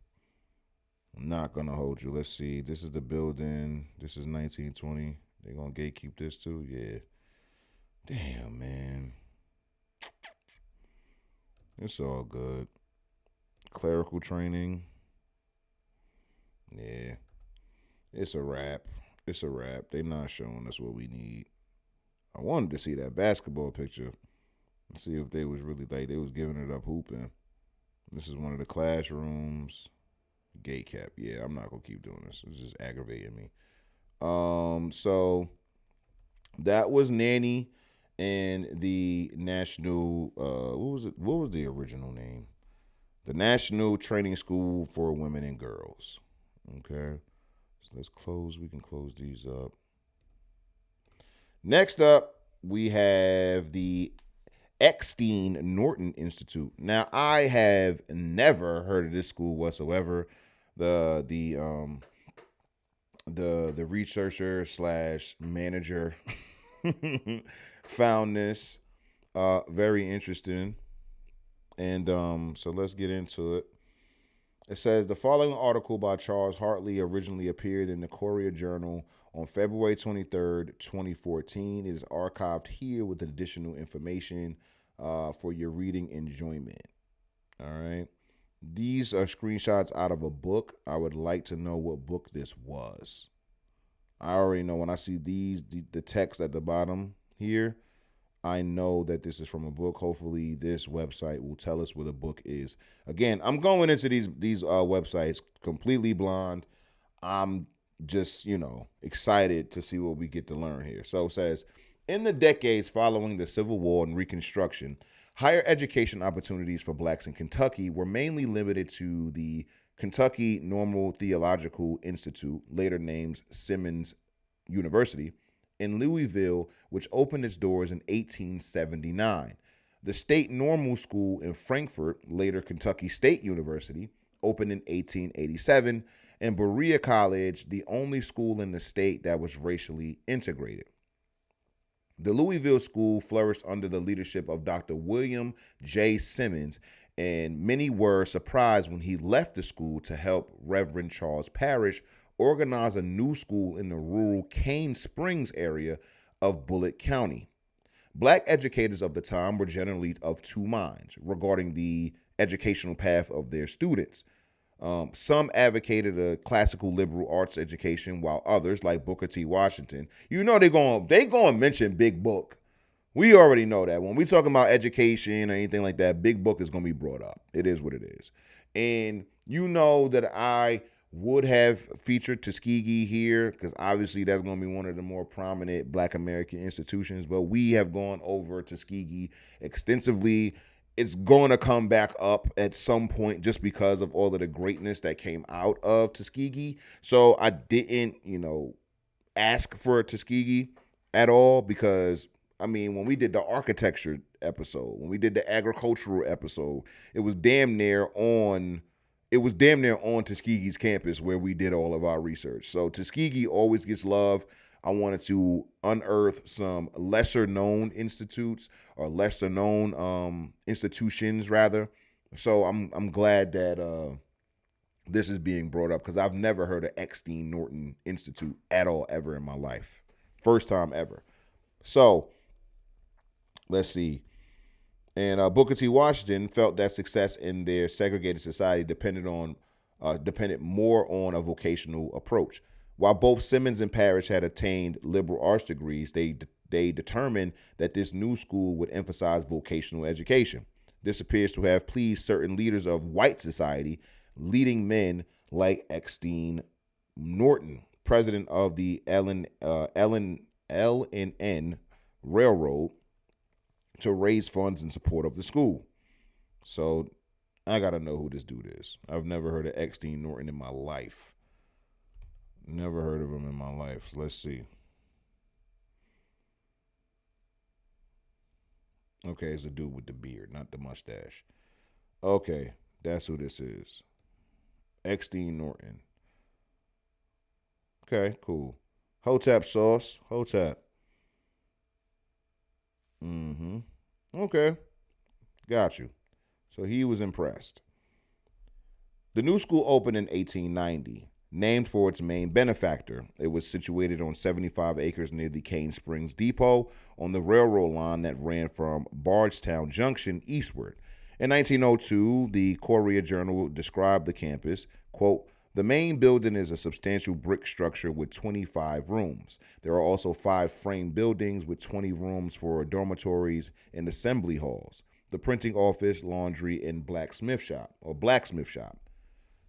Not gonna hold you. Let's see. This is the building. This is 1920. They gonna gatekeep this too? Yeah. Damn, man. It's all good. Clerical training. Yeah. It's a wrap. It's a wrap. They not showing us what we need. I wanted to see that basketball picture and see if they was really like they was giving it up hooping. This is one of the classrooms. Gate cap. Yeah, I'm not gonna keep doing this. It's just aggravating me. So that was Nanny and the National what was it? What was the original name? The National Training School for Women and Girls. Okay. So let's close. We can close these up. Next up, we have the Eckstein Norton Institute. Now, I have never heard of this school whatsoever. The researcher slash manager found this very interesting. And so let's get into it. It says the following article by Charles Hartley originally appeared in the Courier Journal on February 23rd, 2014. It is archived here with additional information for your reading enjoyment. All right. These are screenshots out of a book. I would like to know what book this was. I already know when I see the text at the bottom here, I know that this is from a book. Hopefully this website will tell us what the book is. Again, I'm going into these websites completely blind. I'm just, excited to see what we get to learn here. So it says, in the decades following the Civil War and Reconstruction, higher education opportunities for blacks in Kentucky were mainly limited to the Kentucky Normal Theological Institute, later named Simmons University, in Louisville, which opened its doors in 1879. The State Normal School in Frankfort, later Kentucky State University, opened in 1887, and Berea College, the only school in the state that was racially integrated. The Louisville School flourished under the leadership of Dr. William J. Simmons, and many were surprised when he left the school to help Reverend Charles Parrish organize a new school in the rural Cane Springs area of Bullitt County. Black educators of the time were generally of two minds regarding the educational path of their students. Some advocated a classical liberal arts education, while others, like Booker T. Washington, they gonna mention Big Book. We already know that when we talking about education or anything like that, Big Book is gonna be brought up. It is what it is, and that I would have featured Tuskegee here because obviously that's going to be one of the more prominent Black American institutions, but we have gone over Tuskegee extensively. It's going to come back up at some point just because of all of the greatness that came out of Tuskegee. So I didn't, ask for Tuskegee at all because, when we did the architecture episode, when we did the agricultural episode, it was damn near on Tuskegee's campus where we did all of our research. So Tuskegee always gets love. I wanted to unearth some lesser known institutes or lesser known institutions rather. So I'm glad that this is being brought up because I've never heard of Eckstein Norton Institute at all ever in my life. First time ever. So let's see. And Booker T. Washington felt that success in their segregated society depended more on a vocational approach. While both Simmons and Parrish had attained liberal arts degrees, they determined that this new school would emphasize vocational education. This appears to have pleased certain leaders of white society, leading men like Eckstein Norton, president of the L&N Railroad, to raise funds in support of the school. So I got to know who this dude is. I've never heard of Eckstein Norton in my life. Never heard of him in my life. Let's see. Okay, it's a dude with the beard, not the mustache. Okay, that's who this is. Eckstein Norton. Okay, cool. Hotep sauce. Hotep. Okay. Got you. So he was impressed. The new school opened in 1890, named for its main benefactor. It was situated on 75 acres near the Cane Springs Depot on the railroad line that ran from Bardstown Junction eastward. In 1902, the Courier Journal described the campus, quote, "The main building is a substantial brick structure with 25 rooms. There are also 5 frame buildings with 20 rooms for dormitories and assembly halls, the printing office, laundry, and blacksmith shop.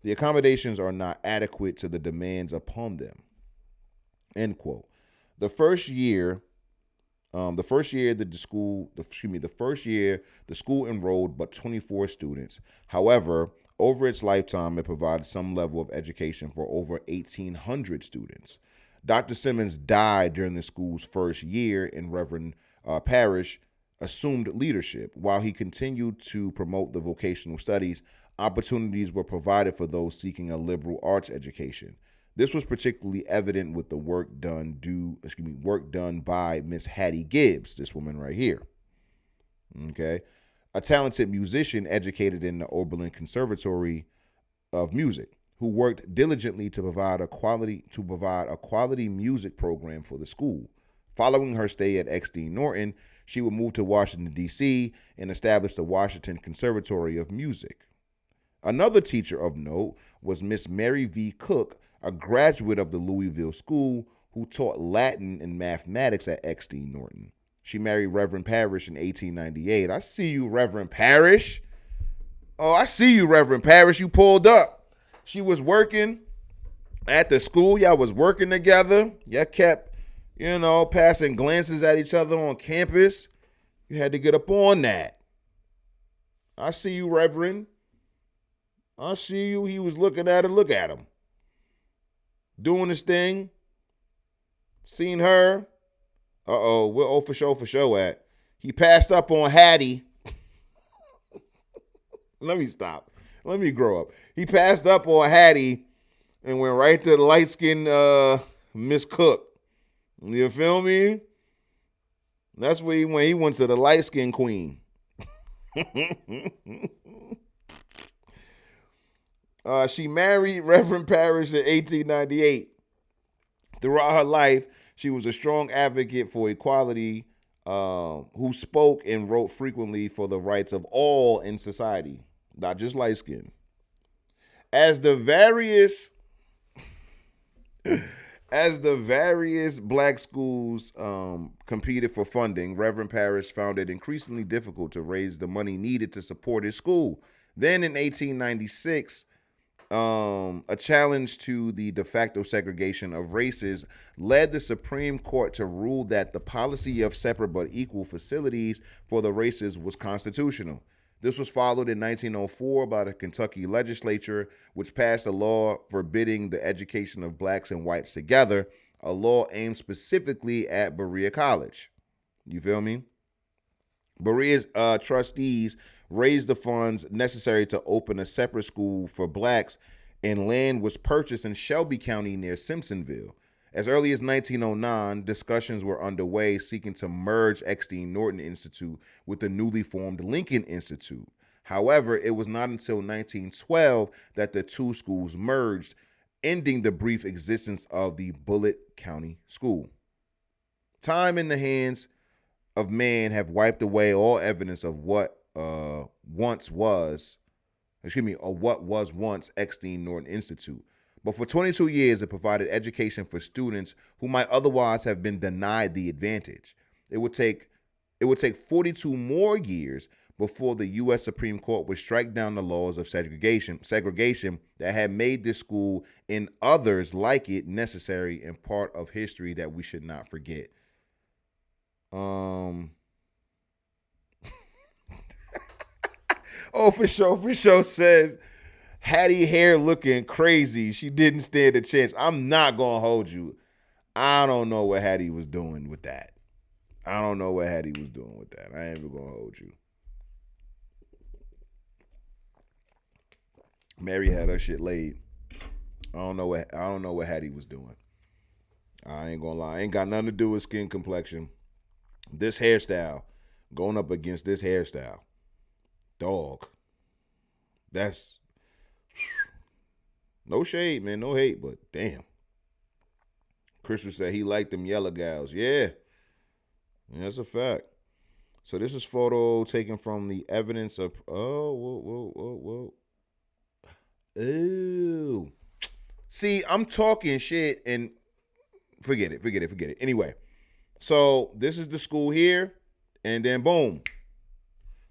The accommodations are not adequate to the demands upon them." End quote. The first year the school enrolled but 24 students. However, over its lifetime, it provided some level of education for over 1,800 students. Dr. Simmons died during the school's first year, and Reverend Parrish assumed leadership. While he continued to promote the vocational studies, opportunities were provided for those seeking a liberal arts education. This was particularly evident with the work done by Miss Hattie Gibbs, this woman right here. Okay, a talented musician educated in the Oberlin Conservatory of Music, who worked diligently to provide a quality music program for the school. Following her stay at XD Norton, she would move to Washington, D.C. and establish the Washington Conservatory of Music. Another teacher of note was Miss Mary V. Cook, a graduate of the Louisville School who taught Latin and mathematics at XD Norton. She married Reverend Parrish in 1898. I see you, Reverend Parrish. Oh, I see you, Reverend Parrish. You pulled up. She was working at the school. Y'all was working together. Y'all kept, passing glances at each other on campus. You had to get up on that. I see you, Reverend. I see you. He was looking at her. Look at him. Doing his thing. Seen her. Uh-oh. Where for show at? He passed up on Hattie. Let me stop. Let me grow up. He passed up on Hattie and went right to the light-skinned Miss Cook. You feel me? That's where he went. He went to the light-skinned queen. She married Reverend Parrish in 1898. Throughout her life, she was a strong advocate for equality, who spoke and wrote frequently for the rights of all in society, not just light skin. As the various black schools competed for funding, Reverend Parrish found it increasingly difficult to raise the money needed to support his school. Then in 1896, a challenge to the de facto segregation of races led the Supreme Court to rule that the policy of separate but equal facilities for the races was constitutional. This was followed in 1904 by the Kentucky legislature, which passed a law forbidding the education of blacks and whites together, a law aimed specifically at Berea College. You feel me? Berea's trustees raised the funds necessary to open a separate school for blacks, and land was purchased in Shelby County near Simpsonville. As early as 1909, discussions were underway seeking to merge XD Norton Institute with the newly formed Lincoln Institute. However, it was not until 1912 that the two schools merged, ending the brief existence of the Bullitt County School. Time in the hands of man have wiped away all evidence of what was once XD Norton Institute. But for 22 years, it provided education for students who might otherwise have been denied the advantage. It would take 42 more years before the U.S. Supreme Court would strike down the laws of segregation that had made this school and others like it necessary and part of history that we should not forget. For sure says, Hattie hair looking crazy. She didn't stand a chance. I'm not going to hold you. I don't know what Hattie was doing with that. I ain't even going to hold you. Mary had her shit laid. I don't know what Hattie was doing. I ain't going to lie. Ain't got nothing to do with skin complexion. This hairstyle, going up against this hairstyle. Dog. That's no shade, man. No hate, but damn. Christopher said he liked them yellow gals. Yeah. That's a fact. So this is photo taken from the evidence of whoa. Ooh. See, I'm talking shit and forget it. Anyway, so this is the school here, and then boom.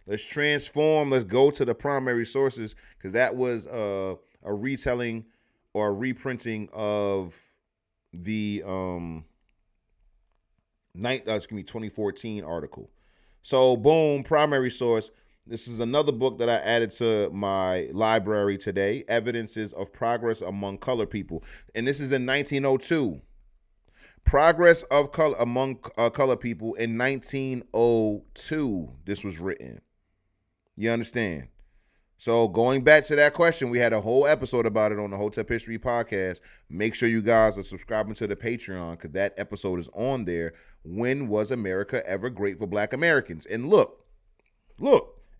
Let's transform. Let's go to the primary sources, because that was a retelling or a reprinting of the 2014 article. So boom, primary source. This is another book that I added to my library today, Evidences of Progress Among Colored People. And this is in 1902. Progress of color among colored people in 1902. This was written. You understand? So going back to that question, we had a whole episode about it on the Hotep History podcast. Make sure you guys are subscribing to the Patreon, because that episode is on there. When was America ever great for Black Americans? And look,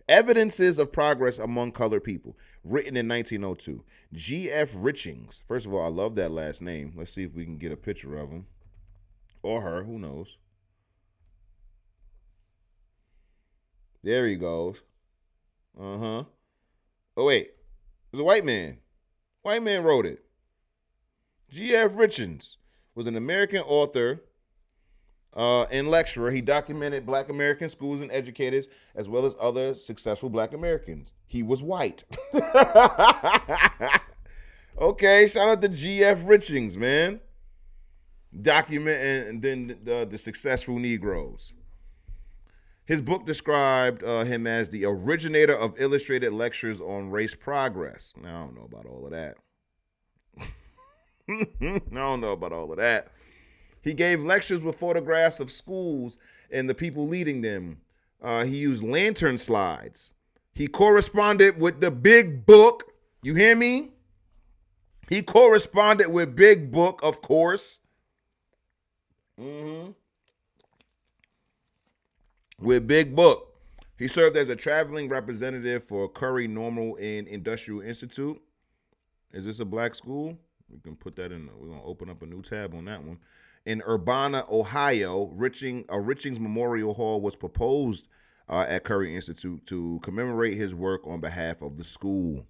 Evidences of Progress Among Colored People, written in 1902. G.F. Richings. First of all, I love that last name. Let's see if we can get a picture of him. Or her, who knows? There he goes. Uh-huh. Oh, wait. It was a white man. White man wrote it. G.F. Richings was an American author and lecturer. He documented Black American schools and educators, as well as other successful Black Americans. He was white. Okay, shout out to G.F. Richings, man. Documenting then the successful Negroes. His book described him as the originator of illustrated lectures on race progress. Now, I don't know about all of that. He gave lectures with photographs of schools and the people leading them. He used lantern slides. He corresponded with the Big Book. You hear me? He corresponded with Big Book, of course. With Big Book. He served as a traveling representative for Curry Normal and Industrial Institute. Is this a black school? We can put that in. We're going to open up a new tab on that one. In Urbana, Ohio, Richings Memorial Hall was proposed at Curry Institute to commemorate his work on behalf of the school.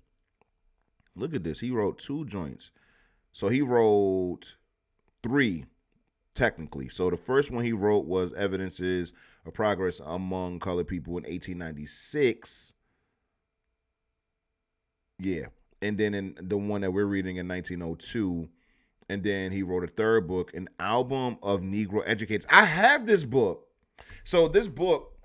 Look at this. He wrote 2 joints. So he wrote 3, technically. So the first one he wrote was Evidences of Progress Among Colored People in 1896. Yeah. And then in the one that we're reading in 1902. And then he wrote a third book, An Album of Negro Educators. I have this book. So this book,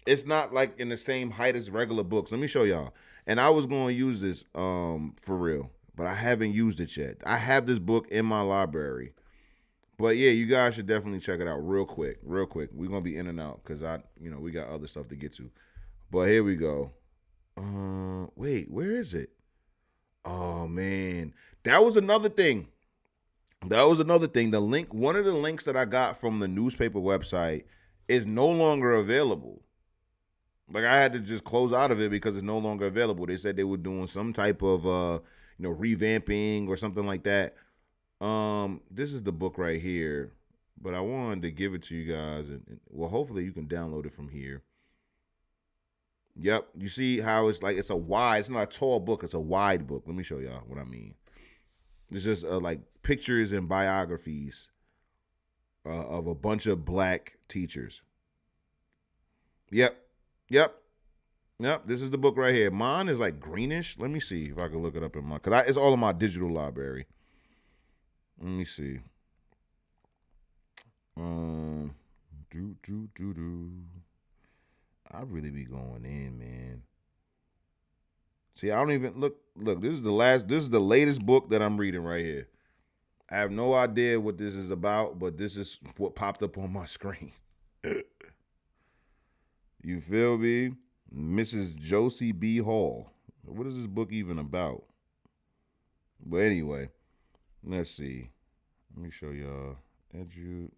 it's not like in the same height as regular books. Let me show y'all. And I was going to use this for real, but I haven't used it yet. I have this book in my library. But yeah, you guys should definitely check it out real quick. We're going to be in and out because we got other stuff to get to. But here we go. Wait, where is it? Oh man, that was another thing. The link, one of the links that I got from the newspaper website is no longer available. Like I had to just close out of it because it's no longer available. They said they were doing some type of revamping or something like that. This is the book right here, but I wanted to give it to you guys, and well, hopefully you can download it from here. Yep, you see how it's like it's not a tall book, it's a wide book. Let me show y'all what I mean. It's just like pictures and biographies of a bunch of black teachers. Yep. This is the book right here. Mine is like greenish. Let me see if I can look it up in my, because it's all in my digital library. Let me see. I really be going in, man. See, I don't even look. This is the latest book that I'm reading right here. I have no idea what this is about, but this is what popped up on my screen. You feel me? Mrs. Josie B. Hall. What is this book even about? But anyway, let's see. Let me show y'all. Educators.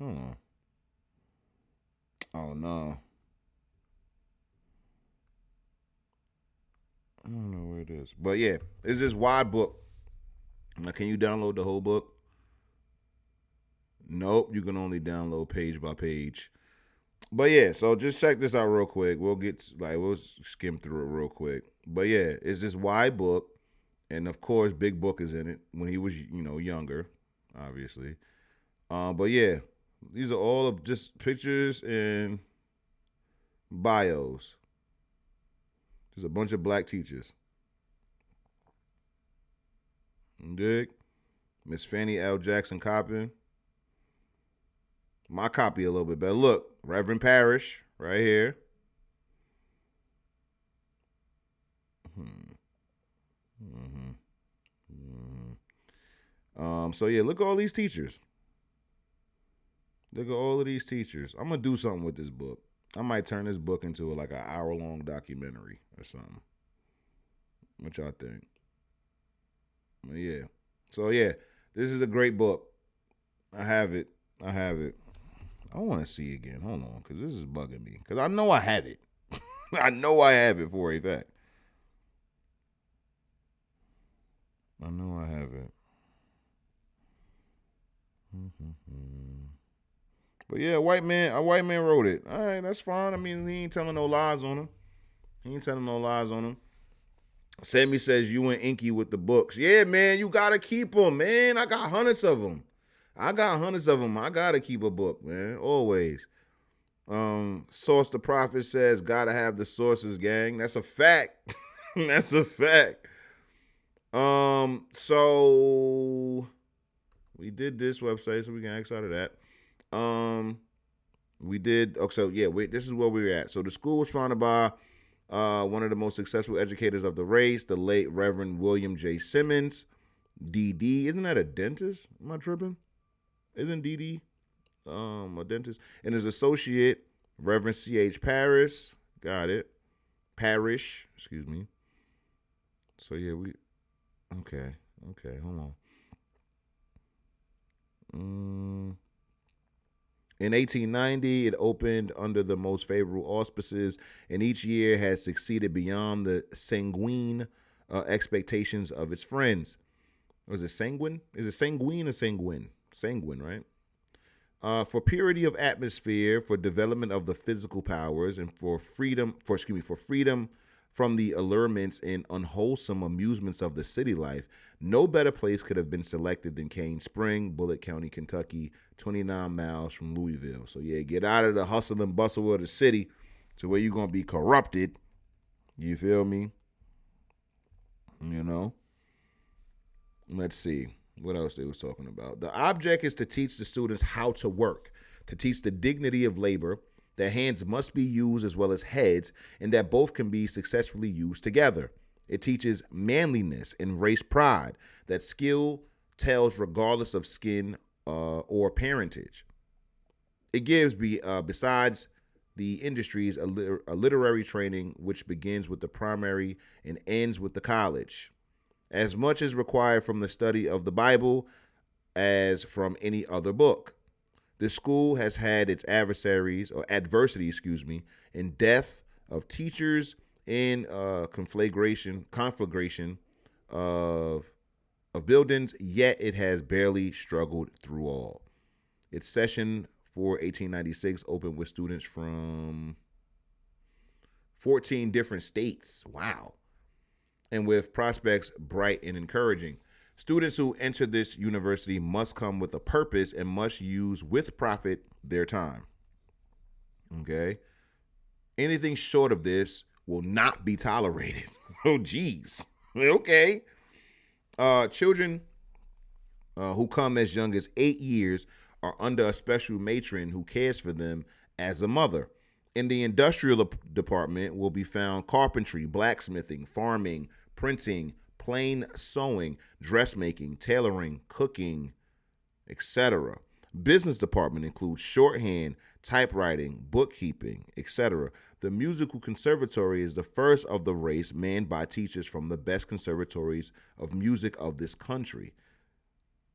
Oh no. I don't know where it is. But yeah, it's this wide book. Now, can you download the whole book? Nope, you can only download page by page. But yeah, so just check this out real quick. We'll skim through it real quick. But yeah, it's this wide book. And of course, Big Book is in it when he was, younger, obviously. But yeah, these are all of just pictures and bios. There's a bunch of black teachers. Dig? Miss Fannie L. Jackson Coppin. My copy a little bit better. Look, Reverend Parrish right here. So yeah, look at all these teachers. Look at all of these teachers. I'm gonna do something with this book. I might turn this book into like an hour-long documentary or something. What y'all think? But yeah. So yeah, this is a great book. I have it. I want to see again. Hold on, because this is bugging me. Because I know I have it. I know I have it for a fact. I know I have it. But yeah, a white man wrote it. All right, that's fine. I mean, he ain't telling no lies on him. Sammy says you and Inky with the books. Yeah, man, you gotta keep them, man. I got hundreds of them. I gotta keep a book, man. Always. Source the Prophet says gotta have the sources, gang. That's a fact. That's a fact. So we did this website, so we can X out of that. This is where we were at. So the school was founded by one of the most successful educators of the race, the late Reverend William J. Simmons, DD. Isn't that a dentist? Am I tripping? Isn't DD a dentist? And his associate, Reverend C.H. Parrish. Got it. Parrish, excuse me. So yeah, okay, hold on. In 1890, it opened under the most favorable auspices, and each year has succeeded beyond the sanguine expectations of its friends. Was it sanguine? Is it sanguine or sanguine? Sanguine, right? For purity of atmosphere, for development of the physical powers, and for freedom from the allurements and unwholesome amusements of the city life, no better place could have been selected than Cane Spring, Bullitt County, Kentucky, 29 miles from Louisville. So yeah, get out of the hustle and bustle of the city to where you're going to be corrupted. You feel me? Let's see what else they was talking about. The object is to teach the students how to work, to teach the dignity of labor, that hands must be used as well as heads, and that both can be successfully used together. It teaches manliness and race pride, that skill tells regardless of skin or parentage. It gives, besides the industries, a literary training which begins with the primary and ends with the college. As much is required from the study of the Bible as from any other book. The school has had its adversity, in death of teachers and conflagration of buildings, yet it has barely struggled through all. Its session for 1896 opened with students from 14 different states. Wow. And with prospects bright and encouraging. Students who enter this university must come with a purpose and must use with profit their time. Okay? Anything short of this will not be tolerated. Oh, geez. Okay. Children who come as young as 8 years are under a special matron who cares for them as a mother. In the industrial department will be found carpentry, blacksmithing, farming, printing, plain sewing, dressmaking, tailoring, cooking, etc. Business department includes shorthand, typewriting, bookkeeping, etc. The musical conservatory is the first of the race manned by teachers from the best conservatories of music of this country.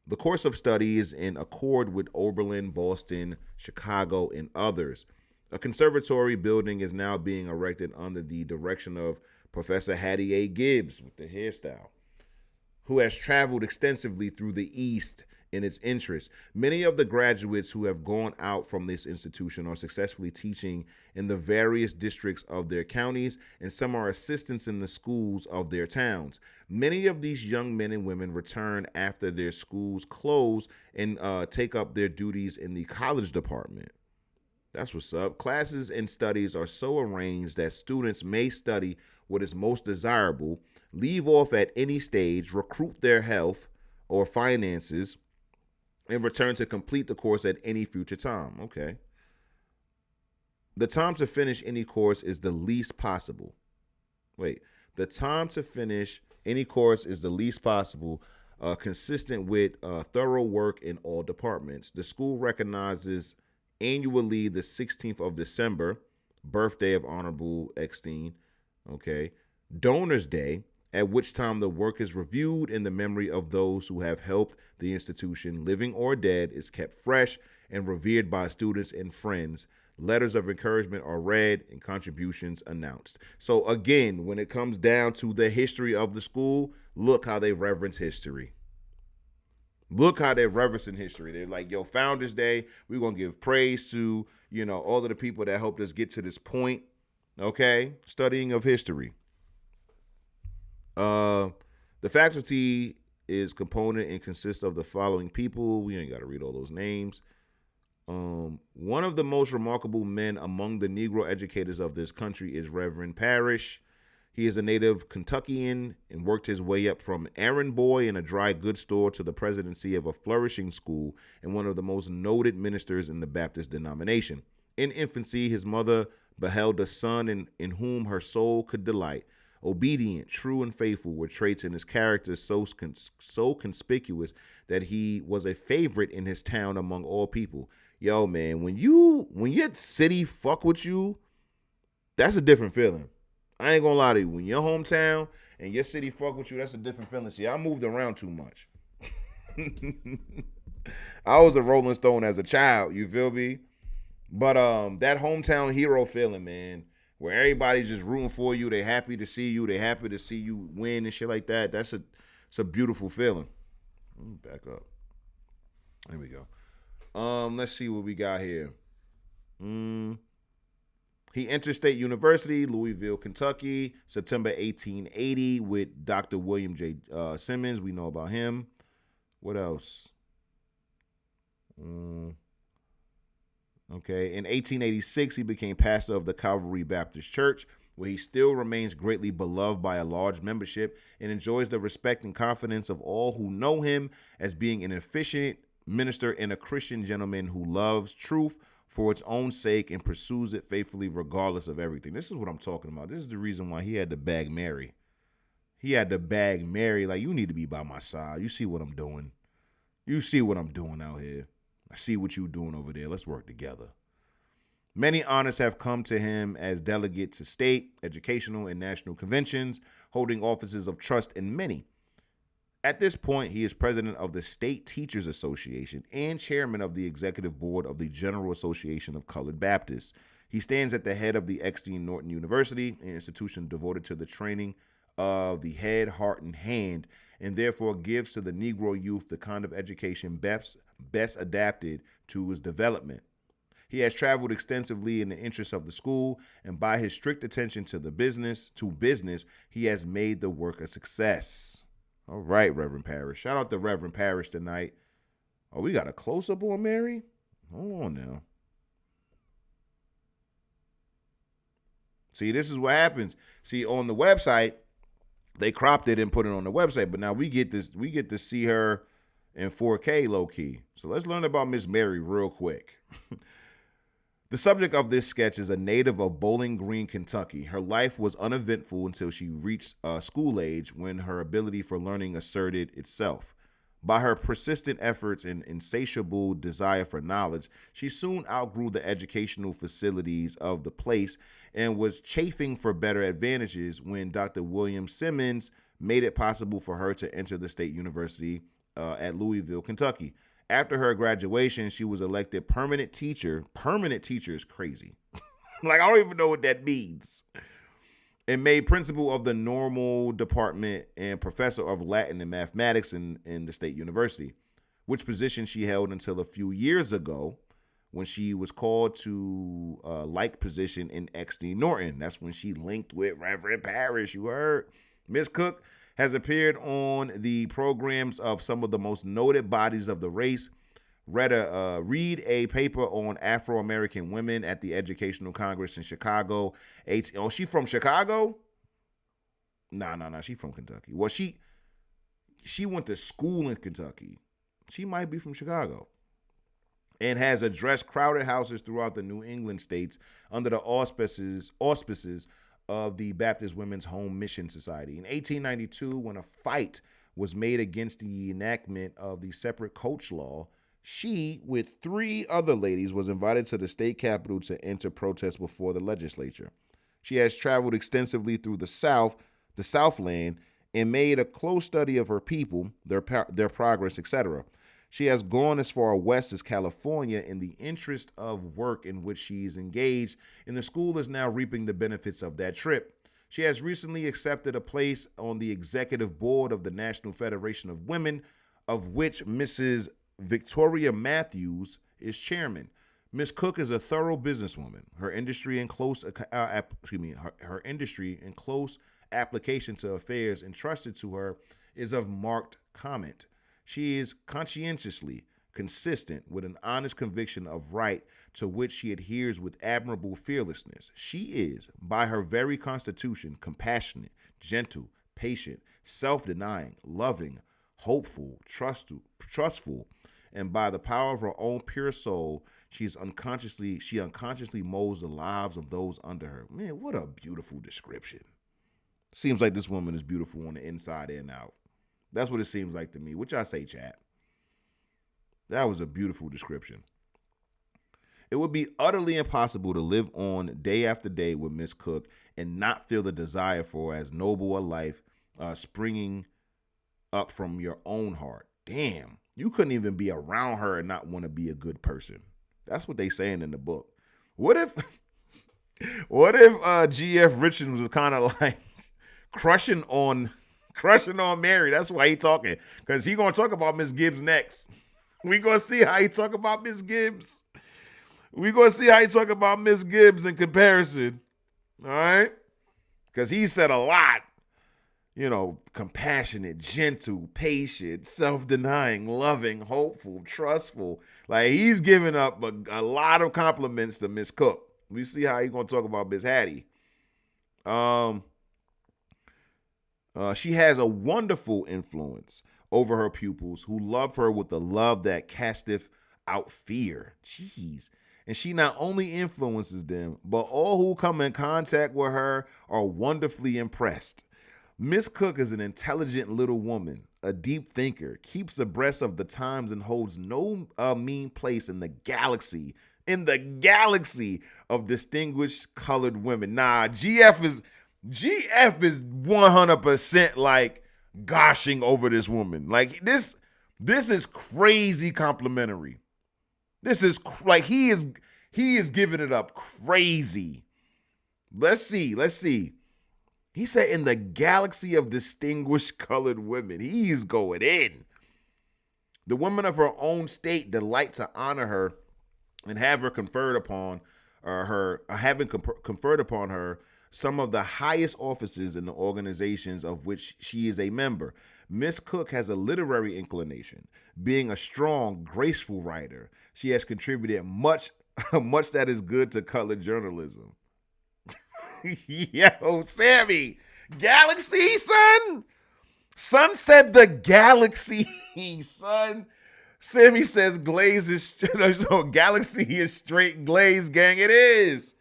The course of study is in accord with Oberlin, Boston, Chicago, and others. A conservatory building is now being erected under the direction of Professor Hattie A. Gibbs with the hairstyle, who has traveled extensively through the East in its interest. Many of the graduates who have gone out from this institution are successfully teaching in the various districts of their counties, and some are assistants in the schools of their towns. Many of these young men and women return after their schools close and take up their duties in the college department. That's what's up. Classes and studies are so arranged that students may study what is most desirable, leave off at any stage, recruit their health or finances, and return to complete the course at any future time. Okay. The time to finish any course is the least possible. The time to finish any course is the least possible, consistent with thorough work in all departments. The school recognizes annually the 16th of December, birthday of Honorable Eckstein, okay, Donors Day, at which time the work is reviewed in the memory of those who have helped the institution, living or dead, is kept fresh and revered by students and friends. Letters of encouragement are read and contributions announced. So again, when it comes down to the history of the school, look how they reverence history. Look how they're reverencing history. They're like, yo, Founders Day, we're going to give praise to, all of the people that helped us get to this point. Okay? Studying of history. The faculty is component and consists of the following people. We ain't got to read all those names. One of the most remarkable men among the Negro educators of this country is Reverend Parrish. He is a native Kentuckian and worked his way up from errand boy in a dry goods store to the presidency of a flourishing school and one of the most noted ministers in the Baptist denomination. In infancy, his mother beheld a son in whom her soul could delight. Obedient, true, and faithful were traits in his character so conspicuous that he was a favorite in his town among all people. Yo, man, when your city fuck with you, that's a different feeling. I ain't gonna lie to you. When your hometown and your city fuck with you, that's a different feeling. See, I moved around too much. I was a Rolling Stone as a child, you feel me? But that hometown hero feeling, man, where everybody's just rooting for you, they happy to see you, they happy to see you win and shit like that. It's a beautiful feeling. Let me back up. There we go. Let's see what we got here. He entered State University, Louisville, Kentucky, September 1880 with Dr. William J. Simmons. We know about him. What else? Okay. In 1886, he became pastor of the Calvary Baptist Church, where he still remains greatly beloved by a large membership and enjoys the respect and confidence of all who know him as being an efficient minister and a Christian gentleman who loves truth for its own sake and pursues it faithfully regardless of everything. This is what I'm talking about. This is the reason why he had to bag Mary. He had to bag Mary like, you need to be by my side. You see what I'm doing. You see what I'm doing out here. I see what you're doing over there. Let's work together. Many honors have come to him as delegate to state, educational, and national conventions, holding offices of trust in many. At this point, he is president of the State Teachers Association and chairman of the executive board of the General Association of Colored Baptists. He stands at the head of the Eckstein Norton University, an institution devoted to the training of the head, heart, and hand, and therefore gives to the Negro youth the kind of education best adapted to his development. He has traveled extensively in the interests of the school, and by his strict attention to business, he has made the work a success. All right, Reverend Parrish. Shout out to Reverend Parrish tonight. Oh, we got a close-up on Mary? Hold on now. See, this is what happens. See, on the website, they cropped it and put it on the website, but now we get to see her in 4K low-key. So let's learn about Miss Mary real quick. The subject of this sketch is a native of Bowling Green, Kentucky. Her life was uneventful until she reached school age, when her ability for learning asserted itself. By her persistent efforts and insatiable desire for knowledge, she soon outgrew the educational facilities of the place and was chafing for better advantages when Dr. William Simmons made it possible for her to enter the State University at Louisville, Kentucky. After her graduation, she was elected permanent teacher. Permanent teacher is crazy. Like, I don't even know what that means. And made principal of the normal department and professor of Latin and mathematics in the state university, which position she held until a few years ago when she was called to a like position in XD Norton. That's when she linked with Reverend Parrish, you heard? Miss Cook has appeared on the programs of some of the most noted bodies of the race. Read a paper on Afro-American women at the Educational Congress in Chicago. Oh, she from Chicago? Nah. She from Kentucky. Well, she went to school in Kentucky. She might be from Chicago. And has addressed crowded houses throughout the New England states under the auspices of the Baptist Women's Home Mission Society. In 1892, when a fight was made against the enactment of the separate coach law, she, with 3 other ladies, was invited to the state capitol to enter protest before the legislature. She has traveled extensively through the Southland, and made a close study of her people, their progress, etc. She has gone as far west as California in the interest of work in which she is engaged, and the school is now reaping the benefits of that trip. She has recently accepted a place on the executive board of the National Federation of Women, of which Mrs. Victoria Matthews is chairman. Ms. Cook is a thorough businesswoman. Her industry in close application to affairs entrusted to her is of marked comment. She is conscientiously consistent with an honest conviction of right to which she adheres with admirable fearlessness. She is, by her very constitution, compassionate, gentle, patient, self-denying, loving, hopeful, trustful, and by the power of her own pure soul, she unconsciously molds the lives of those under her. Man, what a beautiful description. Seems like this woman is beautiful on the inside and out. That's what it seems like to me. What y'all say, chat? That was a beautiful description. It would be utterly impossible to live on day after day with Miss Cook and not feel the desire for as noble a life springing up from your own heart. Damn, you couldn't even be around her and not want to be a good person. That's what they saying in the book. What if G.F. Richards was kind of like crushing on Mary? That's why he talking, because he gonna talk about Miss Gibbs next. We gonna see how he talk about Miss Gibbs. We gonna see how he talk about Miss Gibbs in comparison. All right, because he said a lot. You know, compassionate, gentle, patient, self-denying, loving, hopeful, trustful. Like, he's giving up a lot of compliments to Miss Cook. We see how he's going to talk about Miss Hattie. She has a wonderful influence over her pupils who love her with a love that casteth out fear. Jeez. And she not only influences them, but all who come in contact with her are wonderfully impressed. Miss Cook is an intelligent little woman, a deep thinker, keeps abreast of the times, and holds no mean place in the galaxy of distinguished colored women. Nah, GF is 100% like gushing over this woman. Like, this is crazy complimentary. This is like he is giving it up crazy. Let's see. He said in the galaxy of distinguished colored women. He is going in. The women of her own state delight to honor her and have her conferred upon her some of the highest offices in the organizations of which she is a member. Miss Cook has a literary inclination. Being a strong, graceful writer, she has contributed much that is good to colored journalism. Yo, Sammy, galaxy, son? Son said the galaxy, son. Sammy says glaze is, no, galaxy is straight glaze, gang. It is.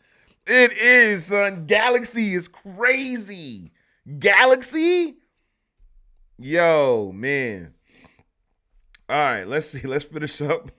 It is, son. Galaxy is crazy. Galaxy? Yo, man. All right, let's see. Let's finish up.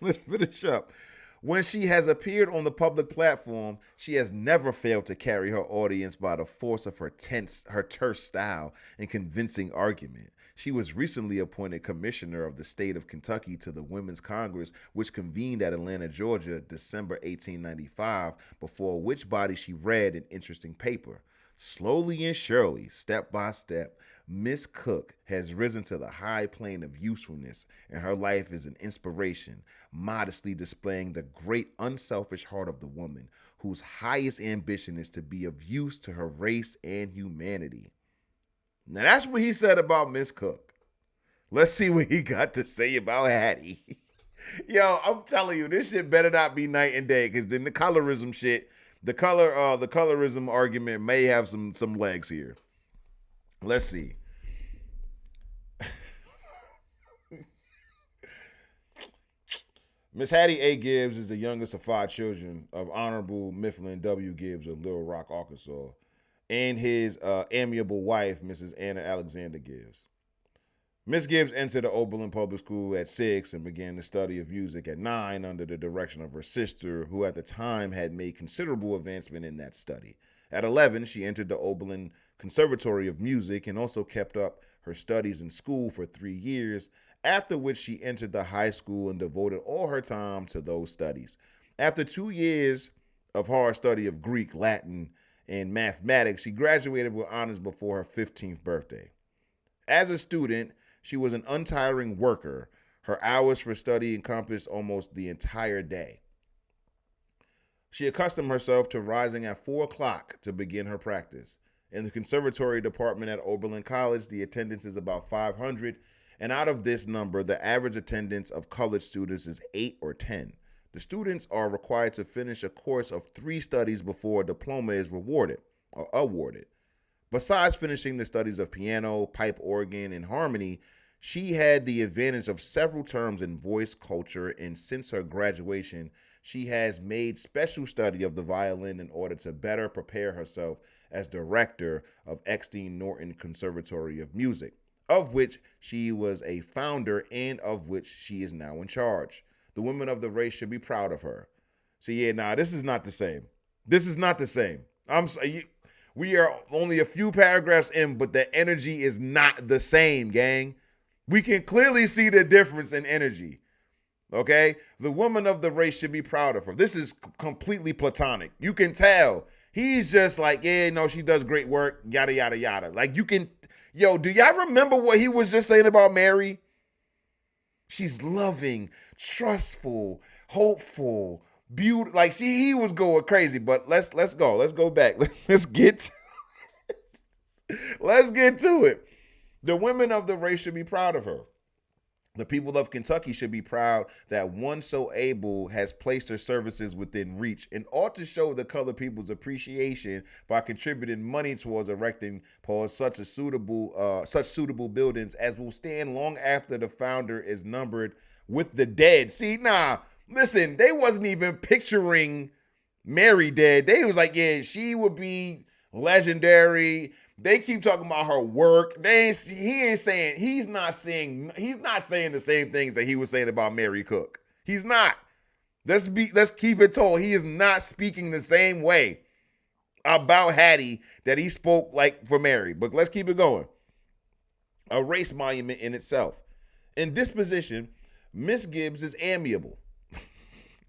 When she has appeared on the public platform, she has never failed to carry her audience by the force of her terse style and convincing argument. She was recently appointed commissioner of the state of Kentucky to the Women's Congress, which convened at Atlanta, Georgia, December 1895, before which body she read an interesting paper. Slowly and surely, step by step, Miss Cook has risen to the high plane of usefulness, and her life is an inspiration, modestly displaying the great unselfish heart of the woman, whose highest ambition is to be of use to her race and humanity. Now that's what he said about Miss Cook. Let's see what he got to say about Hattie. Yo, I'm telling you, this shit better not be night and day, because then the colorism shit, the colorism argument may have some legs here. Let's see. Miss Hattie A. Gibbs is the youngest of 5 children of Honorable Mifflin W. Gibbs of Little Rock, Arkansas, and his amiable wife, Mrs. Anna Alexander Gibbs. Miss Gibbs entered the Oberlin Public School at 6 and began the study of music at 9 under the direction of her sister, who at the time had made considerable advancement in that study. At 11, she entered the Oberlin Conservatory of Music and also kept up her studies in school for 3 years, after which she entered the high school and devoted all her time to those studies. After 2 years of hard study of Greek, Latin, and mathematics, she graduated with honors before her 15th birthday. As a student, she was an untiring worker. Her hours for study encompassed almost the entire day. She accustomed herself to rising at 4 o'clock to begin her practice. In the conservatory department at Oberlin College, the attendance is about 500, and out of this number, the average attendance of college students is 8 or 10. The students are required to finish a course of 3 studies before a diploma is awarded. Besides finishing the studies of piano, pipe organ, and harmony, she had the advantage of several terms in voice culture, and since her graduation, she has made special study of the violin in order to better prepare herself as director of Eckstein Norton Conservatory of Music, of which she was a founder and of which she is now in charge. The women of the race should be proud of her. So this is not the same. This is not the same. We are only a few paragraphs in, but the energy is not the same, gang. We can clearly see the difference in energy. Okay? The woman of the race should be proud of her. This is completely platonic. You can tell. He's just like, she does great work, yada, yada, yada. Like, do y'all remember what he was just saying about Mary? She's loving, trustful, hopeful, beautiful. Like, he was going crazy, but let's go. Let's go back. Let's get to it. The women of the race should be proud of her. The people of Kentucky should be proud that one so able has placed her services within reach and ought to show the colored people's appreciation by contributing money towards erecting such suitable buildings as will stand long after the founder is numbered with the dead. See, listen, they wasn't even picturing Mary dead. They was like, she would be legendary. They keep talking about her work. He's not saying the same things that he was saying about Mary Cook. He's not. Let's keep it told. He is not speaking the same way about Hattie that he spoke like for Mary. But let's keep it going. A race monument in itself. In disposition, Miss Gibbs is amiable.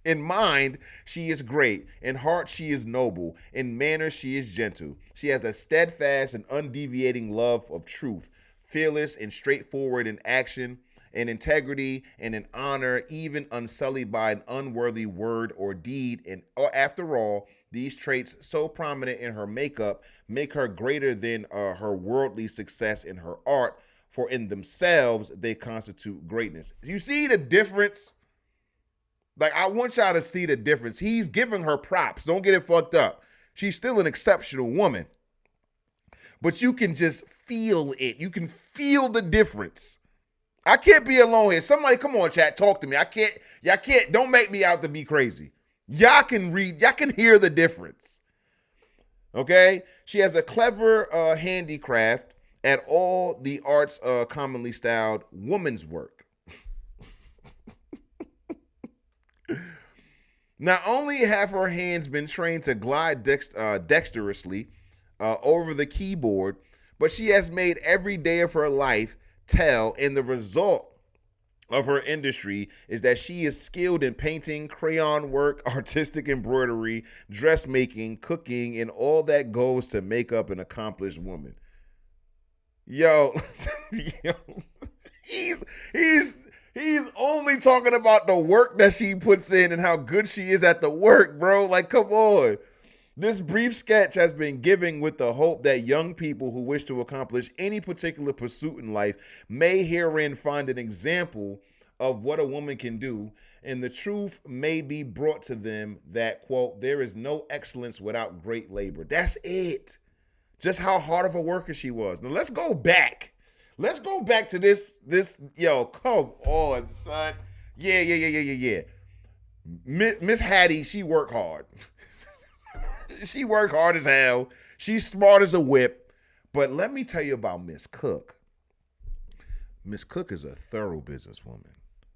In mind, she is great. In heart, she is noble. In manner, she is gentle. She has a steadfast and undeviating love of truth, fearless and straightforward in action, in integrity and in honor, even unsullied by an unworthy word or deed. And after all, these traits, so prominent in her makeup, make her greater than her worldly success in her art, for in themselves, they constitute greatness. You see the difference? Like, I want y'all to see the difference. He's giving her props. Don't get it fucked up. She's still an exceptional woman. But you can just feel it. You can feel the difference. I can't be alone here. Somebody, come on, chat, talk to me. Y'all can't, don't make me out to be crazy. Y'all can read, y'all can hear the difference. Okay? She has a clever handicraft at all the arts commonly styled woman's work. Not only have her hands been trained to glide dexterously over the keyboard, but she has made every day of her life tell, and the result of her industry is that she is skilled in painting, crayon work, artistic embroidery, dressmaking, cooking, and all that goes to make up an accomplished woman. Yo, yo, he's only talking about the work that she puts in and how good she is at the work, bro. Like, come on. This brief sketch has been given with the hope that young people who wish to accomplish any particular pursuit in life may herein find an example of what a woman can do, and the truth may be brought to them that, quote, there is no excellence without great labor. That's it. Just how hard of a worker she was. Now let's go back. Let's go back to this, yo, come on, son. Yeah. Miss Hattie, she worked hard. She worked hard as hell. She's smart as a whip. But let me tell you about Miss Cook. Miss Cook is a thorough businesswoman.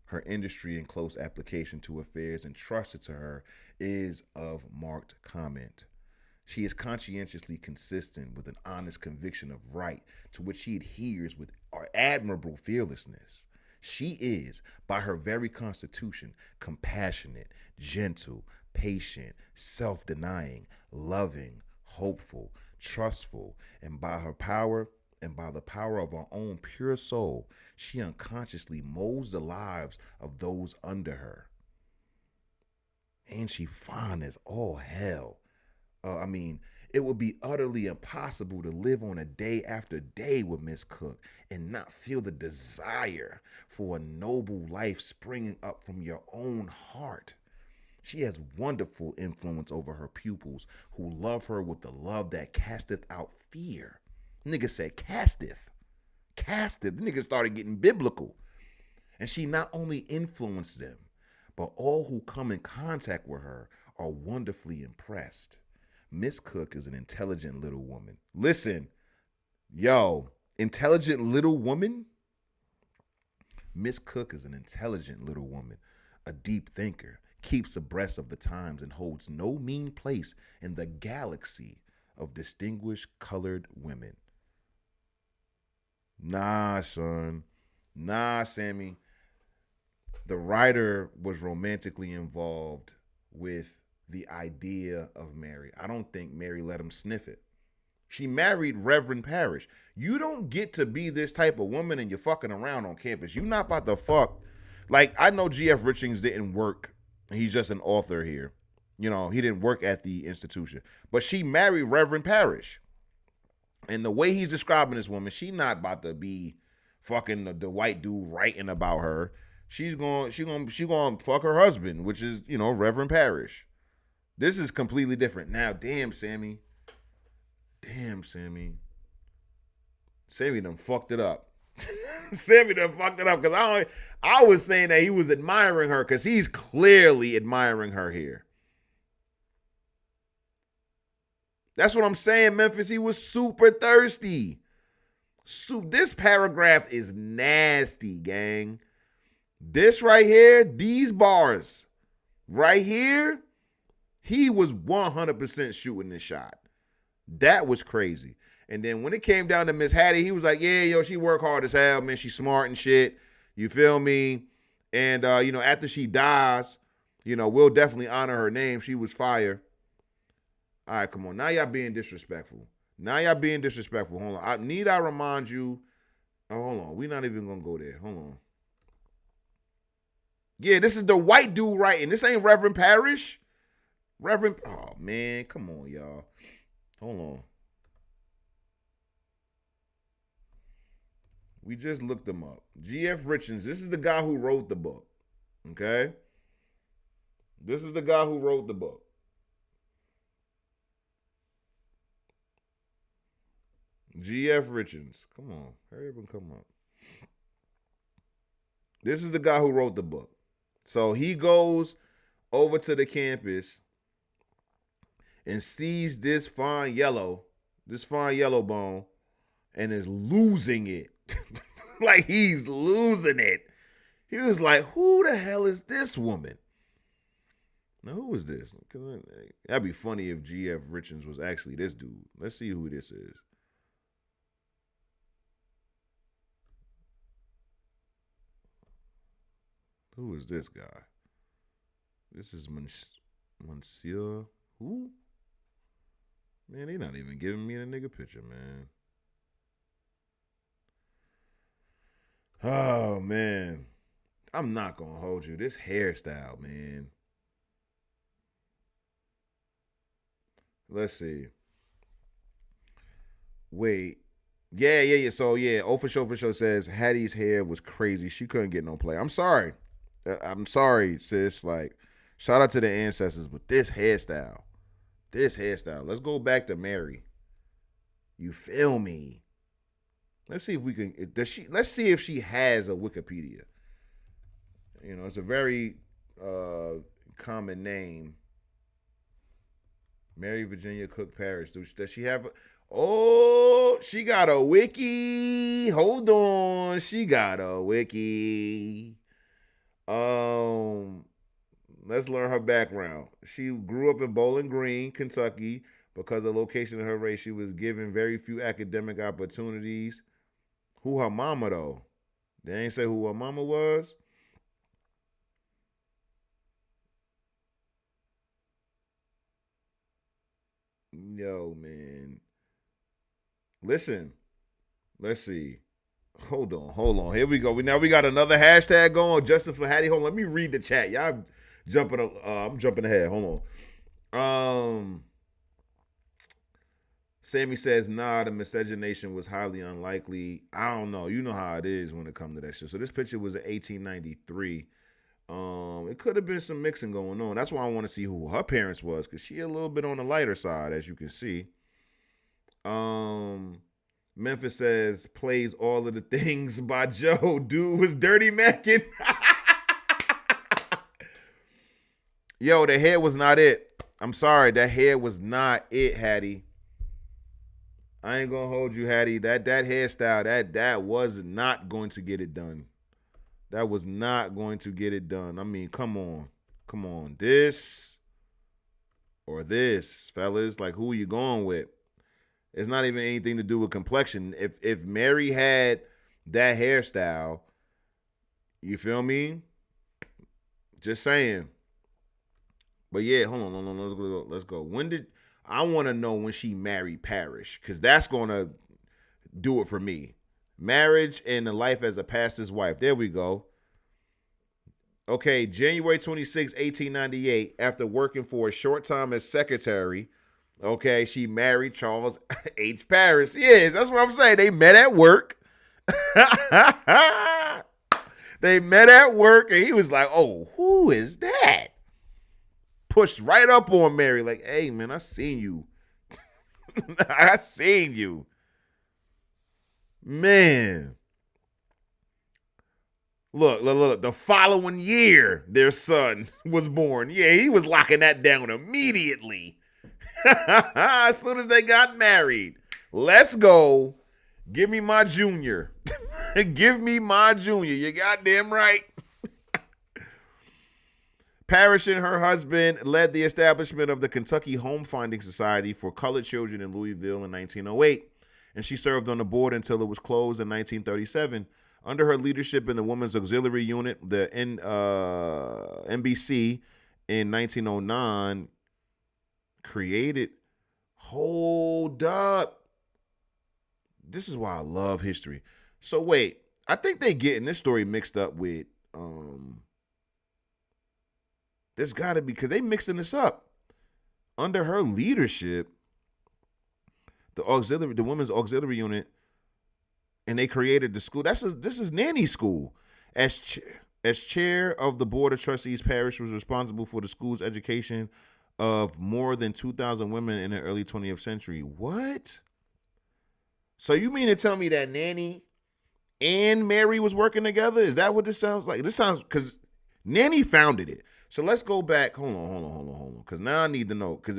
Her industry and close application to affairs entrusted to her is of marked comment. She is conscientiously consistent with an honest conviction of right, to which she adheres with admirable fearlessness. She is, by her very constitution, compassionate, gentle, patient, self-denying, loving, hopeful, trustful, and by her power and by the power of her own pure soul, she unconsciously molds the lives of those under her. And she fine as all hell. It would be utterly impossible to live on a day after day with Miss Cook and not feel the desire for a noble life springing up from your own heart. She has wonderful influence over her pupils who love her with the love that casteth out fear. Nigga said casteth. Casteth. The nigga started getting biblical. And she not only influenced them, but all who come in contact with her are wonderfully impressed. Miss Cook is an intelligent little woman. Listen, yo, intelligent little woman? Miss Cook is an intelligent little woman, a deep thinker, keeps abreast of the times, and holds no mean place in the galaxy of distinguished colored women. Nah, son. Nah, Sammy. The writer was romantically involved with the idea of Mary. I don't think Mary let him sniff it. She married Reverend Parrish. You don't get to be this type of woman and you're fucking around on campus. You're not about to fuck. Like, I know G.F. Richings didn't work. He's just an author here. You know, he didn't work at the institution. But she married Reverend Parrish. And the way he's describing this woman, she not about to be fucking the white dude writing about her. She gonna fuck her husband, which is, Reverend Parrish. This is completely different. Now, damn, Sammy. Sammy done fucked it up. Sammy done fucked it up because I was saying that he was admiring her because he's clearly admiring her here. That's what I'm saying, Memphis. He was super thirsty. This paragraph is nasty, gang. This right here, these bars right here, he was 100% shooting this shot. That was crazy. And then when it came down to Miss Hattie, he was like, yeah, yo, she work hard as hell, man. She's smart and shit. You feel me? And, after she dies, we'll definitely honor her name. She was fire. All right, come on. Now y'all being disrespectful. Hold on. I remind you. Oh, hold on. We're not even going to go there. Hold on. Yeah, this is the white dude writing. This ain't Reverend Parrish. Oh, man. Come on, y'all. Hold on. We just looked him up. G.F. Richings. This is the guy who wrote the book. Okay? This is the guy who wrote the book. G.F. Richings. Come on. Hurry up and come up. This is the guy who wrote the book. So he goes over to the campus and sees this fine yellow bone, and is losing it. Like, he's losing it. He was like, who the hell is this woman? Now, who is this? That'd be funny if G.F. Richings was actually this dude. Let's see who this is. Who is this guy? This is Monsieur. Who? Man, they not even giving me the nigga picture, man. Oh, man. I'm not going to hold you. This hairstyle, man. Let's see. Wait. Yeah. So, yeah, for sure says Hattie's hair was crazy. She couldn't get no play. I'm sorry. Sis. Like, shout out to the ancestors, but this hairstyle. Let's go back to Mary. You feel me? Let's see if we can. Let's see if she has a Wikipedia. You know, it's a very common name. Mary Virginia Cook Parrish. Does she have? She got a wiki. Hold on, she got a wiki. Let's learn her background. She grew up in Bowling Green, Kentucky. Because of the location of her race, she was given very few academic opportunities. Who her mama, though? They ain't say who her mama was. Yo, man. Listen. Let's see. Hold on. Here we go. Now we got another hashtag going. Justin for Hattie. Hold on. Let me read the chat. Y'all jumping. I'm jumping ahead. Hold on. Sammy says, nah, the miscegenation was highly unlikely. I don't know. You know how it is when it comes to that shit. So this picture was in 1893. It could have been some mixing going on. That's why I want to see who her parents was, because she a little bit on the lighter side, as you can see. Memphis says, plays all of the things by Joe. Dude was dirty macking. Yo, the hair was not it. I'm sorry. That hair was not it, Hattie. I ain't gonna hold you, Hattie. That hairstyle, that was not going to get it done. That was not going to get it done. I mean, come on. This or this, fellas. Like, who are you going with? It's not even anything to do with complexion. If Mary had that hairstyle, you feel me? Just saying. But yeah, hold on. Let's go. I want to know when she married Parrish, because that's going to do it for me. Marriage and the life as a pastor's wife. There we go. Okay, January 26, 1898, after working for a short time as secretary, okay, she married Charles H. Parrish. Yes, that's what I'm saying. They met at work. They met at work, and he was like, oh, who is that? Pushed right up on Mary, like, hey, man, I seen you. I seen you. Man. Look. The following year, their son was born. Yeah, he was locking that down immediately. As soon as they got married. Let's go. Give me my junior. Give me my junior. You goddamn right. Parrish and her husband led the establishment of the Kentucky Home Finding Society for Colored Children in Louisville in 1908, and she served on the board until it was closed in 1937. Under her leadership in the Women's Auxiliary Unit, the NBC, in 1909, created. Hold up. This is why I love history. So wait, I think they getting this story mixed up with there's got to be, because they mixing this up. Under her leadership, the Women's Auxiliary Unit, and they created the school. This is nanny school. As chair of the Board of Trustees, Parrish was responsible for the school's education of more than 2,000 women in the early 20th century. What? So you mean to tell me that Nanny and Mary was working together? Is that what this sounds like? This sounds, because Nanny founded it. So let's go back. Hold on. Because now I need to know. Because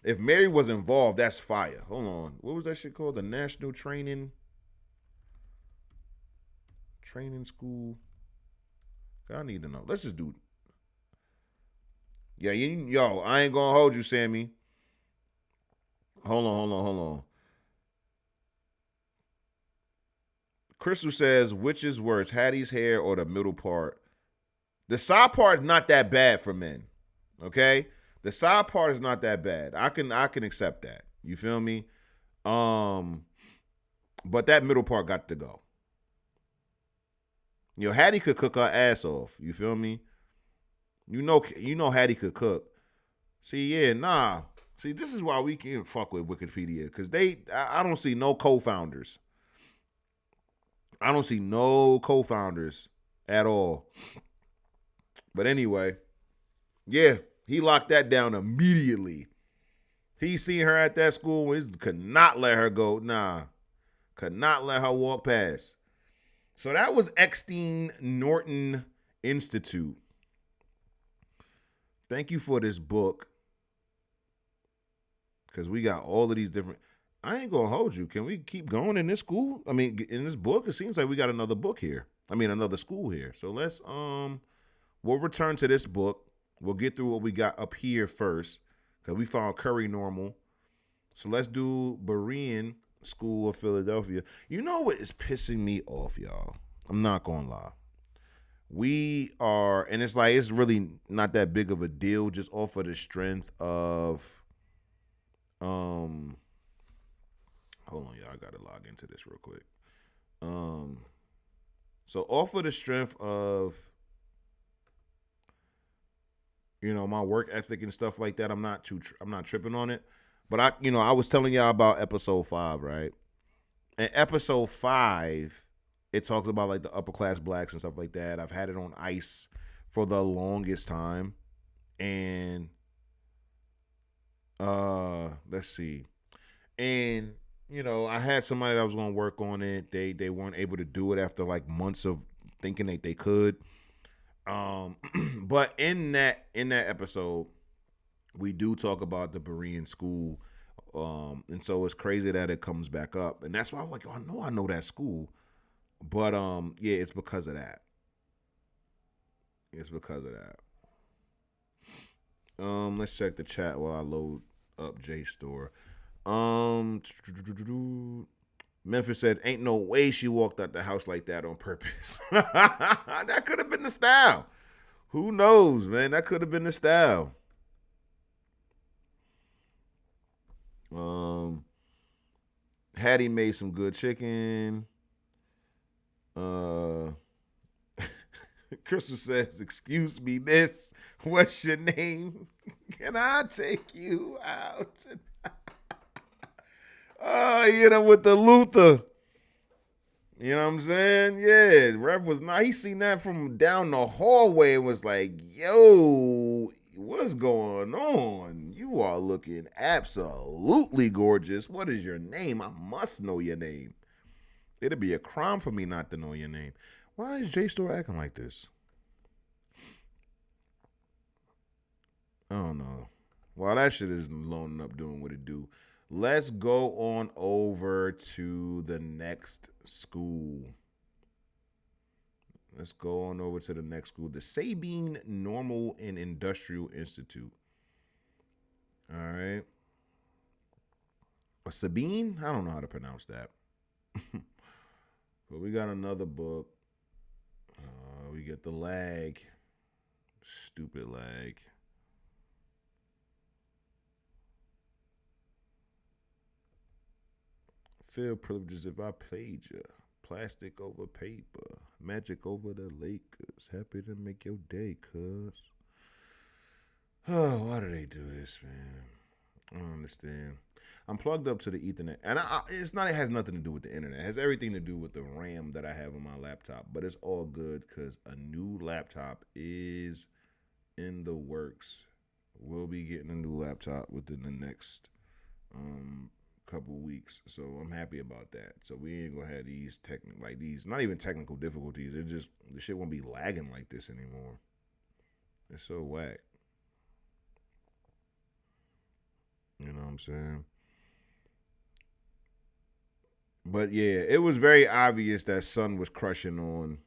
if Mary was involved, that's fire. Hold on. What was that shit called? The National Training School. I need to know. Let's just do it. Yeah, yo, I ain't going to hold you, Sammy. Hold on. Crystal says, which is worse, Hattie's hair or the middle part? The side part is not that bad for men. Okay? The side part is not that bad. I can accept that. You feel me? But that middle part got to go. You know, Hattie could cook her ass off. You feel me? You know Hattie could cook. See, this is why we can't fuck with Wikipedia, because I don't see no co-founders. I don't see no co-founders at all. But anyway, yeah, he locked that down immediately. He seen her at that school, he could not let her go. Could not let her walk past. So that was Eckstein Norton Institute. Thank you for this book, because we got all of these different. I ain't gonna hold you. Can we keep going in this school? I mean, in this book, it seems like we got another book here. I mean, another school here. So let's we'll return to this book. We'll get through what we got up here first, because we found Curry Normal. So let's do Berean School of Philadelphia. You know what is pissing me off, y'all? I'm not gonna lie. We are, and it's like, it's really not that big of a deal, just off of the strength of, hold on, y'all, I gotta log into this real quick. So off of the strength of, my work ethic and stuff like that, I'm not tripping on it. But I was telling y'all about episode 5, right? And episode 5, it talks about like the upper class blacks and stuff like that. I've had it on ice for the longest time. And let's see. And I had somebody that was going to work on it. They weren't able to do it after like months of thinking that they could. But in that episode, we do talk about the Berean school. And so it's crazy that it comes back up. And that's why I'm like, I know that school. But yeah, it's because of that. Let's check the chat while I load up JSTOR. Memphis said, ain't no way she walked out the house like that on purpose. That could have been the style. Who knows, man? That could have been the style. Hattie made some good chicken. Crystal says, excuse me, miss, what's your name? Can I take you out? With the Luther. You know what I'm saying? Yeah, Rev was not. He seen that from down the hallway and was like, yo, what's going on? You are looking absolutely gorgeous. What is your name? I must know your name. It'd be a crime for me not to know your name. Why is JSTOR acting like this? I don't know. While that shit is loading up doing what it do, let's go on over to the next school. The Sabine Normal and Industrial Institute. All right. Sabine? I don't know how to pronounce that. But we got another book. We get the lag. Stupid lag. Feel privileges if I played you. Plastic over paper. Magic over the Lakers. Happy to make your day, cuz. Oh, why do they do this, man? I don't understand. I'm plugged up to the Ethernet. And it has nothing to do with the internet. It has everything to do with the RAM that I have on my laptop. But it's all good because a new laptop is in the works. We'll be getting a new laptop within the next couple weeks. So I'm happy about that. So we ain't gonna have these not even technical difficulties. It just, the shit won't be lagging like this anymore. It's so whack. You know what I'm saying? But yeah, it was very obvious that Son was crushing on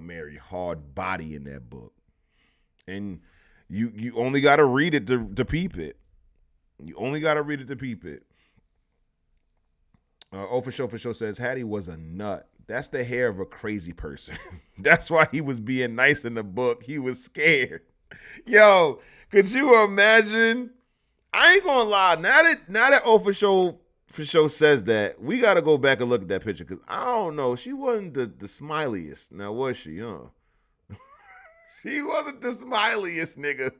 Mary. Hard body in that book. And you only got to read it to peep it. You only got to read it to peep it. For sure says Hattie was a nut. That's the hair of a crazy person. That's why he was being nice in the book. He was scared. Yo, could you imagine? I ain't gonna lie. Now that O for sure says that, we gotta go back and look at that picture because I don't know. She wasn't the smiliest. Now was she? She wasn't the smiliest, nigga.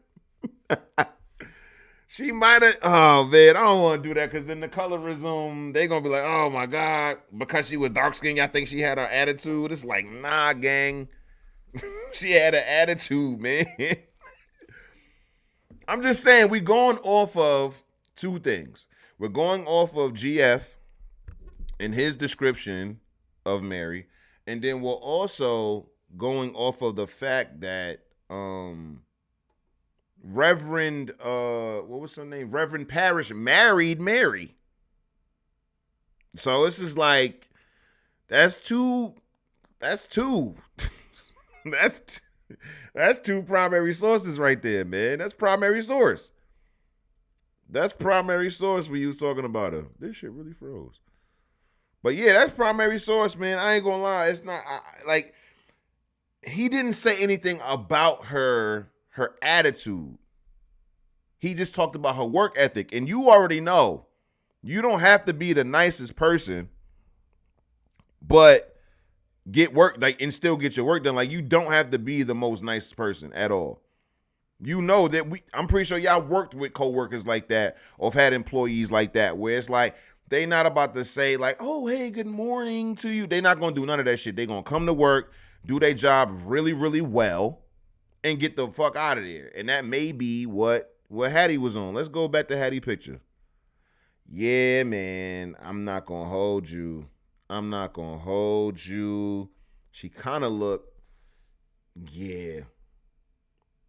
She might have. Oh man, I don't want to do that because then the colorism, they gonna be like, oh my god, because she was dark skinned, y'all think she had her attitude. It's like, nah, gang. She had an attitude, man. I'm just saying, we going off of two things. We're going off of GF and his description of Mary, and then we're also going off of the fact that Reverend what was her name? Reverend Parrish married Mary. So this is like that's two that's two primary sources right there, man. That's primary source. That's primary source when you was talking about her. This shit really froze. But yeah, that's primary source, man. I ain't gonna lie. It's not like he didn't say anything about her attitude. He just talked about her work ethic. And you already know, you don't have to be the nicest person, but get work, like, and still get your work done. Like, you don't have to be the most nicest person at all. You know that I'm pretty sure y'all worked with coworkers like that or have had employees like that where it's like, they not about to say like, oh, hey, good morning to you. They not going to do none of that shit. They going to come to work, do their job really, really well, and get the fuck out of there. And that may be what Hattie was on. Let's go back to Hattie picture. Yeah, man, I'm not going to hold you. She kind of looked, yeah.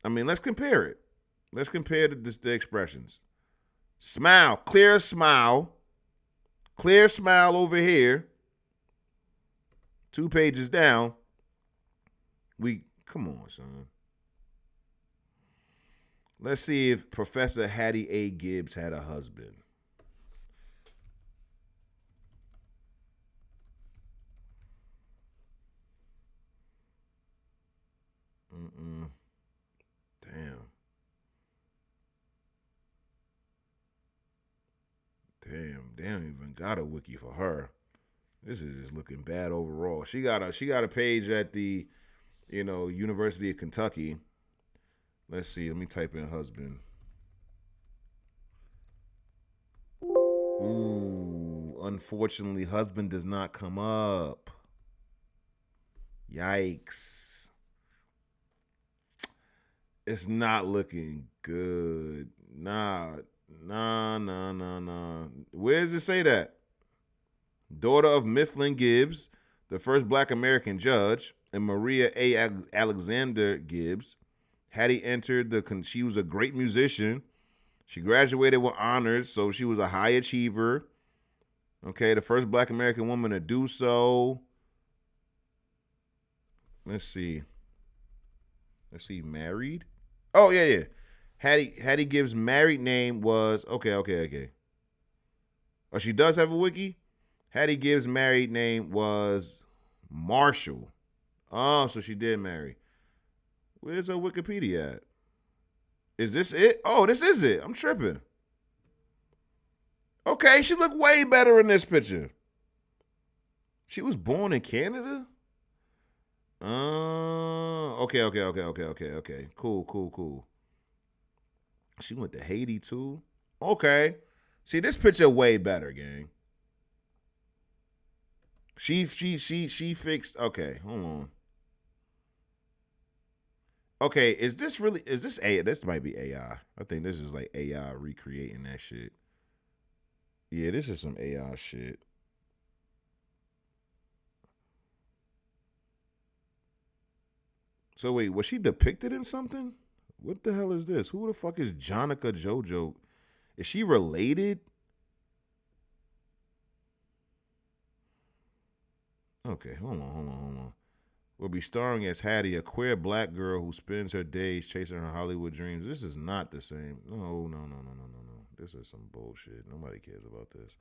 I mean, let's compare it. Let's compare the expressions. Smile, clear smile over here. 2 pages down. Come on, son. Let's see if Professor Hattie A. Gibbs had a husband. Damn, they don't even got a wiki for her. This is just looking bad overall. She got a page at the, University of Kentucky. Let's see. Let me type in husband. Ooh, unfortunately, husband does not come up. Yikes. It's not looking good. Nah. Where does it say that? Daughter of Mifflin Gibbs, the first Black American judge, and Maria A. Alexander Gibbs. Hattie she was a great musician. She graduated with honors, so she was a high achiever. Okay, the first Black American woman to do so. Let's see, married? Oh, yeah. Hattie Gibbs' married name was, okay. Oh, she does have a wiki? Hattie Gibbs' married name was Marshall. Oh, so she did marry. Where's her Wikipedia at? Is this it? Oh, this is it. I'm tripping. Okay, she looked way better in this picture. She was born in Canada? Okay. Cool. She went to Haiti too? Okay. See, this picture way better, gang. She fixed, okay, hold on. Okay, this AI? This might be AI. I think this is like AI recreating that shit. Yeah, this is some AI shit. So wait, was she depicted in something? What the hell is this? Who the fuck is Jonica JoJo? Is she related? Okay, hold on. Will be starring as Hattie, a queer Black girl who spends her days chasing her Hollywood dreams. This is not the same. No. This is some bullshit. Nobody cares about this.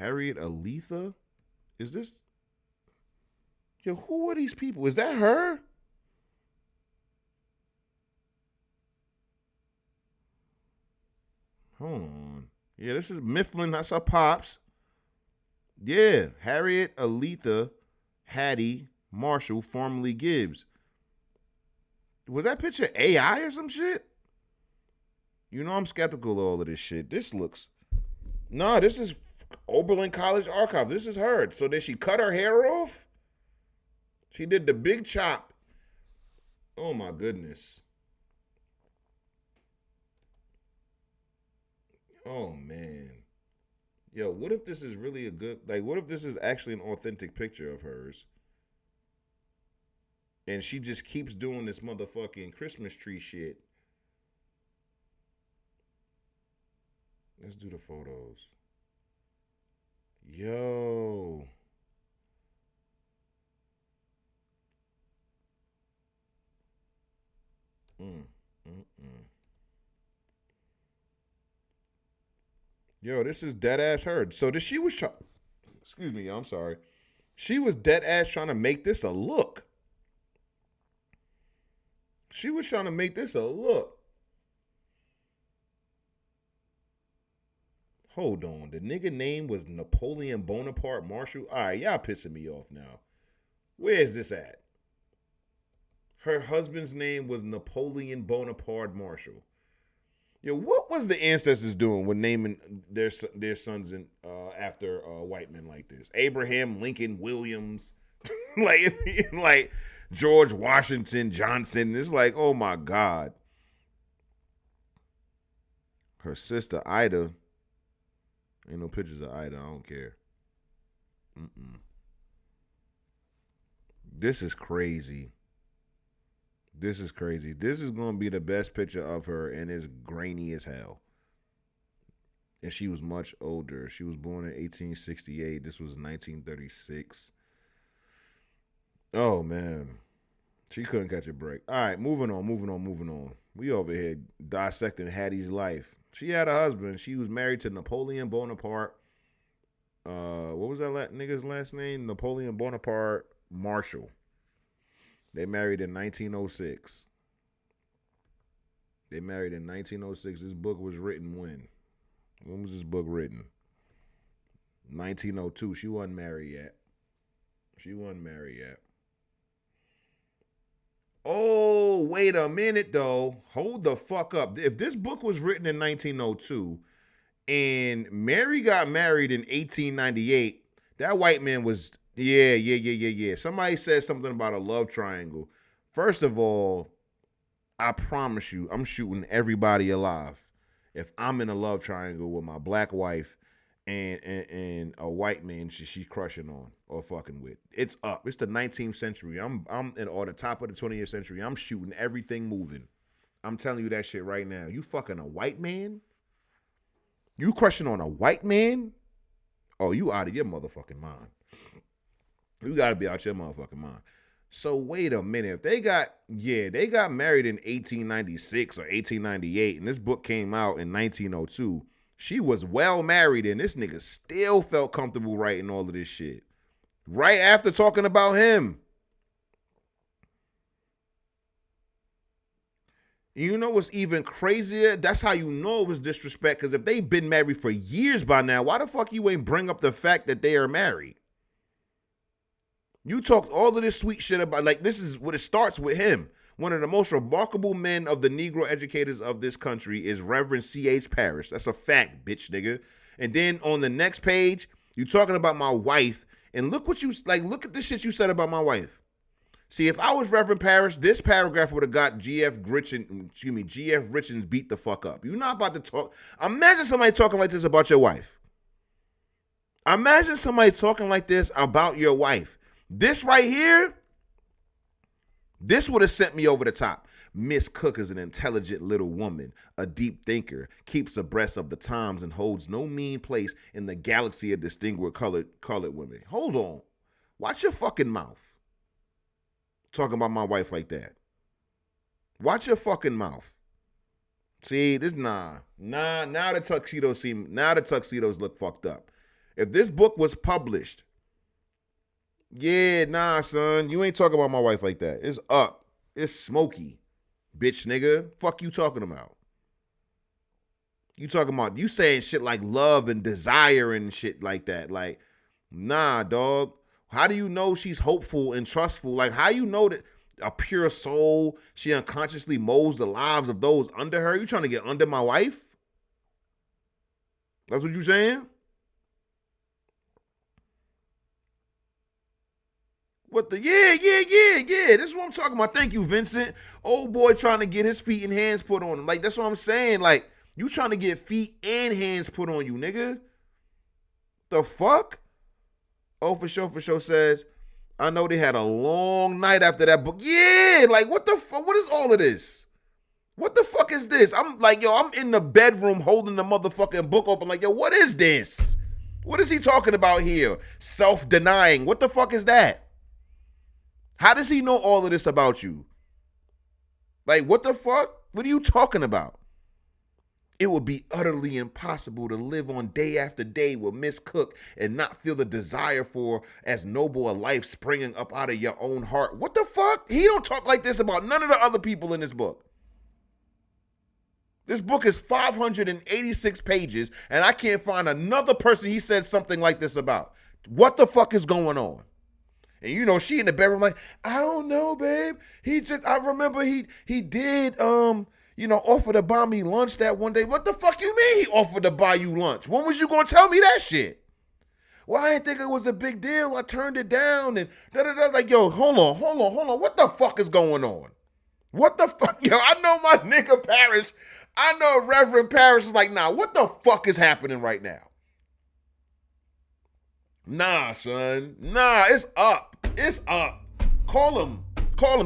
Harriet Aletha? Is this? Yo, who are these people? Is that her? Hold on. Yeah, this is Mifflin. That's her pops. Yeah, Harriet Aletha Hattie Marshall, formerly Gibbs. Was that picture AI or some shit? You know I'm skeptical of all of this shit. This looks... No, this is Oberlin College Archive. This is her. So did she cut her hair off? She did the big chop. Oh my goodness. Oh man. Yo, what if this is really a good... Like, what if this is actually an authentic picture of hers? And she just keeps doing this motherfucking Christmas tree shit. Let's do the photos. Yo. Yo, this is dead ass her. So she was trying... Excuse me, I'm sorry. She was dead ass trying to make this a look. She was trying to make this a look. Hold on. The nigga name was Napoleon Bonaparte Marshall. All right, y'all pissing me off now. Where is this at? Her husband's name was Napoleon Bonaparte Marshall. Yo, what was the ancestors doing when naming their sons after white men like this? Abraham Lincoln Williams, like George Washington Johnson. It's like, oh my God. Her sister Ida. Ain't no pictures of Ida. I don't care. This is crazy. This is crazy. This is going to be the best picture of her, and it's grainy as hell. And she was much older. She was born in 1868. This was 1936. Oh, man. She couldn't catch a break. All right, moving on. We over here dissecting Hattie's life. She had a husband. She was married to Napoleon Bonaparte. What was that nigga's last name? Napoleon Bonaparte Marshall. They married in 1906. This book was written when? When was this book written? 1902. She wasn't married yet. Oh, wait a minute, though. Hold the fuck up. If this book was written in 1902 and Mary got married in 1898, that white man was... Yeah. Somebody said something about a love triangle. First of all, I promise you, I'm shooting everybody alive. If I'm in a love triangle with my black wife and a white man she's crushing on or fucking with, it's up. It's the 19th century. I'm or the top of the 20th century. I'm shooting everything moving. I'm telling you that shit right now. You fucking a white man? You crushing on a white man? Oh, you out of your motherfucking mind. You got to be out your motherfucking mind. So wait a minute. If they got married in 1896 or 1898, and this book came out in 1902, she was well married, and this nigga still felt comfortable writing all of this shit. Right after talking about him. You know what's even crazier? That's how you know it was disrespect, because if they've been married for years by now, why the fuck you ain't bring up the fact that they are married? You talked all of this sweet shit about, like, this is what it starts with him. One of the most remarkable men of the Negro educators of this country is Reverend C.H. Parrish. That's a fact, bitch nigga. And then on the next page, you talking about my wife, and look at this shit you said about my wife. See, if I was Reverend Parrish, this paragraph would have got G.F. Richins beat the fuck up. You're not about to talk. Imagine somebody talking like this about your wife. Imagine somebody talking like this about your wife. This right here, this would have sent me over the top. Miss Cook is an intelligent little woman, a deep thinker, keeps abreast of the times and holds no mean place in the galaxy of distinguished colored women. Hold on. Watch your fucking mouth. Talking about my wife like that. Watch your fucking mouth. See, this now the tuxedos look fucked up. If this book was published, yeah, nah, son, you ain't talking about my wife like that. It's up. It's smoky, bitch nigga. Fuck you talking about? You talking about, you saying shit like love and desire and shit like that. Like, nah, dog. How do you know she's hopeful and trustful? Like, how you know that a pure soul, she unconsciously molds the lives of those under her? You trying to get under my wife? That's what you saying? What the, yeah. This is what I'm talking about. Thank you, Vincent. Old boy trying to get his feet and hands put on him. Like, that's what I'm saying. Like, you trying to get feet and hands put on you, nigga. The fuck? Oh, for sure says, I know they had a long night after that book. Yeah, like, what the fuck? What is all of this? What the fuck is this? I'm like, yo, I'm in the bedroom holding the motherfucking book open like, yo, what is this? What is he talking about here? Self-denying. What the fuck is that? How does he know all of this about you? Like, what the fuck? What are you talking about? It would be utterly impossible to live on day after day with Miss Cook and not feel the desire for as noble a life springing up out of your own heart. What the fuck? He don't talk like this about none of the other people in this book. This book is 586 pages, and I can't find another person he said something like this about. What the fuck is going on? And you know, she in the bedroom like, I don't know, babe. I remember he did, offer to buy me lunch that one day. What the fuck you mean he offered to buy you lunch? When was you going to tell me that shit? Well, I didn't think it was a big deal. I turned it down and da-da-da. Like, yo, hold on. What the fuck is going on? What the fuck? Yo, I know my nigga Parrish. I know Reverend Parrish is like, nah, what the fuck is happening right now? Nah, son. Nah, it's up. It's up. Call him.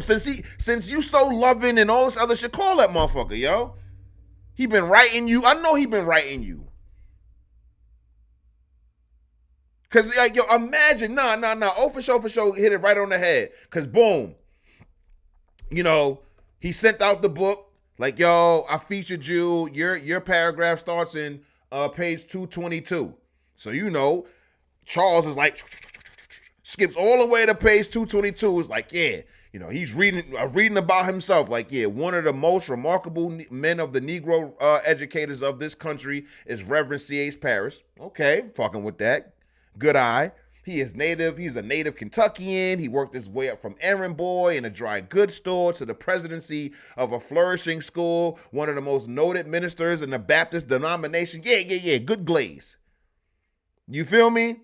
Since you so loving and all this other shit, call that motherfucker, yo. He been writing you. I know he been writing you. Cause like, yo, imagine, nah. Oh, for sure, hit it right on the head. Cause boom, he sent out the book. Like, yo, I featured you. Your paragraph starts in page 222. So Charles is like, skips all the way to page 222. It's like, yeah, he's reading about himself. Like, yeah, one of the most remarkable men of the Negro educators of this country is Reverend C.H. Parrish. Okay, fucking with that. Good eye. He's a native Kentuckian. He worked his way up from errand boy in a dry goods store to the presidency of a flourishing school, one of the most noted ministers in the Baptist denomination. Yeah, good glaze. You feel me?